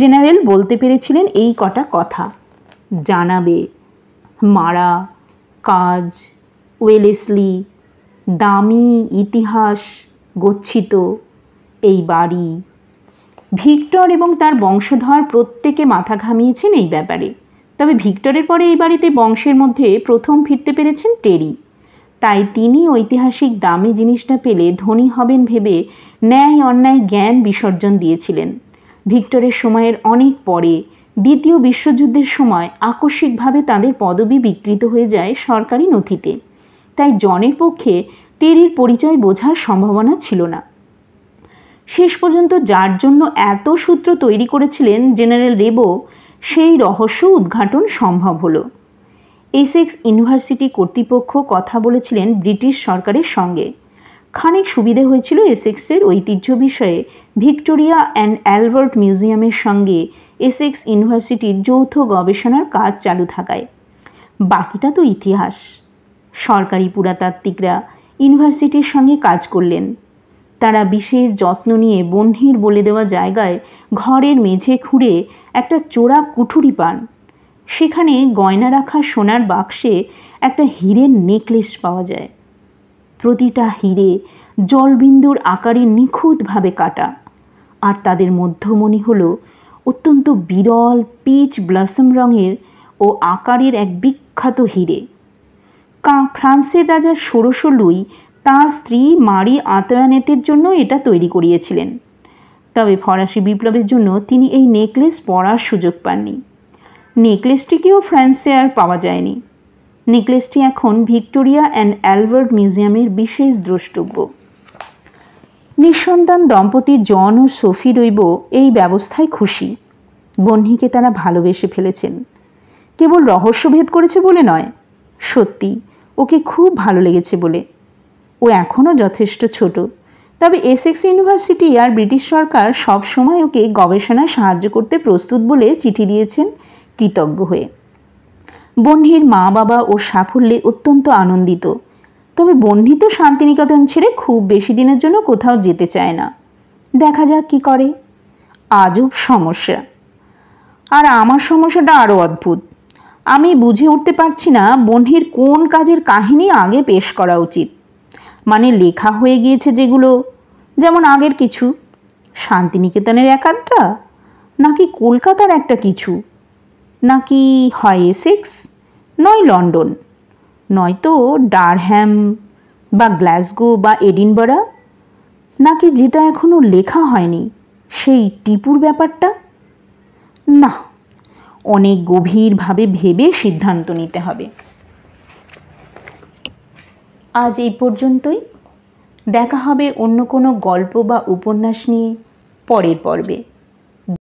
জেনারেল বলতে পেরেছিলেন এই কটা কথা জানাবে: মারা, কাজ, ওয়েলেসলি, দামি ইতিহাস, গচ্ছিত এই বাড়ি। ভিক্টর এবং তার বংশধর প্রত্যেকে মাথা ঘামিয়েছেন এই ব্যাপারে। তবে ভিক্টরের পরে এই বাড়িতে বংশের মধ্যে প্রথম ফিরতে পেরেছেন টেরি। তাই তিনি ঐতিহাসিক দামি জিনিসটা পেলে ধনী হবেন ভেবে ন্যায় অন্যায় জ্ঞান বিসর্জন দিয়েছিলেন। ভিক্টরের সময়ের অনেক পরে দ্বিতীয় বিশ্বযুদ্ধের সময় আকস্মিকভাবে তাদের পদবি বিকৃত হয়ে যায় সরকারি নথিতে। তাই জনের পক্ষে টেরির পরিচয় বোঝার সম্ভাবনা ছিল না। শেষ পর্যন্ত যার জন্য এত সূত্র তৈরি করেছিলেন জেনারেল রেবো, সেই রহস্য উদ্ঘাটন সম্ভব হলো। এসেক্স ইউনিভার্সিটি কর্তৃপক্ষ কথা বলেছিলেন ব্রিটিশ সরকারের সঙ্গে। খানিক সুবিধে হয়েছিল এসেক্সের ঐতিহ্য বিষয়ে ভিক্টোরিয়া অ্যান্ড অ্যালবার্ট মিউজিয়ামের সঙ্গে এসেক্স ইউনিভার্সিটির যৌথ গবেষণার কাজ চালু থাকায়। বাকিটা তো ইতিহাস। সরকারি পুরাতাত্ত্বিকরা ইউনিভার্সিটির সঙ্গে কাজ করলেন। তারা বিশেষ যত্ন নিয়ে বহ্নির বলে দেওয়া জায়গায় ঘরের মেঝে খুঁড়ে একটা চোরা কুঠুরি পান। সেখানে গয়না রাখা সোনার বাক্সে একটা হীরের নেকলেস পাওয়া যায়। প্রতিটা হীরে জলবিন্দুর আকারে নিখুঁতভাবে কাটা, আর তাদের মধ্যমণি হল অত্যন্ত বিরল পিচ ব্লসম রঙের ও আকারের এক বিখ্যাত হীরে। ফ্রান্সের রাজা ষোড়শ লুই তাঁর স্ত্রী মারি আন্তোয়ানেতের জন্য এটা তৈরি করিয়েছিলেন। তবে ফরাসি বিপ্লবের জন্য তিনি এই নেকলেস পরার সুযোগ পাননি। নেকলেসটিকেও ফ্রান্সে আর পাওয়া যায়নি। নেকলেসটি এখন ভিক্টোরিয়া অ্যান্ড অ্যালবার্ট মিউজিয়ামের বিশেষ দ্রষ্টব্য। নিঃসন্তান দম্পতি জন ও সোফি রইবো এই ব্যবস্থায় খুশি। বহ্নিকে তারা ভালোবেসে ফেলেছেন, কেবল রহস্যভেদ করেছে বলে নয়, সত্যি ওকে খুব ভালো লেগেছে বলে। ও এখনও যথেষ্ট ছোট, তবে এসেক্স ইউনিভার্সিটি আর ব্রিটিশ সরকার সব সময় ওকে গবেষণায় সাহায্য করতে প্রস্তুত বলে চিঠি দিয়েছেন কৃতজ্ঞ হয়ে। বহ্নির মা বাবা ওর সাফল্যে অত্যন্ত আনন্দিত, তবে বহ্নি তো শান্তিনিকেতন ছেড়ে খুব বেশি দিনের জন্য কোথাও যেতে চায় না। দেখা যাক কি করে। আজব সমস্যা। আর আমার সমস্যাটা আরও অদ্ভুত। আমি বুঝে উঠতে পারছি না বহ্নির কোন কাজের কাহিনী আগে পেশ করা উচিত। মানে লেখা হয়ে গিয়েছে যেগুলো, যেমন আগের কিছু, শান্তিনিকেতনের এক আধটা, নাকি কলকাতার একটা কিছু, নাকি হয় এসেক্স, নয় লন্ডন, নয়তো ডারহ্যাম বা গ্লাসগো বা এডিনবরা, নাকি যেটা এখনো লেখা হয়নি সেই টিপুর ব্যাপারটা। না, অনেক গভীরভাবে ভেবে সিদ্ধান্ত নিতে হবে। আজ এই পর্যন্তই। দেখা হবে অন্য কোনো গল্প বা উপন্যাস নিয়ে পরের পর্বে।